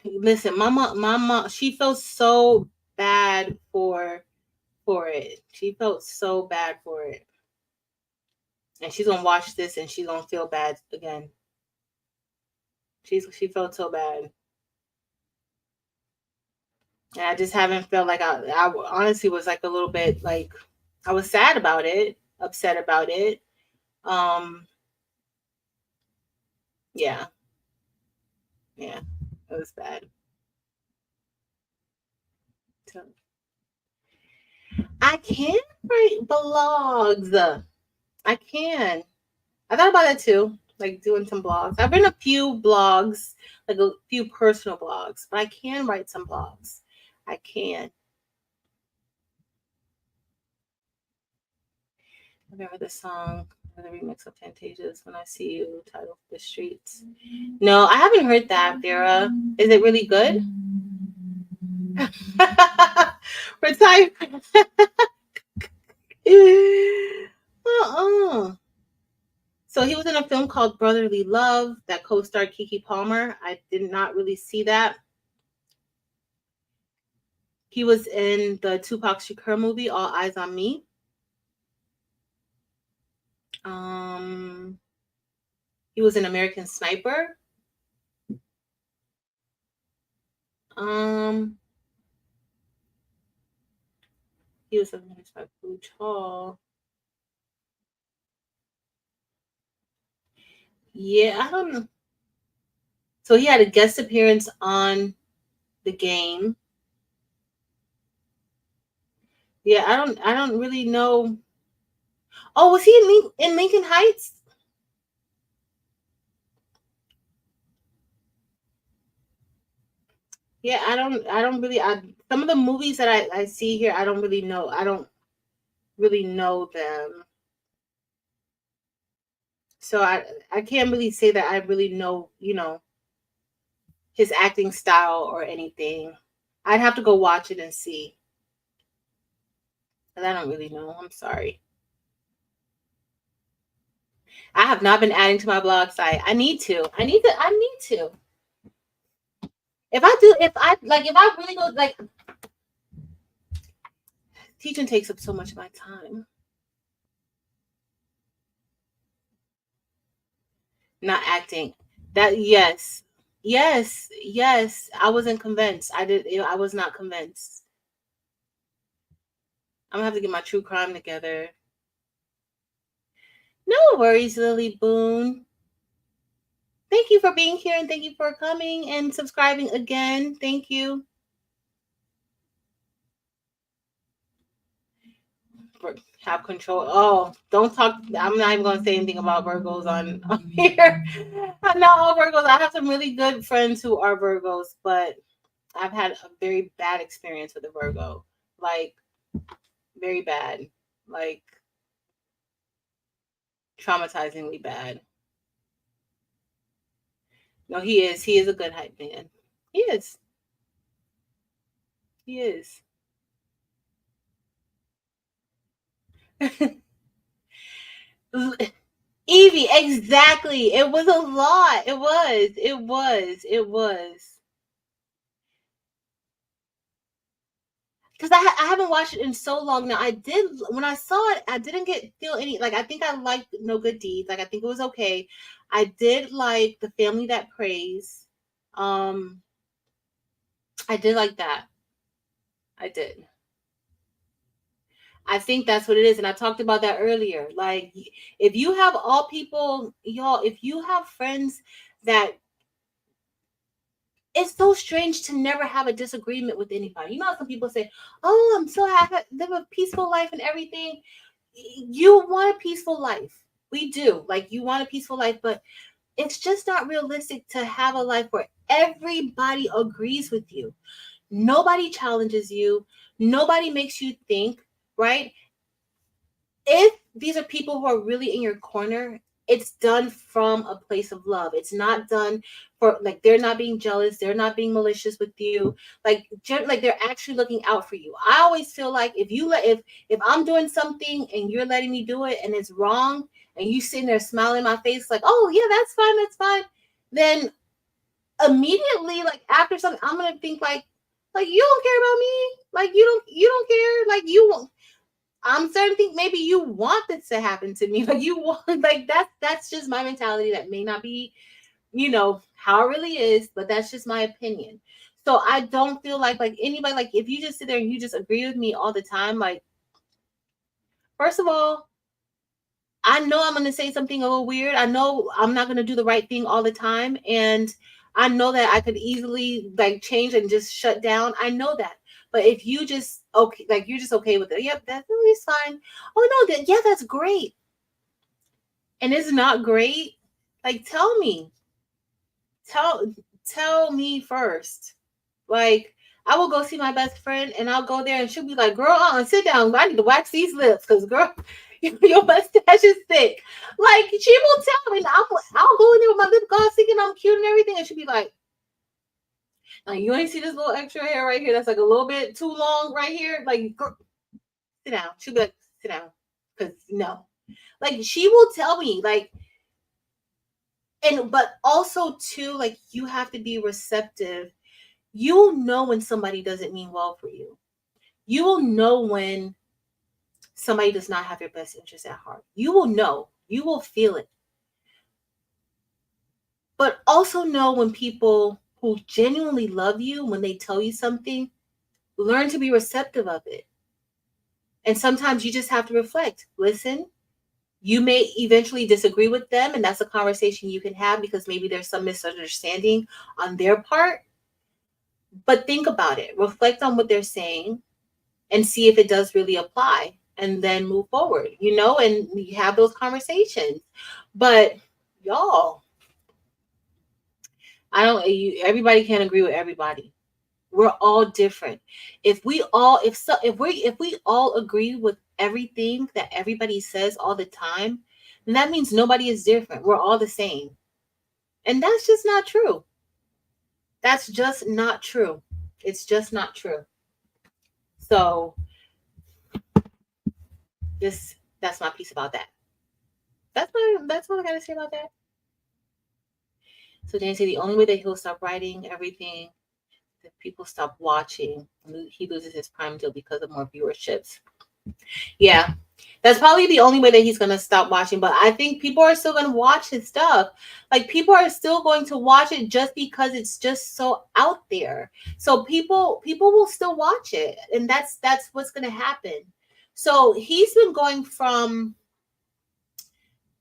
Listen, mama, she felt so bad for it. She felt so bad for it. And she's gonna watch this and she's gonna feel bad again. She felt so bad. And I just haven't felt like I honestly was like a little bit like I was sad about it, upset about it. Yeah. Yeah. It was bad. So, I can write blogs. I can. I thought about that too. like doing some blogs. I've written a few blogs, like a few personal blogs, but I can write some blogs. I can. I remember the song, the remix of Fantasia's "When I See You," titled "The Streets." No, I haven't heard that, Vera. Is it really good? For time. uh-uh. So he was in a film called Brotherly Love that co-starred Keke Palmer. I did not really see that. He was in the Tupac Shakur movie, All Eyes on Me. He was an American Sniper. He was in Blue Hall. Yeah, I don't know. So he had a guest appearance on The Game. Yeah, I don't really know. Oh, was he in Lincoln Heights? Yeah, I don't really some of the movies that I see here, I don't really know. I don't really know them. So I can't really say that I really know, his acting style or anything. I'd have to go watch it and see. Because I don't really know. I'm sorry. I have not been adding to my blog site. I need to. I need to. If I really go, like, teaching takes up so much of my time. Not acting. That, yes. Yes. Yes. I wasn't convinced. I was not convinced. I'm gonna have to get my true crime together. No worries, Lily Boone. Thank you for being here and thank you for coming and subscribing again. Thank you. Have control. Oh, don't talk. I'm not even going to say anything about Virgos on here. Not all Virgos. I have some really good friends who are Virgos, but I've had a very bad experience with a Virgo. Like, very bad. Like, traumatizingly bad. No, he is. He is a good hype man. He is. He is. Evie, exactly. It was a lot. It was. It was. It was. Because I haven't watched it in so long now. I did, when I saw it, I didn't feel any, like, I think I liked No Good Deeds. Like, I think it was okay. I did like The Family That Prays. I did like that. I did. I think that's what it is. And I talked about that earlier. Like, if you have all people, y'all, if you have friends that, it's so strange to never have a disagreement with anybody. You know how some people say, oh, I'm so happy, live a peaceful life and everything. You want a peaceful life. We do. Like, you want a peaceful life, but it's just not realistic to have a life where everybody agrees with you. Nobody challenges you. Nobody makes you think, right? If these are people who are really in your corner, it's done from a place of love. It's not done for, like, they're not being jealous, they're not being malicious with you. Like they're actually looking out for you. I always feel like if I'm doing something and you're letting me do it and it's wrong, and you sitting there smiling in my face like, oh yeah, that's fine, then immediately, like, after something, I'm gonna think like you don't care about me, like you don't care, like you won't. I'm starting to think maybe you want this to happen to me. Like, you want, like, that's just my mentality. That may not be, how it really is, but that's just my opinion. So I don't feel like anybody, like, if you just sit there and you just agree with me all the time, like, first of all, I know I'm going to say something a little weird. I know I'm not going to do the right thing all the time. And I know that I could easily, like, change and just shut down. I know that. But if you just, okay, like, you're just okay with it. Yep, that's really fine. Oh, no, yeah, that's great. And it's not great. Like, tell me. Tell me first. Like, I will go see my best friend and I'll go there and she'll be like, girl, sit down. I need to wax these lips because, girl, your mustache is thick. Like, she will tell me. I'll go in there with my lip gloss thinking I'm cute and everything. And she'll be like, you ain't see this little extra hair right here that's like a little bit too long right here? Like, girl, sit down. She'll be like, sit down. Because, no. Like, she will tell me, like, but also, too, like, you have to be receptive. You'll know when somebody doesn't mean well for you. You will know when somebody does not have your best interest at heart. You will know. You will feel it. But also know when people who genuinely love you, when they tell you something, learn to be receptive of it. And sometimes you just have to reflect. Listen, you may eventually disagree with them, and that's a conversation you can have because maybe there's some misunderstanding on their part. But think about it. Reflect on what they're saying and see if it does really apply, and then move forward, and you have those conversations. But y'all, everybody can't agree with everybody. We're all different. If we all agree with everything that everybody says all the time, then that means nobody is different. We're all the same. And that's just not true. That's just not true. It's just not true. So that's my piece about that. That's what I gotta say about that. So Dan said the only way that he'll stop writing everything, if people stop watching, he loses his prime deal because of more viewerships. Yeah, that's probably the only way that he's gonna stop watching. But I think people are still gonna watch his stuff. Like, people are still going to watch it just because it's just so out there. So people will still watch it, and that's what's gonna happen. So he's been going from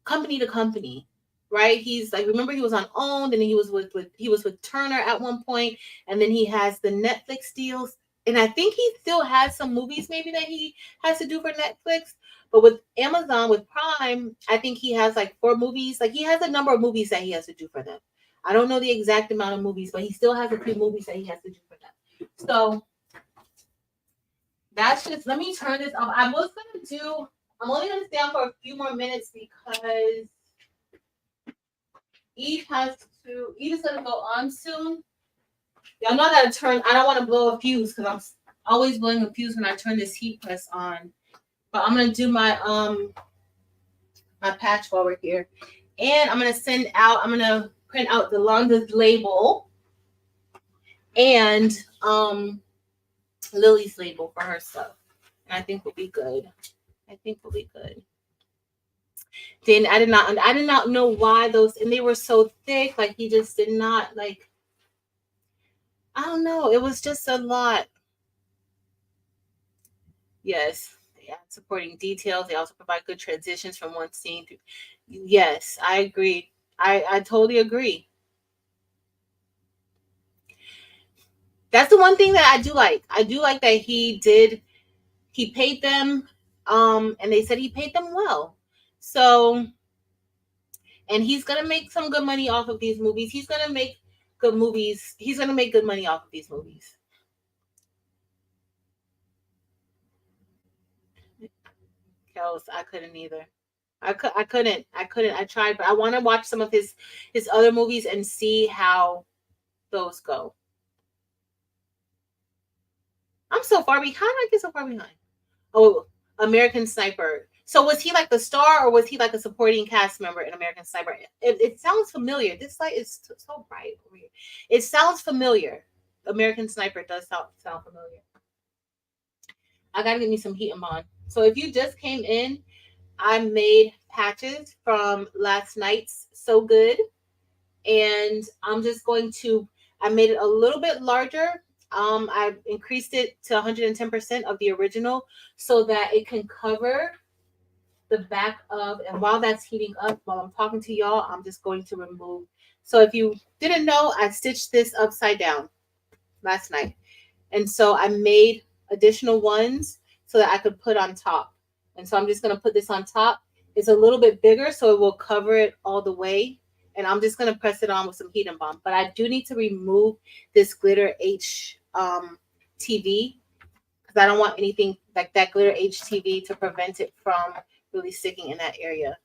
company to company, right? He's like, remember, he was on Owned, and he was with Turner at one point, and then he has the Netflix deals, and I think he still has some movies maybe that he has to do for Netflix. But with Amazon, with Prime, I think he has like 4 movies. Like, he has a number of movies that he has to do for them. I don't know the exact amount of movies, but he still has a few movies that he has to do for them. So that's just, let me turn this off. I'm only going to stay on for a few more minutes because Eve is going to go on soon. Y'all know I got to turn, I don't want to blow a fuse because I'm always blowing a fuse when I turn this heat press on. But I'm going to do my my patch while we're here. And I'm going to print out the Londa's label and Lily's label for her stuff. And I think we'll be good. Then I did not know why those, and they were so thick. Like, he just did not, like, I don't know. It was just a lot. Yes. They add supporting details. They also provide good transitions from one scene to. Yes, I agree. I totally agree. That's the one thing that I do like. I do like that he paid them, and they said he paid them well. So, and he's gonna make some good money off of these movies. He's gonna make good movies. He's gonna make good money off of these movies. Kels, I couldn't either. I couldn't. I tried, but I want to watch some of his other movies and see how those go. I'm so far behind. I get so far behind. Oh, American Sniper. So was he like the star, or was he like a supporting cast member in American Sniper? It sounds familiar. This light is so bright over here. It sounds familiar. American Sniper does sound familiar. I gotta get me some heat on. So if you just came in, I made patches from last night's So Good, and I'm just going to. I made it a little bit larger. I increased it to 110% of the original so that it can cover the back of, and while that's heating up, while I'm talking to y'all, I'm just going to remove. So if you didn't know, I stitched this upside down last night. And so I made additional ones so that I could put on top. And so I'm just going to put this on top. It's a little bit bigger, so it will cover it all the way. and I'm just gonna press it on with some heat and balm. But I do need to remove this glitter H TV because I don't want anything like that glitter HTV to prevent it from really sticking in that area.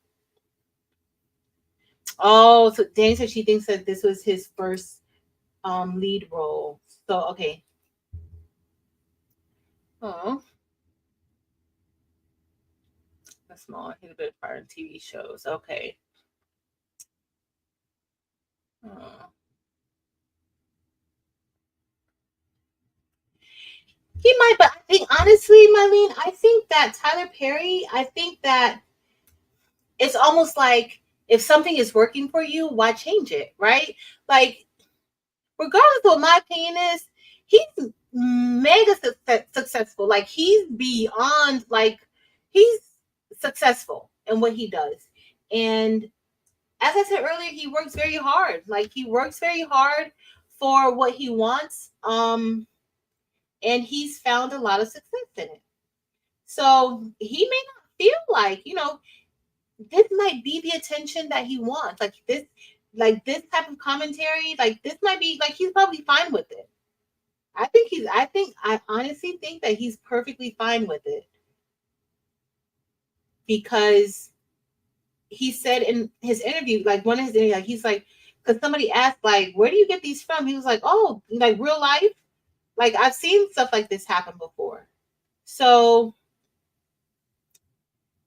Oh, so Danny said she thinks that this was his first lead role. So okay. Oh, that's small. He's a bit of part in TV shows. Okay. Oh. He might, but I think honestly, Marlene, I think that Tyler Perry, I think that it's almost like if something is working for you, why change it, right? Like, regardless of what my opinion is, he's mega successful. Like, he's beyond, like, he's successful in what he does. And as I said earlier, he works very hard. Like, he works very hard for what he wants. And he's found a lot of success in it. So he may not feel like, this might be the attention that he wants. Like this type of commentary, like this might be like he's probably fine with it. I honestly think that he's perfectly fine with it because he said in his interview, like one of his interviews, like he's like, because somebody asked, like, where do you get these from? He was like, oh, like real life. Like I've seen stuff like this happen before. So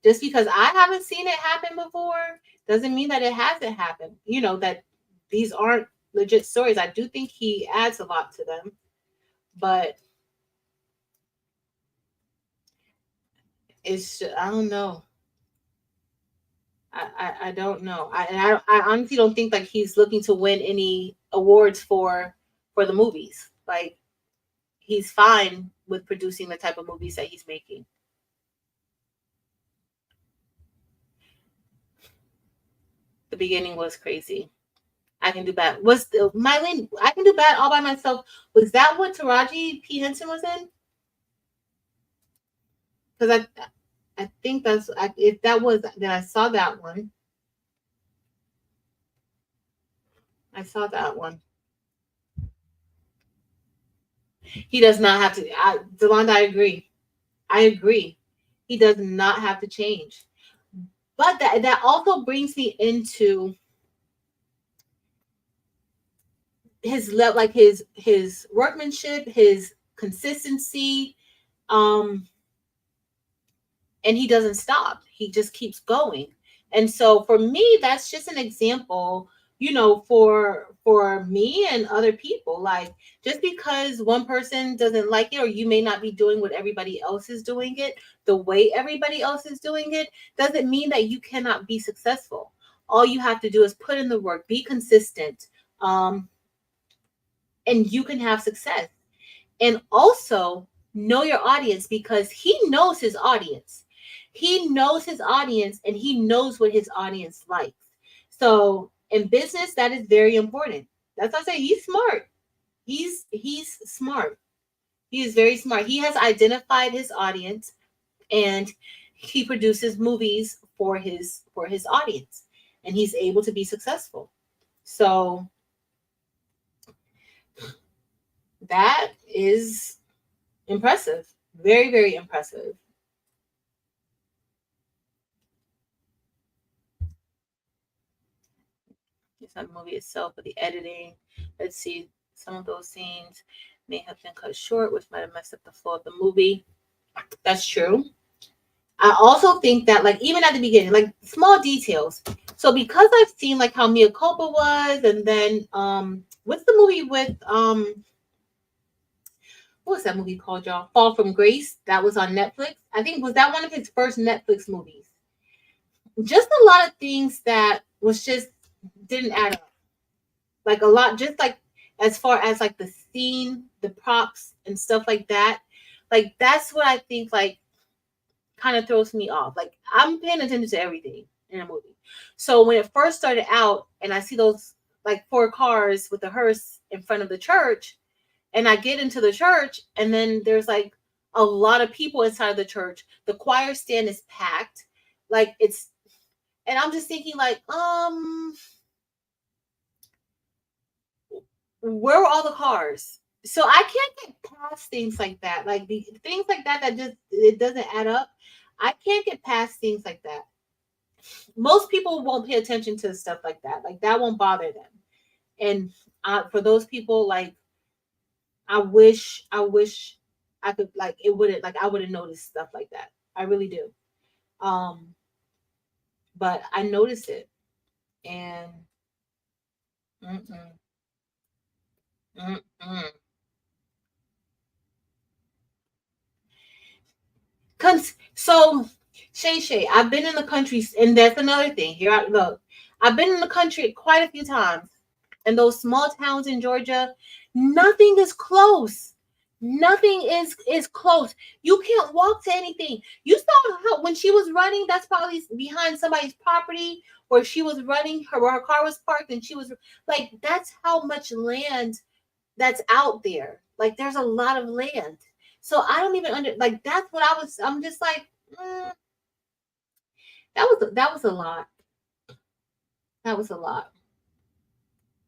just because I haven't seen it happen before doesn't mean that it hasn't happened. That these aren't legit stories. I do think he adds a lot to them, but it's just, I don't know. I don't know. I honestly don't think like he's looking to win any awards for the movies. Like he's fine with producing the type of movies that he's making. The beginning was crazy. I can do bad. Was Mylene? I can do bad all by myself. Was that what Taraji P Henson was in? Because I think if that was, then I saw that one. I saw that one. He does not have to. Delonda, I agree. I agree. He does not have to change. But that also brings me into his workmanship, his consistency, um, and he doesn't stop. He just keeps going. And so for me, that's just an example, for me and other people. Like just because one person doesn't like it, or you may not be doing what everybody else is doing it, the way everybody else is doing it, doesn't mean that you cannot be successful. All you have to do is put in the work, be consistent, and you can have success. And also know your audience because he knows his audience. He knows his audience and he knows what his audience likes. So in business, that is very important. That's why I say he's smart. He's smart. He is very smart. He has identified his audience and he produces movies for his audience and he's able to be successful. So that is impressive. Very, very impressive. It's not the movie itself, but the editing. Let's see. Some of those scenes may have been cut short, which might have messed up the flow of the movie. That's true. I also think that, like, even at the beginning, like small details. So because I've seen like how Mia Culpa was, and then what's the movie with what's that movie called, y'all? Fall from Grace. That was on Netflix. I think was that one of his first Netflix movies. Just a lot of things that was just didn't add up. Like a lot, just like as far as like the scene, the props and stuff like that. Like that's what I think like kind of throws me off. Like I'm paying attention to everything in a movie. So when it first started out and I see those like four cars with the hearse in front of the church, and I get into the church and then there's like a lot of people inside of the church. The choir stand is packed. Like it's, and I'm just thinking like, where were all the cars? So I can't get past things like that. Like the things like that that just it doesn't add up. I can't get past things like that. Most people won't pay attention to stuff like that. Like that won't bother them. And for those people, like I wish I could like it wouldn't like I wouldn't notice stuff like that. I really do. Um, but I noticed it, and mm-mm, mm-mm. So, Shay, I've been in the country, and that's another thing. Here I look. I've been in the country quite a few times. In those small towns in Georgia, nothing is close. Nothing is close. You can't walk to anything. You saw how when she was running, that's probably behind somebody's property, or she was running, her car was parked, and she was like, that's how much land that's out there. Like there's a lot of land. So I don't even like that's what I'm just like that was a lot. That was a lot.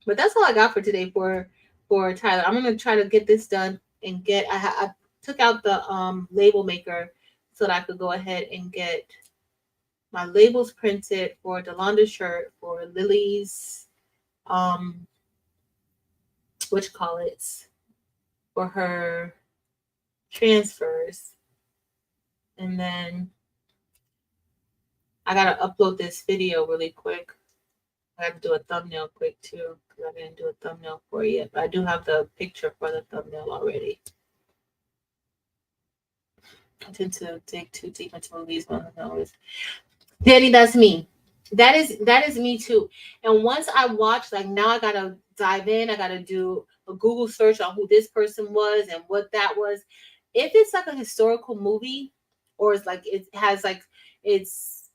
But that's all I got for today for Tyler. I'm gonna try to get this done and get I took out the label maker so that I could go ahead and get my labels printed for Delonda's shirt, for Lily's what you call it, for her transfers. And then I gotta upload this video really quick. I have to do a thumbnail quick too, because I didn't do a thumbnail for it yet. But I do have the picture for the thumbnail already. I tend to dig too deep into movies when I know it's Danny, that's me. That is me too. And once I watch, like now I gotta dive in, I gotta do a Google search on who this person was and what that was. If it's like a historical movie, or it's like it's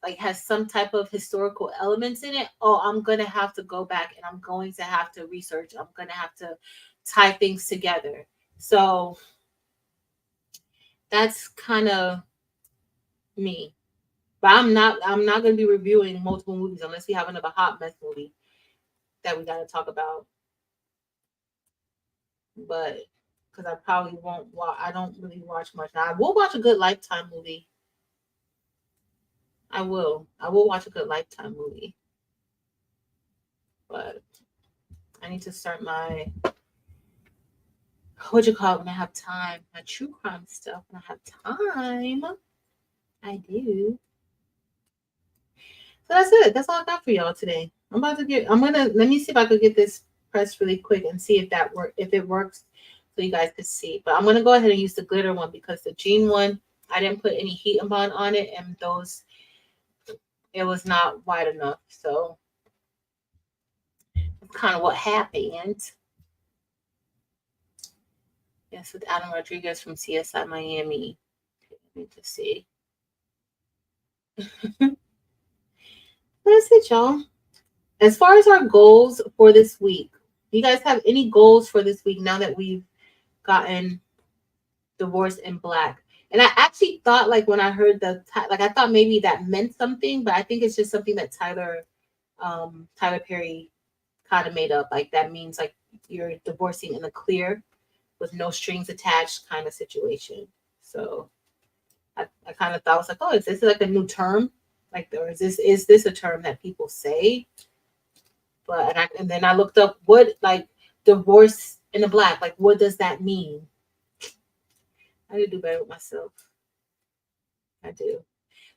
like has some type of historical elements in it, oh, I'm gonna have to go back and I'm going to have to research. I'm gonna have to tie things together. So that's kind of me. But I'm not gonna be reviewing multiple movies unless we have another hot mess movie that we gotta talk about. But because I probably won't watch, I don't really watch much. Now I will watch a good Lifetime movie. I will. I will watch a good Lifetime movie. But I need to start my what you call it when I have time. My true crime stuff when I have time. I do. So that's it. That's all I got for y'all today. I'm gonna let me see if I could get this pressed really quick and see if it works so you guys could see. But I'm gonna go ahead and use the glitter one because the jean one, I didn't put any heat and bond on it, and those it was not wide enough. So that's kind of what happened. Yes, with Adam Rodriguez from CSI Miami. Let me just see. That's it, y'all. As far as our goals for this week, do you guys have any goals for this week now that we've gotten divorced in black? And I actually thought, like, when I heard I thought maybe that meant something, but I think it's just something that Tyler Perry kind of made up. Like that means like you're divorcing in the clear with no strings attached kind of situation. So I kind of thought, I was like, oh, is this like a new term? Like, or is this a term that people say? But and then I looked up what like divorce in the black, like what does that mean? I need to do better with myself. I do.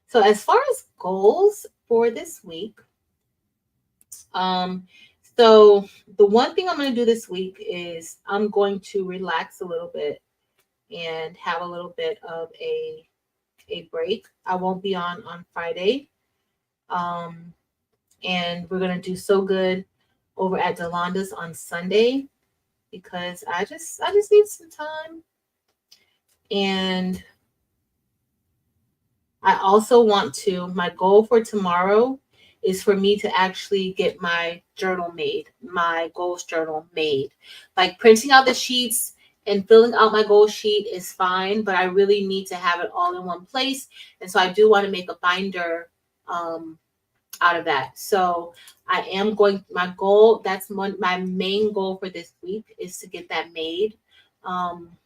So as far as goals for this week, so the one thing I'm going to do this week is I'm going to relax a little bit and have a little bit of a break. I won't be on Friday. And we're going to do so good over at Delonda's on Sunday because I just need some time. And I also want to, my goal for tomorrow is for me to actually get my journal made, my goals journal made. Like printing out the sheets and filling out my goal sheet is fine, but I really need to have it all in one place. And so I do want to make a binder out of that. So I am going, my goal, that's my main goal for this week is to get that made. Um,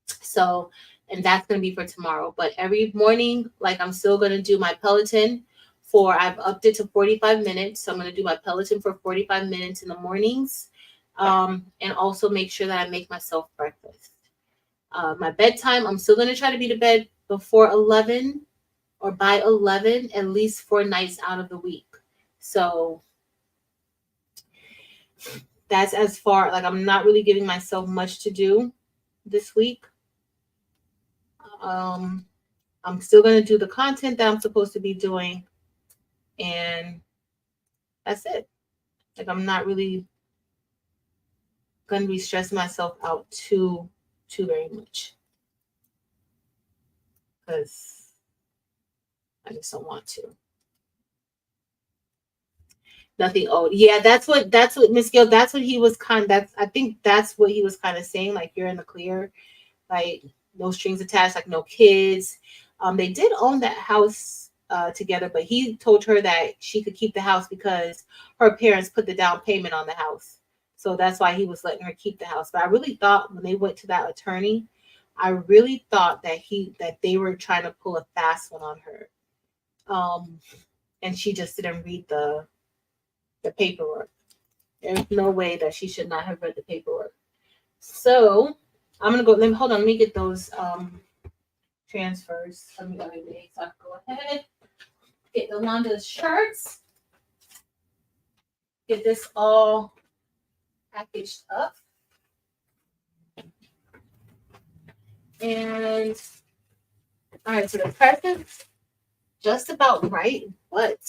so, and that's going to be for tomorrow. But every morning, like I'm still going to do my Peloton I've upped it to 45 minutes. So I'm going to do my Peloton for 45 minutes in the mornings. And also make sure that I make myself breakfast. My bedtime, I'm still going to try to be to bed before 11 or by 11, at least 4 nights out of the week. So that's as far, like I'm not really giving myself much to do this week. I'm still going to do the content that I'm supposed to be doing. And that's it. Like I'm not really going to be stressing myself out too very much. Because I just don't want to. Nothing owed. Yeah, that's what Miss Gill, that's what he was I think that's what he was kind of saying, like you're in the clear, like no strings attached, like no kids. They did own that house together, but he told her that she could keep the house because her parents put the down payment on the house. So that's why he was letting her keep the house. But I really thought when they went to that attorney, I really thought that they were trying to pull a fast one on her. And she just didn't read the paperwork. There's no way that she should not have read the paperwork. So I'm gonna go. Hold on. Let me get those transfers. Let me go ahead. Get Yolanda's shirts. Get this all packaged up. And all right. So the present's just about right, but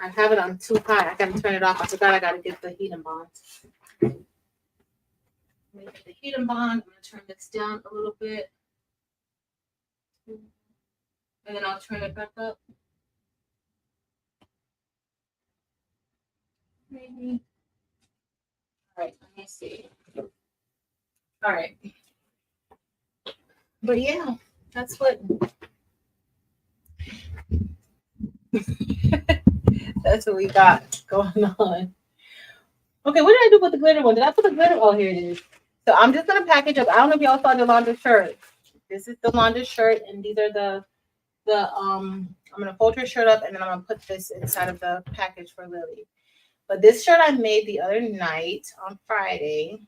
I have it on too high. I gotta turn it off. I forgot I gotta get the heat and bond. Let me get the heat and bond. I'm gonna turn this down a little bit. And then I'll turn it back up. Maybe. All right, let me see. All right. But yeah, that's what that's what we got going on. Okay, what did I do with the glitter one? Did I put the glitter? Oh, here it is. So I'm just gonna package up. I don't know if y'all saw Yolanda's shirt. This is Yolanda's shirt, and these are the I'm gonna fold her shirt up, and then I'm gonna put this inside of the package for Lily. But this shirt I made the other night on Friday.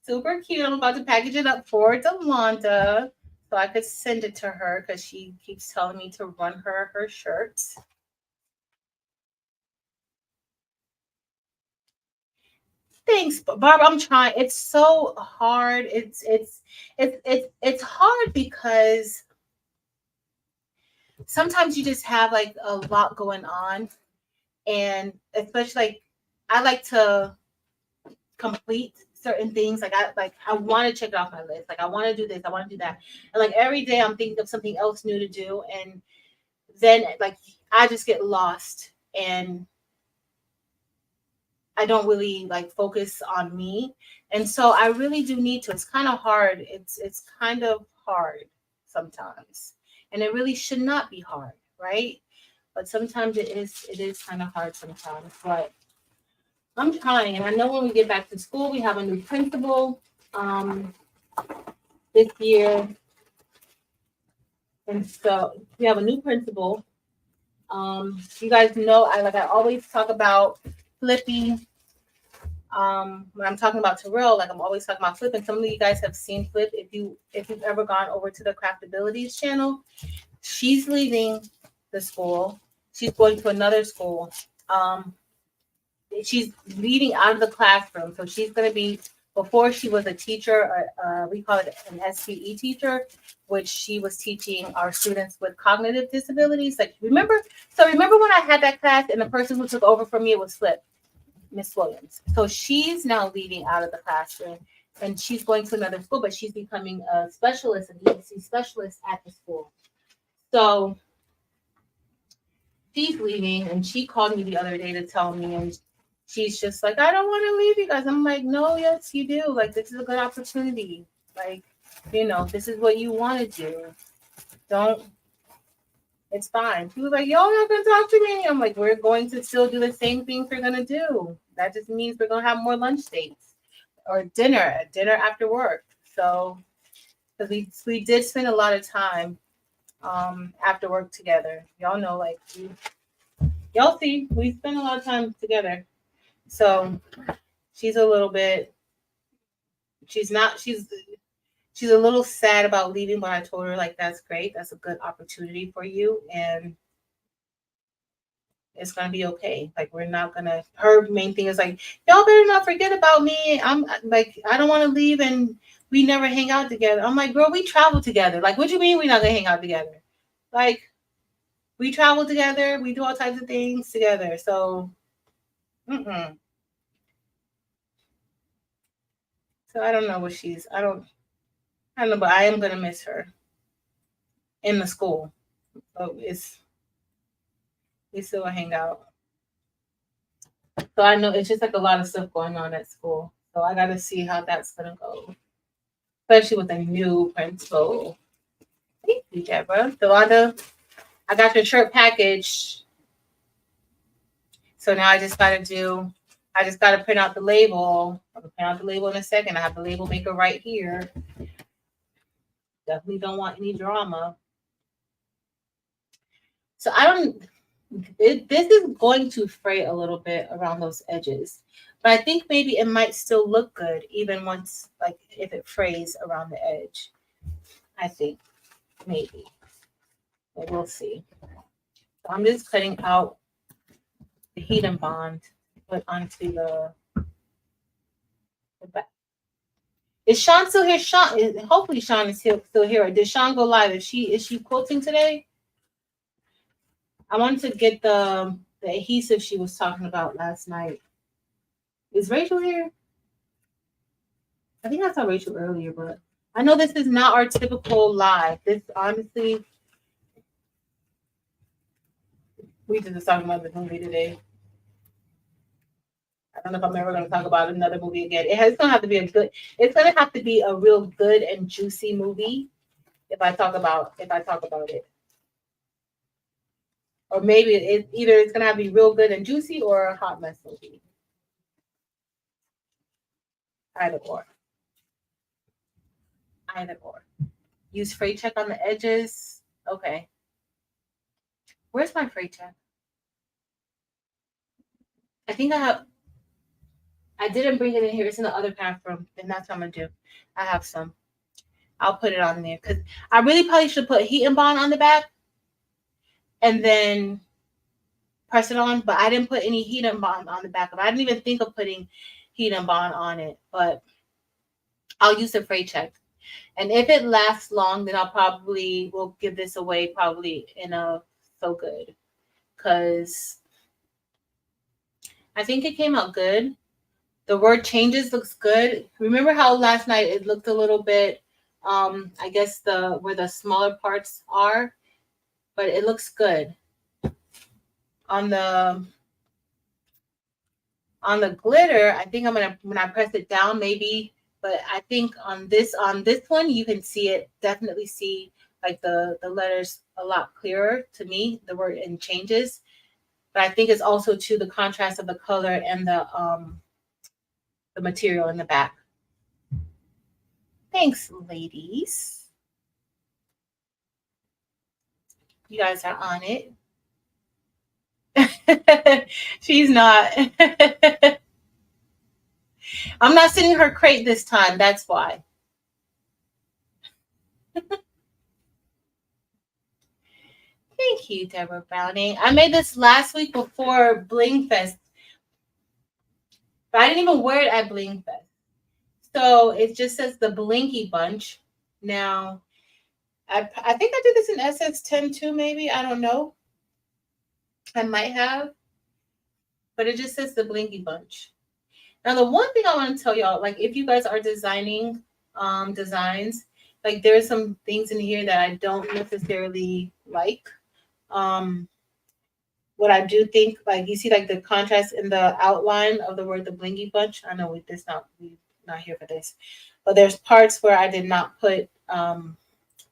Super cute. I'm about to package it up for Yolanda so I could send it to her because she keeps telling me to run her shirts. Thanks, Barb. I'm trying. It's so hard. It's hard because sometimes you just have like a lot going on, and especially like I like to complete certain things. Like I want to check it off my list. Like I want to do this. I want to do that. And like every day I'm thinking of something else new to do, and then like I just get lost and I don't really like focus on me. And so I really do need to. It's kind of hard. It's kind of hard sometimes. And it really should not be hard, right? But sometimes it is kind of hard sometimes. But I'm trying. And I know when we get back to school, we have a new principal this year. And so we have a new principal. You guys know I always talk about Flippy. When I'm talking about Terrell, like I'm always talking about Flip, and some of you guys have seen Flip. If you've ever gone over to the Craftabilities channel, she's leaving the school. She's going to another school. She's leaving out of the classroom, so she's going to be. Before she was a teacher, we call it an SPE teacher, which she was teaching our students with cognitive disabilities. Like remember when I had that class and the person who took over for me was Flip. Miss Williams. So she's now leaving out of the classroom and she's going to another school, but she's becoming a specialist, an ESC specialist at the school. So she's leaving and she called me the other day to tell me, and she's just like, I don't want to leave you guys. I'm like, no, yes, you do. Like, this is a good opportunity. Like, this is what you want to do. Don't It's fine. She was like, y'all not gonna talk to me. I'm like, we're going to still do the same things we're gonna do. That just means we're gonna have more lunch dates or dinner after work. So because we did spend a lot of time after work together. Y'all know, like y'all see, we spend a lot of time together. So she's a little bit she's not she's a little sad about leaving, but I told her like that's great. That's a good opportunity for you and it's gonna be okay. Like we're not gonna her main thing is like, y'all better not forget about me. I'm like, I don't wanna leave and we never hang out together. I'm like, girl, we travel together. Like, what do you mean we're not gonna hang out together? Like, we travel together, we do all types of things together. So mm-mm. So I don't know what she's I don't know, but I am gonna miss her in the school. So it's we still hang out. So I know it's just like a lot of stuff going on at school. So I gotta see how that's gonna go. Especially with a new principal. Thank you, Deborah. Delonda, I got your shirt package. So now I just gotta print out the label. I'll print out the label in a second. I have the label maker right here. Definitely don't want any drama. So I don't this is going to fray a little bit around those edges. But I think maybe it might still look good even once like if it frays around the edge. I think maybe. But we'll see. So I'm just cutting out the heat and bond put onto the back. Is Sean still here? Hopefully Sean is still here. Or did Sean go live? Is she quilting today? I wanted to get the adhesive she was talking about last night. Is Rachel here? I think I saw Rachel earlier, but I know this is not our typical live. This honestly, we just talking about the movie today. I don't know if I'm ever going to talk about another movie again. It's going to have to be a good. It's going to have to be a real good and juicy movie if I talk about it. Or maybe it's going to have to be real good and juicy or a hot mess movie. Either or. Either or. Use fray check on the edges. Okay. Where's my fray check? I think I didn't bring it in here. It's in the other bathroom. And that's what I'm going to do. I have some. I'll put it on there. Because I really probably should put heat and bond on the back. And then press it on. But I didn't put any heat and bond on the back of it. I didn't even think of putting heat and bond on it. But I'll use the fray check. And if it lasts long, then I'll probably will give this away probably in a so good. Because I think it came out good. The word changes looks good. Remember how last night it looked a little bit, I guess where the smaller parts are, but it looks good. On the glitter, I think I'm gonna when I press it down maybe, but I think on this one you can see it definitely see like the letters a lot clearer to me. The word and changes, but I think it's also to the contrast of the color and the material in the back. Thanks, ladies. You guys are on it. She's not. I'm not sending her crate this time. That's why. Thank you, Deborah Browning. I made this last week before Bling Fest, but I didn't even wear it at Bling Fest. So it just says the Blinky Bunch. Now, I think I did this in SS10 too, maybe. I don't know. I might have. But it just says the Blinky Bunch. Now, the one thing I want to tell y'all, like if you guys are designing designs, like there's some things in here that I don't necessarily like. What I do think, like you see, like the contrast in the outline of the word "the Blinky Bunch." I know we're not here for this, but there's parts where I did not put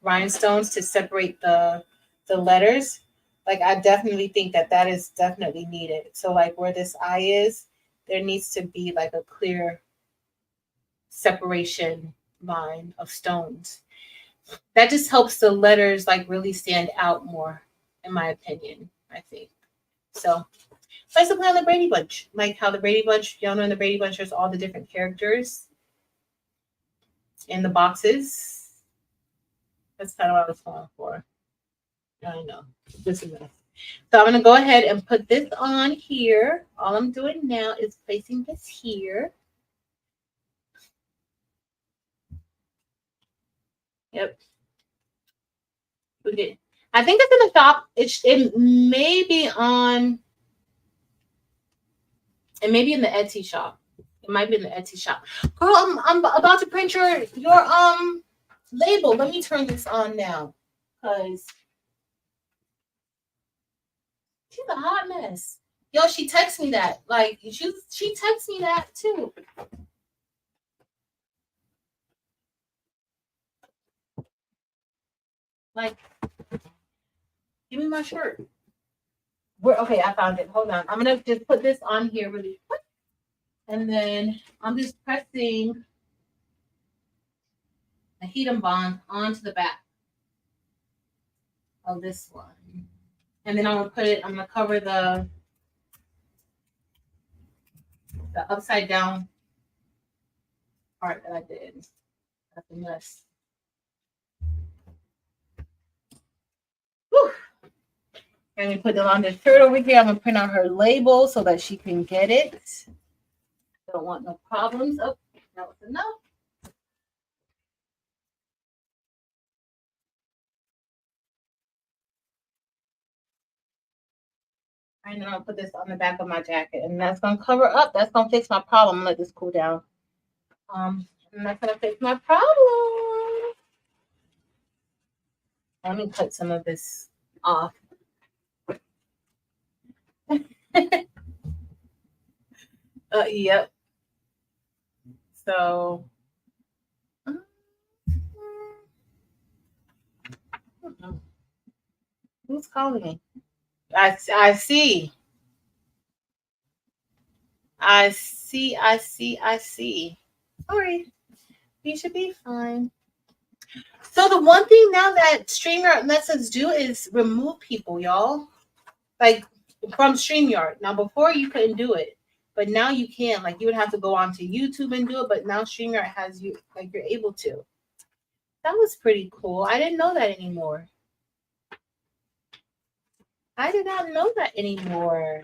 rhinestones to separate the letters. Like I definitely think that that is definitely needed. So like where this eye is, there needs to be like a clear separation line of stones. That just helps the letters like really stand out more, in my opinion, I think. So I still play on the Brady Bunch. Like how the Brady Bunch, y'all know in the Brady Bunch there's all the different characters in the boxes. That's kind of what I was going for. I know. This is it. So I'm gonna go ahead and put this on here. All I'm doing now is placing this here. Yep. Okay. I think it's in the shop. It may be on. It may be in the Etsy shop. It might be in the Etsy shop. Girl, I'm about to print your label. Let me turn this on now, cause she's a hot mess. Yo, she texts me that. Like she texts me that too. Like, give me my shirt. Okay, I found it. Hold on. I'm gonna just put this on here really quick. And then I'm just pressing a heat and bond onto the back of this one. And then I'm gonna cover the upside down part that I did. That's a mess. Whew. And we put it on the shirt over here. I'm gonna print out her label so that she can get it. Don't want no problems. Oh, that was enough. And then I'll put this on the back of my jacket, and that's gonna cover up. That's gonna fix my problem. Let this cool down. And that's gonna fix my problem. Let me cut some of this off. Yep. So, who's calling me? I see. I see. I see. I see. All right. We should be fine. So the one thing now that StreamYard lets us do is remove people, y'all. Like from StreamYard. Now before you couldn't do it, but now you can. Like you would have to go onto YouTube and do it, but now StreamYard has you like you're able to. That was pretty cool. I didn't know that anymore. I did not know that anymore.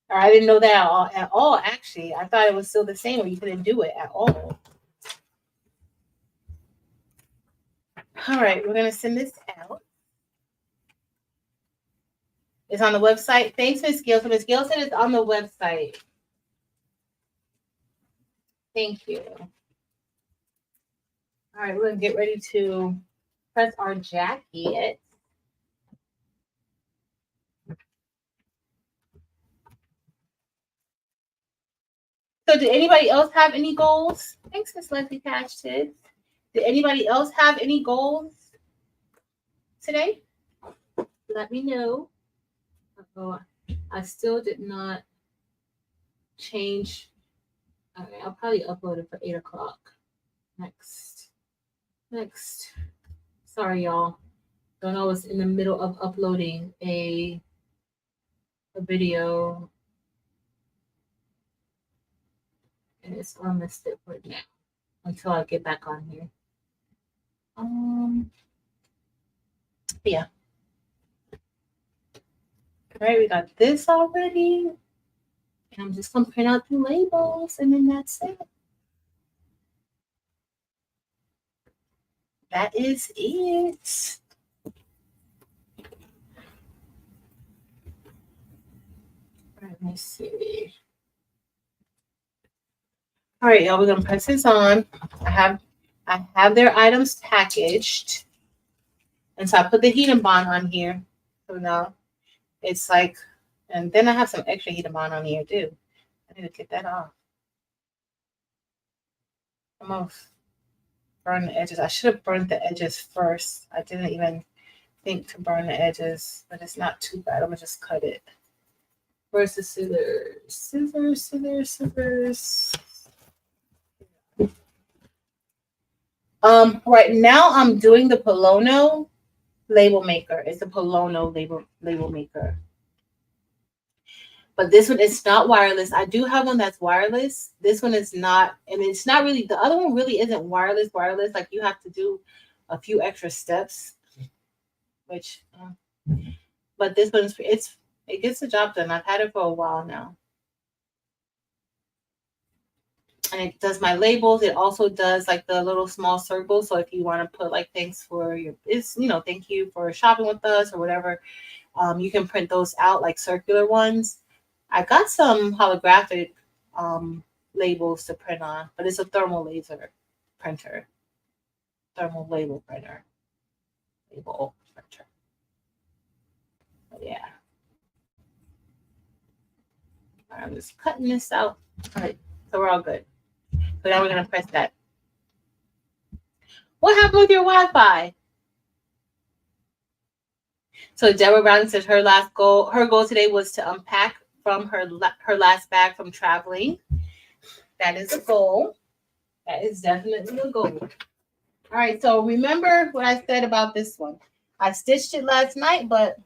Or I didn't know that at all, actually. I thought it was still the same where you couldn't do it at all. All right, we're going to send this out. It's on the website. Thanks, Miss Gill. So Miss Gill said it's on the website. Thank you. All right, we're going to get ready to press our jacket. So did anybody else have any goals? Thanks, Miss Leslie Patchton. Did anybody else have any goals today? Let me know. Oh, I still did not change. Okay, I'll probably upload it for 8 o'clock. Next. Sorry, y'all. Don't know, I was in the middle of uploading a video. And it's on the step right now until I get back on here. Yeah. All right, we got this already. And I'm just gonna print out the labels and then that's it. That is it. Let me see. All right, y'all, we're gonna press this on. I have their items packaged. And so I put the heat and bond on here. So now it's like, and then I have some extra heat and bond on here too. I need to get that off. I'm gonna burn the edges. I should have burned the edges first. I didn't even think to burn the edges, but it's not too bad. I'm gonna just cut it. Where's the scissors? Scissors. Right now I'm doing the Polono label maker. It's a Polono label maker. But this one is not wireless. I do have one that's wireless. This one is not, and it's not really, the other one really isn't wireless. Like you have to do a few extra steps, which, but this one's, it gets the job done. I've had it for a while now. And it does my labels. It also does like the little small circles. So if you want to put like thanks for your, it's, thank you for shopping with us or whatever, you can print those out like circular ones. I got some holographic labels to print on, but it's a thermal laser printer. Thermal label printer. Label printer. But yeah. All right, I'm just cutting this out. All right, so we're all good. So now we're going to press that. What happened with your Wi-Fi? So Deborah Brown says her goal today was to unpack from her last bag from traveling. That is a goal. That is definitely a goal. All right, so remember what I said about this one. I stitched it last night, but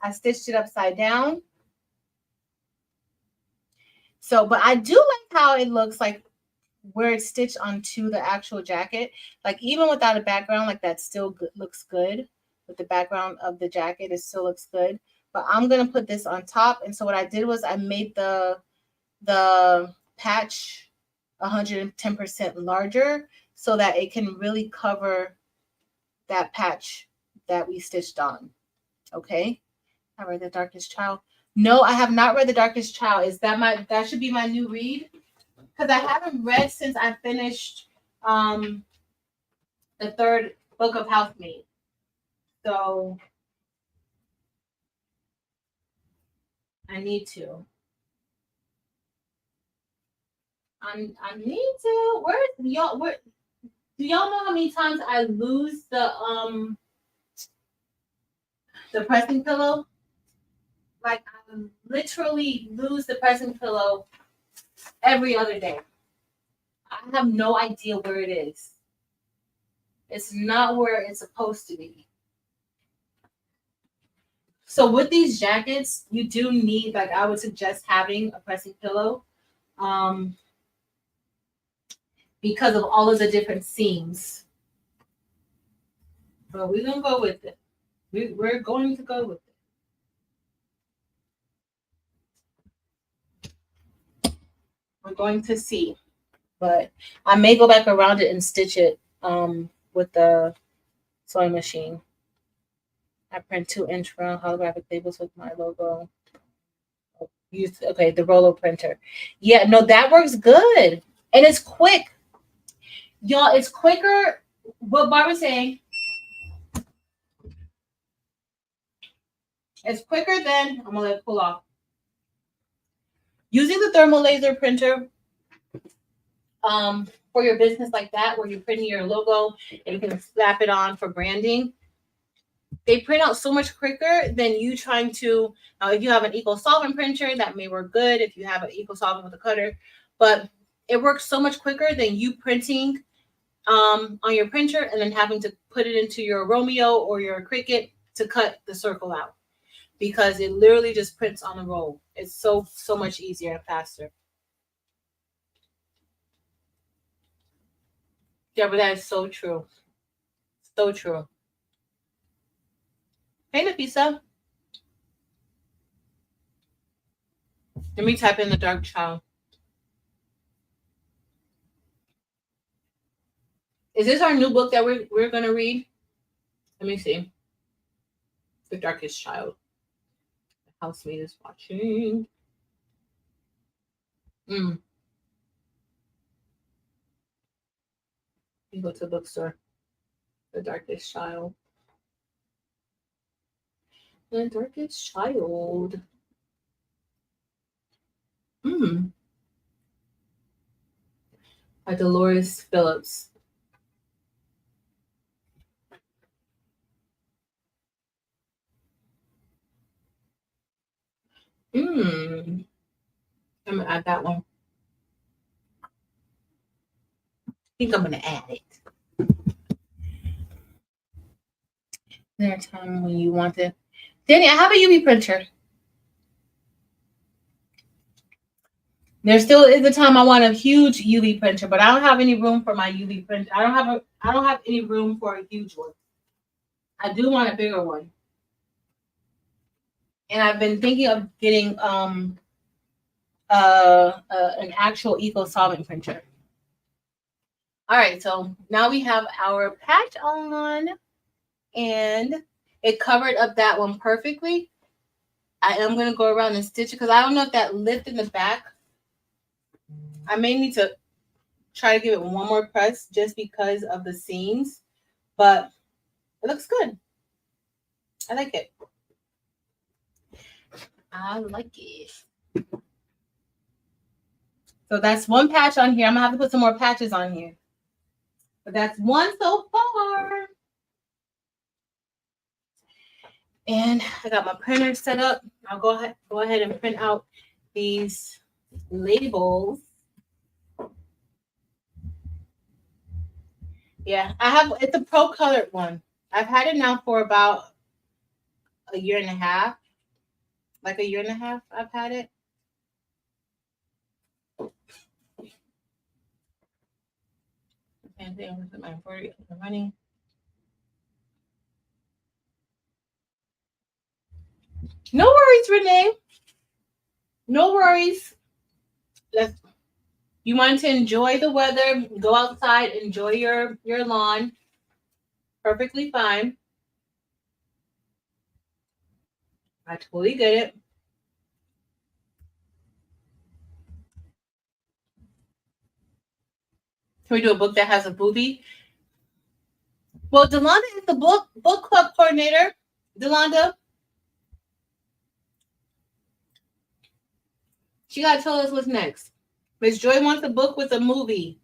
I stitched it upside down. So, but I do like how it looks like where it's stitched onto the actual jacket. Like even without a background, like that still looks good. With the background of the jacket, it still looks good. But I'm going to put this on top. And so what I did was I made the patch 110% larger so that it can really cover that patch that we stitched on. Okay. I read The Darkest Child. No, I have not read The Darkest Child. That should be my new read? Because I haven't read since I finished the third book of Housemaid. So I need to. I need to. Where do y'all know how many times I lose the pressing pillow? Like I literally lose the pressing pillow every other day. I have no idea where it is. It's not where it's supposed to be. So with these jackets, you do need, like I would suggest having a pressing pillow. Because of all of the different seams. But we're gonna go with it. We're going to go with it. We're going to see. But I may go back around it and stitch it with the sewing machine. I print 2-inch round holographic labels with my logo. The Rollo printer. Yeah, no, that works good. And it's quick. Y'all, it's quicker. What Barbara's saying. It's quicker than, I'm gonna let it pull off. Using the thermal laser printer for your business like that, where you're printing your logo and you can slap it on for branding, they print out so much quicker than you trying to, if you have an eco solvent printer, that may work good if you have an eco solvent with a cutter, but it works so much quicker than you printing on your printer and then having to put it into your Romeo or your Cricut to cut the circle out, because it literally just prints on the roll. It's so much easier and faster. Yeah, but that is so true. So true. Hey, Nafisa. Let me type in The Dark Child. Is this our new book that we're gonna read? Let me see. The Darkest Child. The housemaid is watching. You go to the bookstore. The Darkest Child. The Darkest Child. By Dolores Phillips. I'm gonna add that one. I think I'm gonna add it. There a time when you want to. Danny, I have a UV printer. There still is a time I want a huge UV printer, but I don't have any room for my UV printer. I don't have any room for a huge one. I do want a bigger one. And I've been thinking of getting an actual eco solvent printer. All right, so now we have our patch on, and it covered up that one perfectly. I am gonna go around and stitch it because I don't know if that lift in the back. I may need to try to give it one more press just because of the seams, but it looks good. I like it. I like it. So that's one patch on here. I'm gonna have to put some more patches on here. But that's one so far. And I got my printer set up. I'll go ahead and print out these labels. Yeah, it's a pro colored one. I've had it now for about a year and a half. Like a year and a half I've had it. Running. No worries, Renee. No worries. You want to enjoy the weather, go outside, enjoy your lawn. Perfectly fine. I totally get it. Can we do a book that has a booby? Well, Delonda is the book club coordinator. Delonda, she gotta tell us what's next. Miss Joy wants a book with a movie.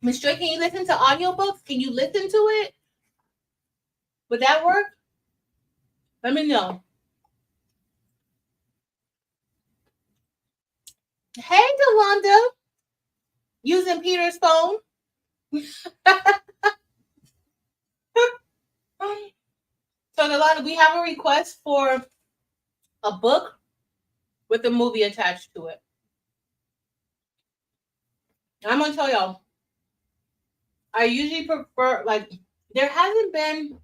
Miss Joy, can you listen to audiobooks? Can you listen to it? Would that work? Let me know. Hey, Delonda, using Peter's phone. So, Delonda, we have a request for a book with a movie attached to it. I'm gonna tell y'all, I usually prefer, like, there hasn't been,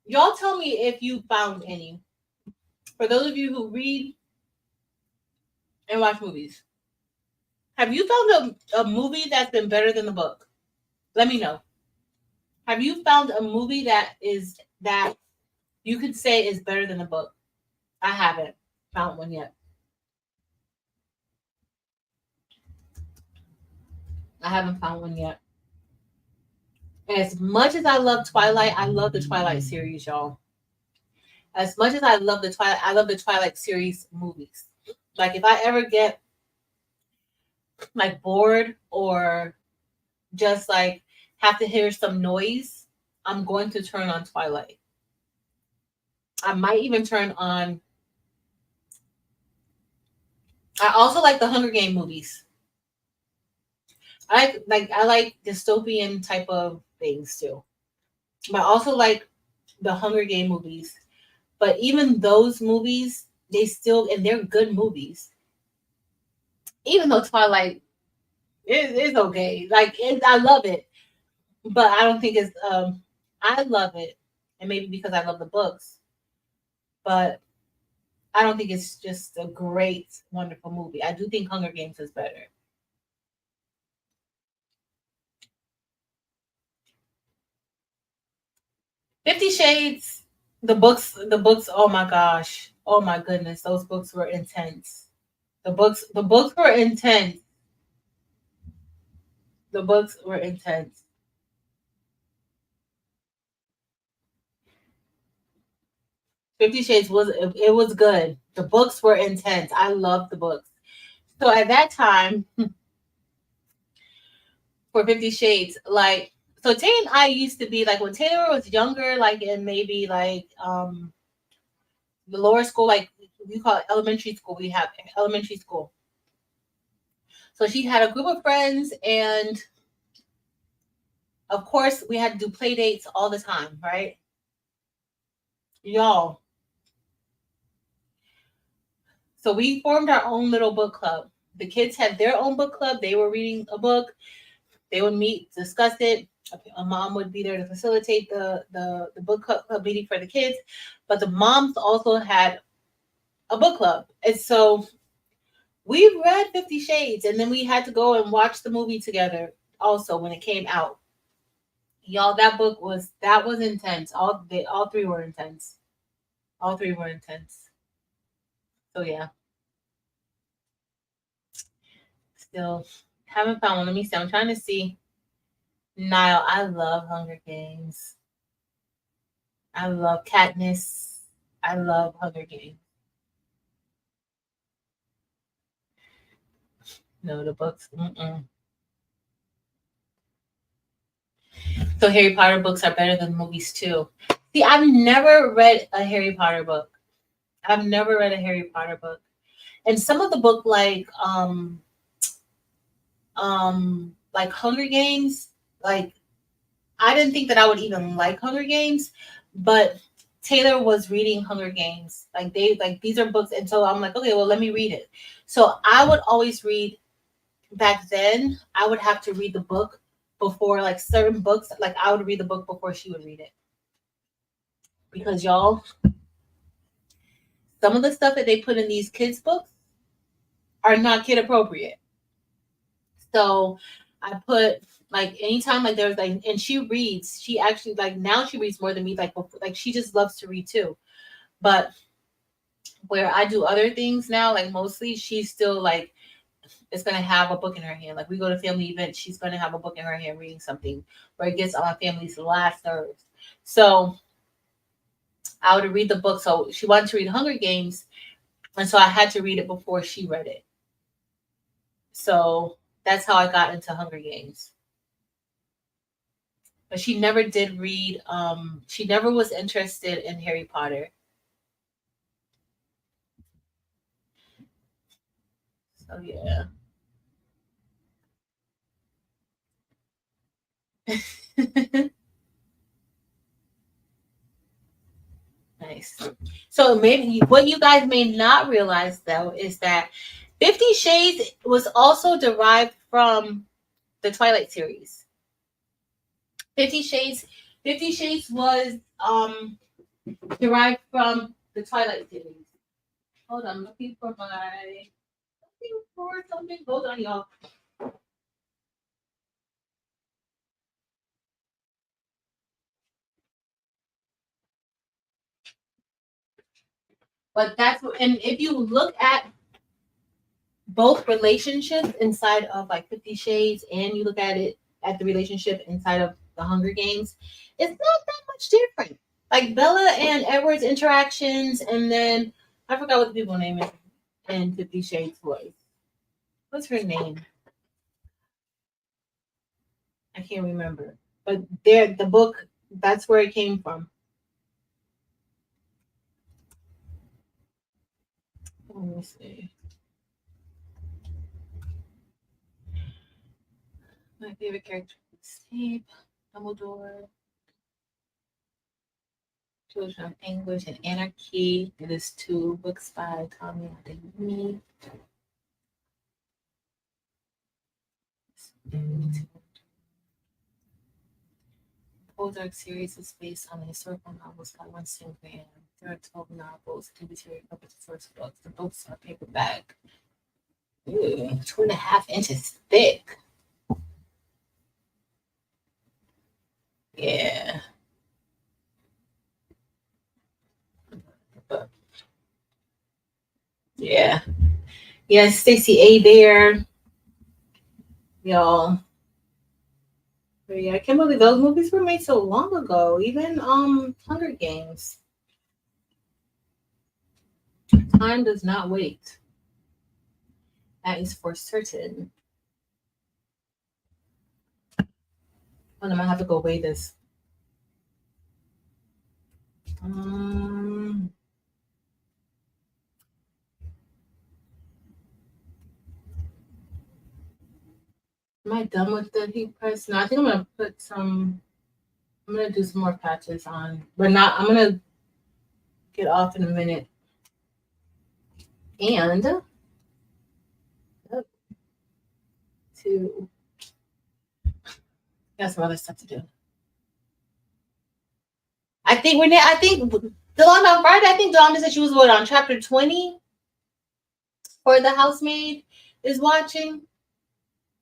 y'all tell me if you found any. For those of you who read and watch movies, have you found a movie that's been better than the book? Let me know. Have you found a movie that you could say is better than the book? I haven't found one yet. I haven't found one yet. As much as I love Twilight, I love the Twilight series, y'all. As much as I love the Twilight series movies. Like, if I ever get like bored or just like have to hear some noise, I'm going to turn on Twilight. I might even turn on. I also like the Hunger Game movies. I like dystopian type of things too. But I also like the Hunger Game movies. But even those movies, they're good movies. Even though Twilight is okay. Like, I love it. But I don't think it's I love it. And maybe because I love the books. But I don't think it's just a great, wonderful movie. I do think Hunger Games is better. 50 Shades, the books, oh my gosh. Oh my goodness, those books were intense. The books were intense. The books were intense. 50 Shades was good. The books were intense. I loved the books. So at that time, for 50 Shades, like, so Tay and I used to be like, when Taylor was younger, like in maybe like the lower school, like we call it elementary school. We have elementary school. So she had a group of friends, and of course, we had to do play dates all the time, right? Y'all. So we formed our own little book club. The kids had their own book club. They were reading a book. They would meet, discuss it. A mom would be there to facilitate the book club meeting for the kids. But the moms also had a book club. And so we read 50 Shades, and then we had to go and watch the movie together also when it came out. Y'all, that was intense. All three were intense. All three were intense. So yeah. Still haven't found one. Let me see. I'm trying to see. Nile, I love Hunger Games. I love Katniss. I love Hunger Games. No, the books. Mm-mm. So Harry Potter books are better than movies too. See, I've never read a Harry Potter book. I've never read a Harry Potter book. And some of the book like Hunger Games, like I didn't think that I would even like Hunger Games, but Taylor was reading Hunger Games. Like these are books, and so I'm like, okay, well let me read it. So I would always read back then. I would have to read the book before like certain books. Like I would read the book before she would read it. Because y'all, some of the stuff that they put in these kids' books are not kid appropriate. So I put like anytime like there's like and she reads, she actually like now she reads more than me, like before, like she just loves to read too. But where I do other things now, like mostly she's still like is gonna have a book in her hand. Like we go to family events, she's gonna have a book in her hand reading something where it gets on my family's last nerves. So I would read the book. So she wanted to read Hunger Games, and so I had to read it before she read it. So that's how I got into Hunger Games. But she never did read, she never was interested in Harry Potter. So yeah. Nice. So maybe what you guys may not realize though is that 50 Shades was also derived from the Twilight series. 50 Shades 50 Shades was derived from the Twilight series. Hold on, looking for something. Hold on, y'all. But that's and if you look at both relationships inside of like 50 Shades and you look at it at the relationship inside of the Hunger Games, it's not that much different. Like Bella and Edward's interactions, and then I forgot what the people's name is in 50 Shades was. What's her name? I can't remember. But there the book, that's where it came from. Let me see. My favorite character is Snape, Dumbledore, Children of Anguish and Anarchy. It is two books by Tommy Adeyemi. Ozark series is based on the historical novels by Winston Graham. There are 12 novels tributary of the first book. The books are paperback. Ooh, 2.5 inches thick. Yeah. Yeah. Yeah, Stacey A. there. Y'all. But yeah, I can't believe those movies were made so long ago. Even Hunger Games. Time does not wait. That is for certain. I'm gonna have to go weigh this. Um Am I done with the heat press? No, I think I'm gonna put some. I'm gonna do some more patches on, but not. I'm gonna get off in a minute. And to got some other stuff to do. I think Renee. I think Delonda on Friday. I think Delonda said she was what on chapter 20 for the housemaid is watching.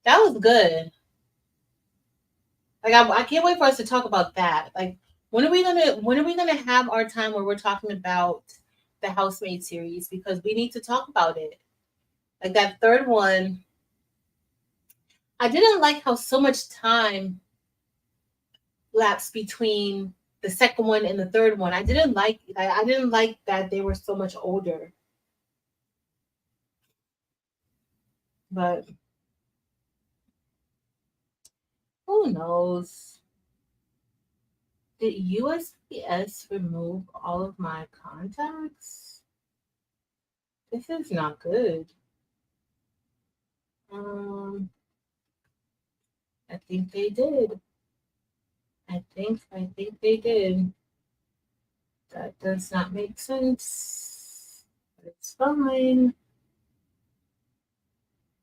That was good. Like I can't wait for us to talk about that. Like when are we gonna have our time where we're talking about the housemaid series because we need to talk about it. Like that third one, I didn't like how so much time lapsed between the second one and the third one. I didn't like that they were so much older. But who knows? Did USPS remove all of my contacts? This is not good. I think they did. I think they did. That does not make sense. But it's fine.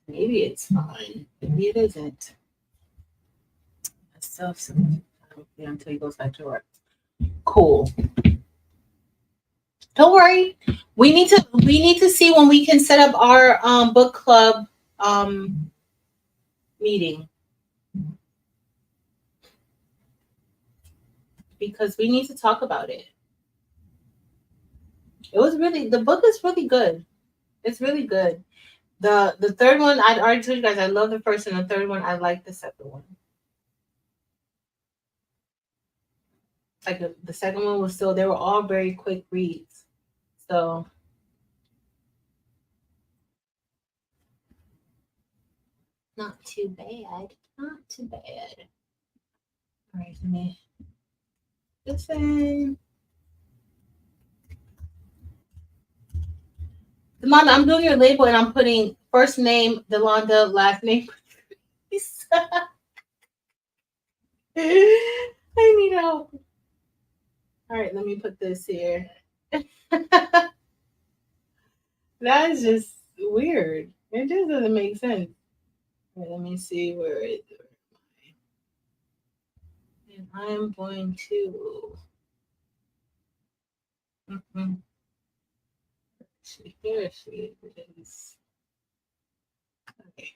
Maybe it's fine. Maybe it isn't. I still have some time until he goes back to work. Cool. Don't worry. We need to see when we can set up our book club meeting. Because we need to talk about it. The book is really good. It's really good. The third one, I'd already told you guys I love the first and the third one, I like the second one. Like the second one was still, they were all very quick reads. So not too bad. Not too bad. All right, let me listen. Delonda, I'm doing your label and I'm putting first name Delonda, last name. I need help. All right, let me put this here. That is just weird. It just doesn't make sense. Right, let me see where it is. And I'm going to. Here she is. Okay.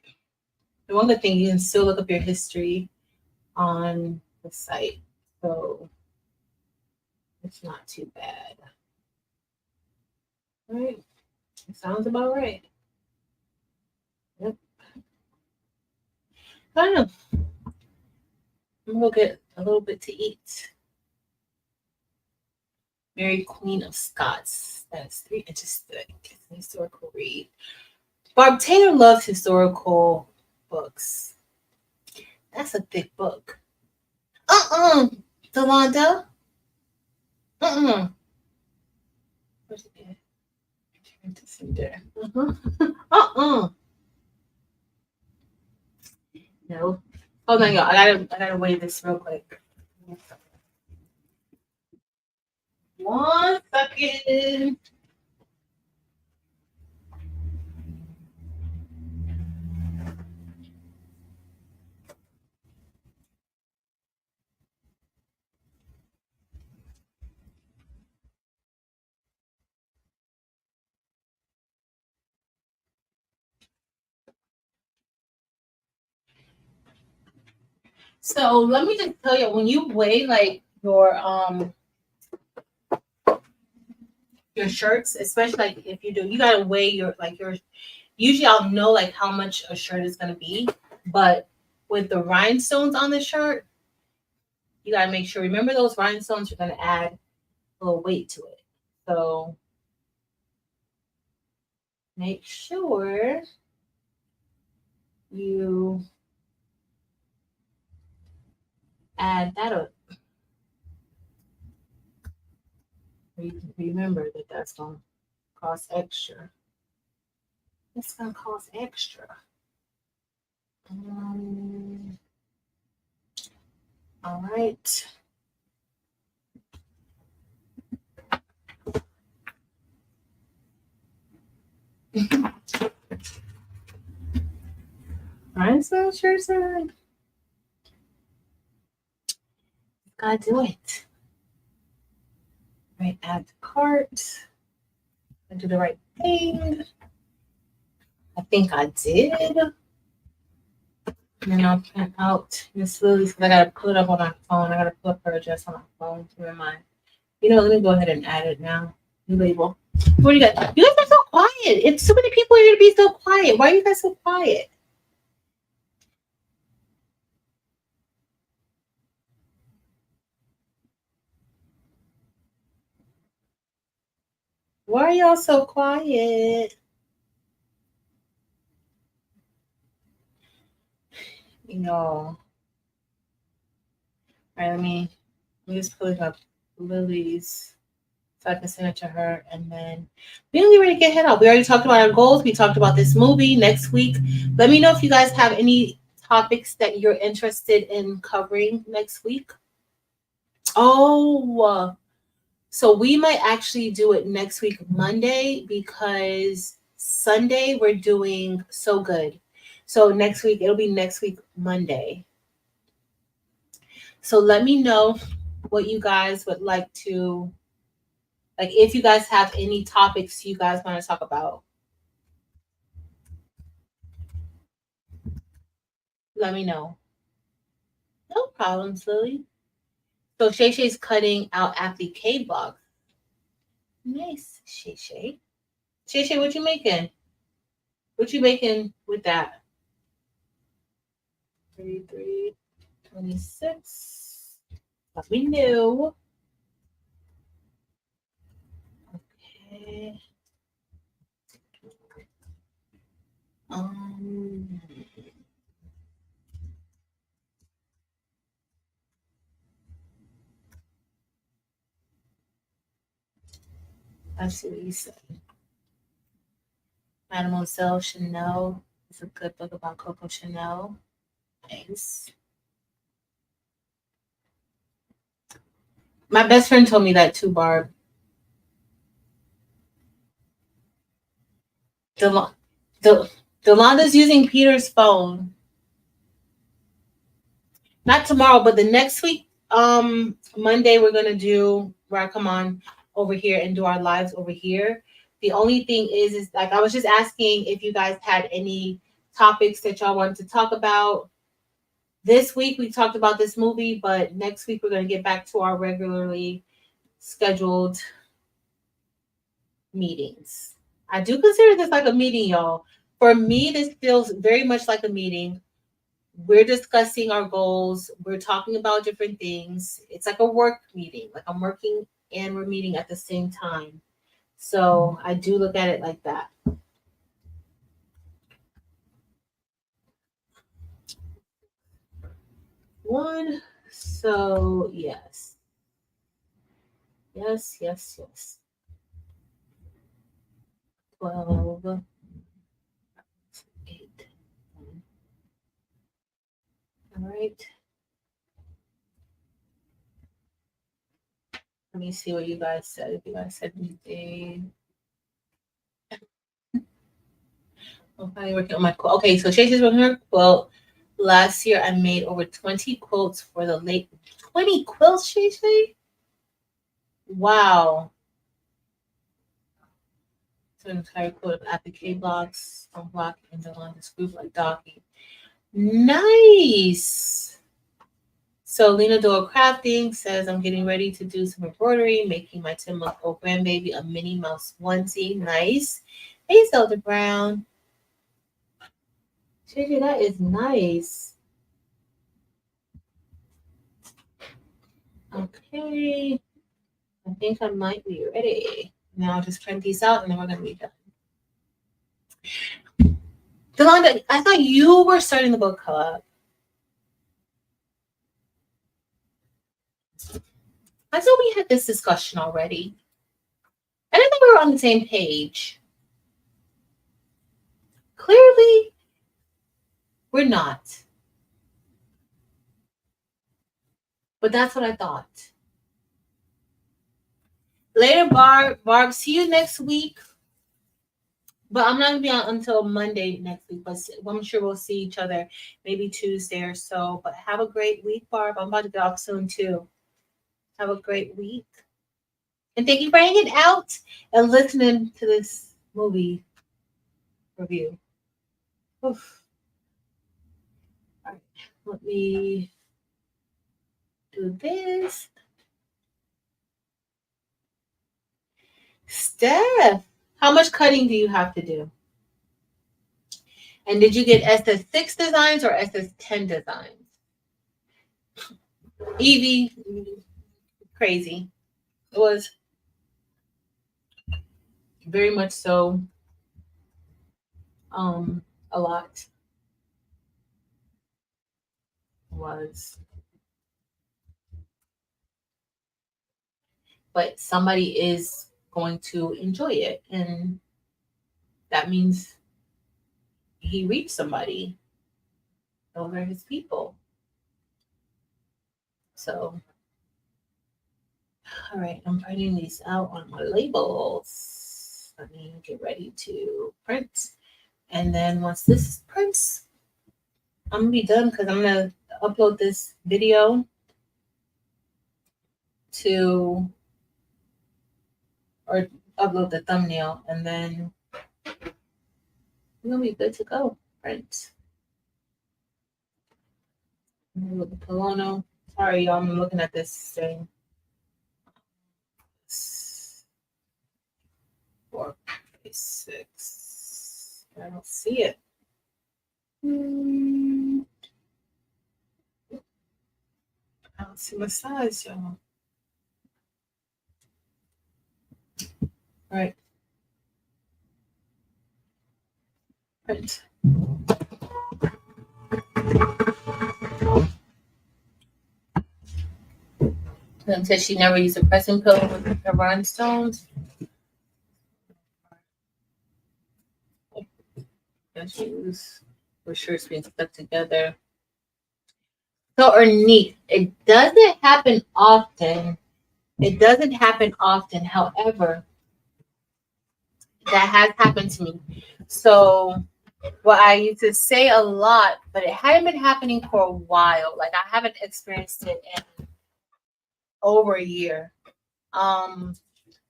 The one good thing, you can still look up your history on the site. So it's not too bad. All right. It sounds about right. Yep. I don't know. I'm gonna go get a little bit to eat. Mary Queen of Scots. That's 3 inches thick. It's a historical read. Barb Taylor loves historical books. That's a thick book. Delonda. Where's it at? Turn to cinder. No. Hold on, y'all. I gotta weigh this real quick. 1 second. So let me just tell you, when you weigh like your shirts, especially like if you do, you gotta weigh your. Usually I'll know like how much a shirt is gonna be, but with the rhinestones on the shirt, you gotta make sure. Remember those rhinestones are gonna add a little weight to it. So make sure you add that up. Remember that that's gonna cost extra. It's gonna cost extra. All right. All right, so sure, sir. Gotta do it. Right, add to cart. I do the right thing. I think I did. And then I'll print out Miss Lily's because I gotta put it up on my phone. I gotta put her address on my phone to remind. You know, let me go ahead and add it now. New label. What do you got? You guys are so quiet. It's so many people here to be so quiet. Why are you guys so quiet? Why are y'all so quiet? You know. All right, let me just put up Lily's so I can send it to her. And then we only ready to get head out. We already talked about our goals. We talked about this movie next week. Let me know if you guys have any topics that you're interested in covering next week. Oh, so we might actually do it next week, Monday, because Sunday we're doing So Good. So next week, it'll be next week, Monday. So let me know what you guys would like to, like, if you guys have any topics you guys want to talk about. Let me know. No problems, Lily. So Shay Shay's cutting out applique blocks. Nice, Shay Shay. Shay Shay, what you making? What you making with that? 33, 26. Let me know. Okay. Um. I see what you said. Mademoiselle Chanel is a good book about Coco Chanel. Nice. My best friend told me that too, Barb. Delonda's using Peter's phone. Not tomorrow, but the next week, Monday, we're gonna do where I come on over here and do our lives over here. The only thing is like I was just asking if you guys had any topics that y'all wanted to talk about. This week we talked about this movie, but next week we're gonna get back to our regularly scheduled meetings. I do consider this like a meeting, y'all. For me, this feels very much like a meeting. We're discussing our goals. We're talking about different things. It's like a work meeting. Like I'm working and we're meeting at the same time. So I do look at it like that. One. So yes. Yes, yes, yes. 12. 8. All right. Let me see what you guys said. If you guys said anything. I'm finally working on my quote. Okay, so Shay says from her quote. Last year I made over 20 quotes for the late 20 quilts, Shay Shay? Wow. So an entire quote of applique blocks on block and the line is group like docking. Nice. So Lena Dole Crafting says I'm getting ready to do some embroidery, making my 10-month-old grandbaby a Minnie Mouse onesie. Nice. Hey, Zelda Brown. JJ, that is nice. Okay. I think I might be ready. Now just print these out and then we're gonna be done. Delonda, I thought you were starting the book club. I thought we had this discussion already. And I think we were on the same page. Clearly, We're not. But that's what I thought. Later, Barb. Barb, see you next week. But I'm not gonna be on until Monday next week. But I'm sure we'll see each other maybe Tuesday or so. But have a great week, Barb. I'm about to get off soon too. Have a great week. And thank you for hanging out and listening to this movie review. Oof. All right, let me do this. Steph, how much cutting do you have to do? And did you get SS6 designs or SS10 designs? Evie, crazy. It was very much so a lot. Was. But somebody is going to enjoy it. And that means he reached somebody. Those are his people. So, all right, I'm printing these out on my labels. Let me get ready to print. And then once this prints, I'm gonna be done because I'm gonna upload this video to, or upload the thumbnail, and then we're gonna be good to go. Print. With the Polono. Sorry, y'all, I'm looking at this thing. 4.6. I don't see it. I don't see my size, y'all. All right. Print. Them said she never used a pressing pillow with her rhinestones. And she was for sure it's being stuck together. So neat. It doesn't happen often. It doesn't happen often. However, that has happened to me. So what I used to say a lot, but it hadn't been happening for a while. Like I haven't experienced it in over a year. But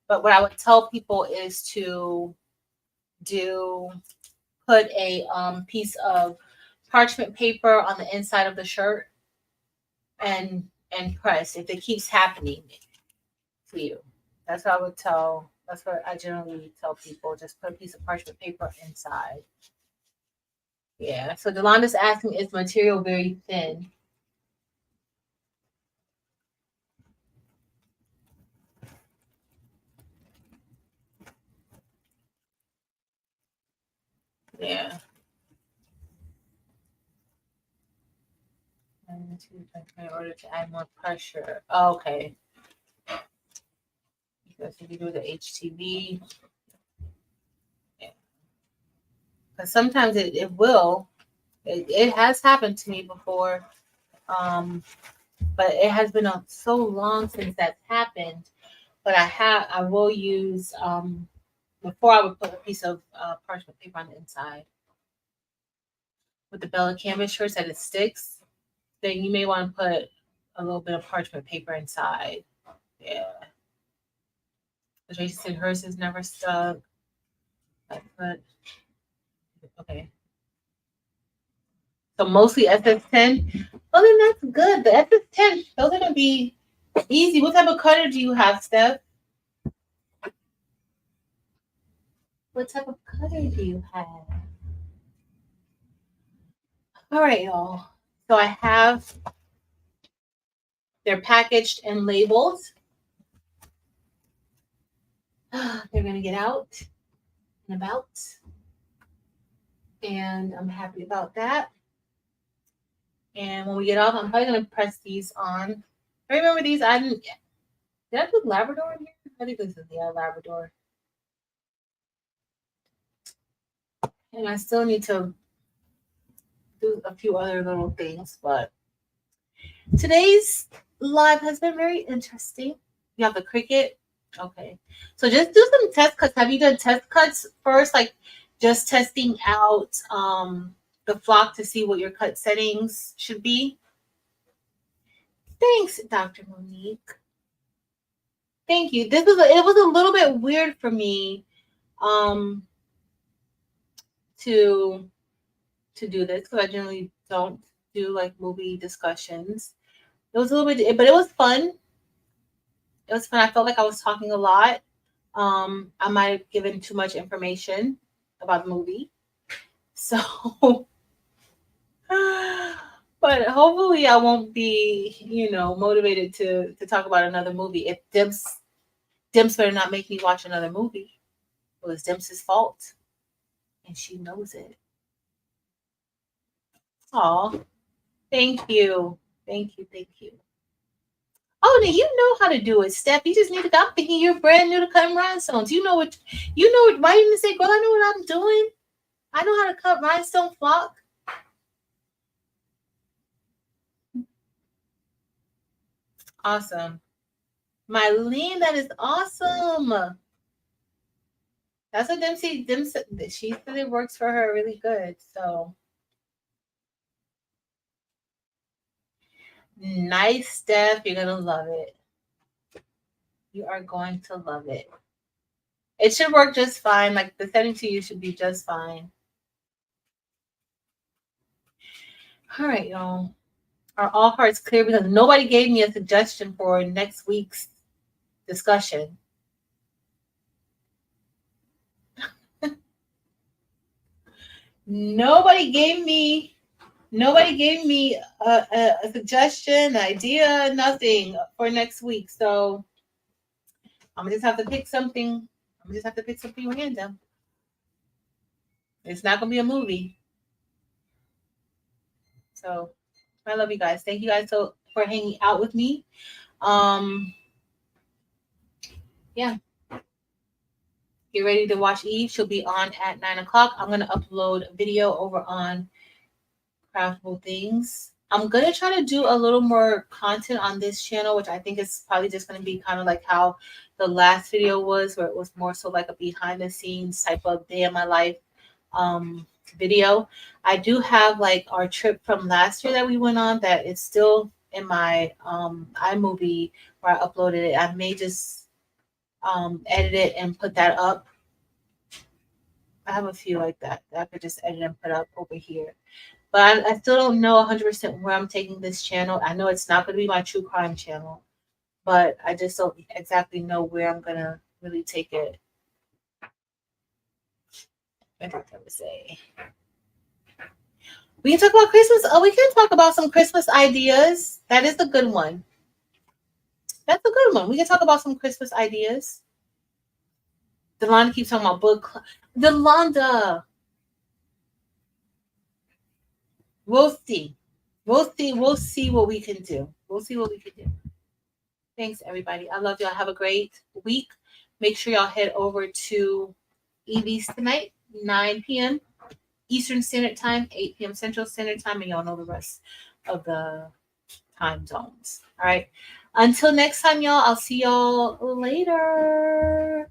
what I would tell people is to put a piece of parchment paper on the inside of the shirt and press if it keeps happening to you. That's what I would tell. That's what I generally tell people. Just put a piece of parchment paper inside. Yeah. So Yolanda's asking, is material very thin? Yeah. In order to add more pressure. Oh, okay. Because if you do the HTV, yeah. Because sometimes it will. It has happened to me before. But it has been so long since that's happened. But I will use before I would put a piece of parchment paper on the inside. With the Bella canvas shirts that it sticks, then you may want to put a little bit of parchment paper inside. Yeah. Tracy said hers is never stuck. I put, okay. So mostly SS10. Well, then that's good. The SS10, those are going to be easy. What type of cutter do you have, Steph? What type of cutter do you have? All right, y'all. So I have, they're packaged and labeled. They're going to get out and about. And I'm happy about that. And when we get off, I'm probably going to press these on. I remember these. Did I put Labrador in here? I think this is Labrador. And I still need to do do a few other little things, but today's live has been very interesting. You have the cricket. Okay. So just do some test cuts. Have you done test cuts first? Like just testing out the flock to see what your cut settings should be? Thanks, Dr. Monique. Thank you. It was a little bit weird for me um to do this because I generally don't do like movie discussions. It was a little bit, but it was fun. It was fun. I felt like I was talking a lot. I might have given too much information about the movie. So, but hopefully I won't be, motivated to talk about another movie. If Dims better not make me watch another movie. It was Dims's fault. And she knows it. Aw. Thank you. Thank you. Thank you. Oh, now you know how to do it, Steph. You just need to. I'm thinking you're brand new to cutting rhinestones. You know what? Why you didn't say, "Girl, I know what I'm doing. I know how to cut rhinestone flock." Awesome, Mylene. That is awesome. That's what Dempsey. She said it works for her really good. So nice, Steph. You're gonna love it. You are going to love it. It should work just fine. Like the setting to you should be just fine. All right, y'all. Are all hearts clear? Because nobody gave me a suggestion for next week's discussion. Nobody gave me a suggestion, idea, nothing for next week. So I'm gonna just have to pick something. Random. It's not gonna be a movie. So I love you guys. Thank you guys for hanging out with me. Yeah. Get ready to watch Eve. She'll be on at 9:00. I'm gonna upload a video over on Craftable Things. I'm gonna try to do a little more content on this channel, which I think is probably just gonna be kind of like how the last video was, where it was more so like a behind the scenes type of day in my life video. I do have like our trip from last year that we went on that it's still in my iMovie where I uploaded it. I may just edit it and put that up. I have a few like that I could just edit and put up over here. But I still don't know 100% where I'm taking this channel. I know it's not going to be my true crime channel, but I just don't exactly know where I'm going to really take it. What did I say? We can talk about Christmas. Oh, we can talk about some Christmas ideas. That is a good one. That's a good one. We can talk about some Christmas ideas. Delonda keeps talking about book club. Delonda. We'll see. We'll see what we can do. Thanks, everybody. I love y'all. Have a great week. Make sure y'all head over to Evie's tonight, 9 p.m. Eastern Standard Time, 8 p.m. Central Standard Time, and y'all know the rest of the time zones. All right. Until next time, y'all, I'll see y'all later.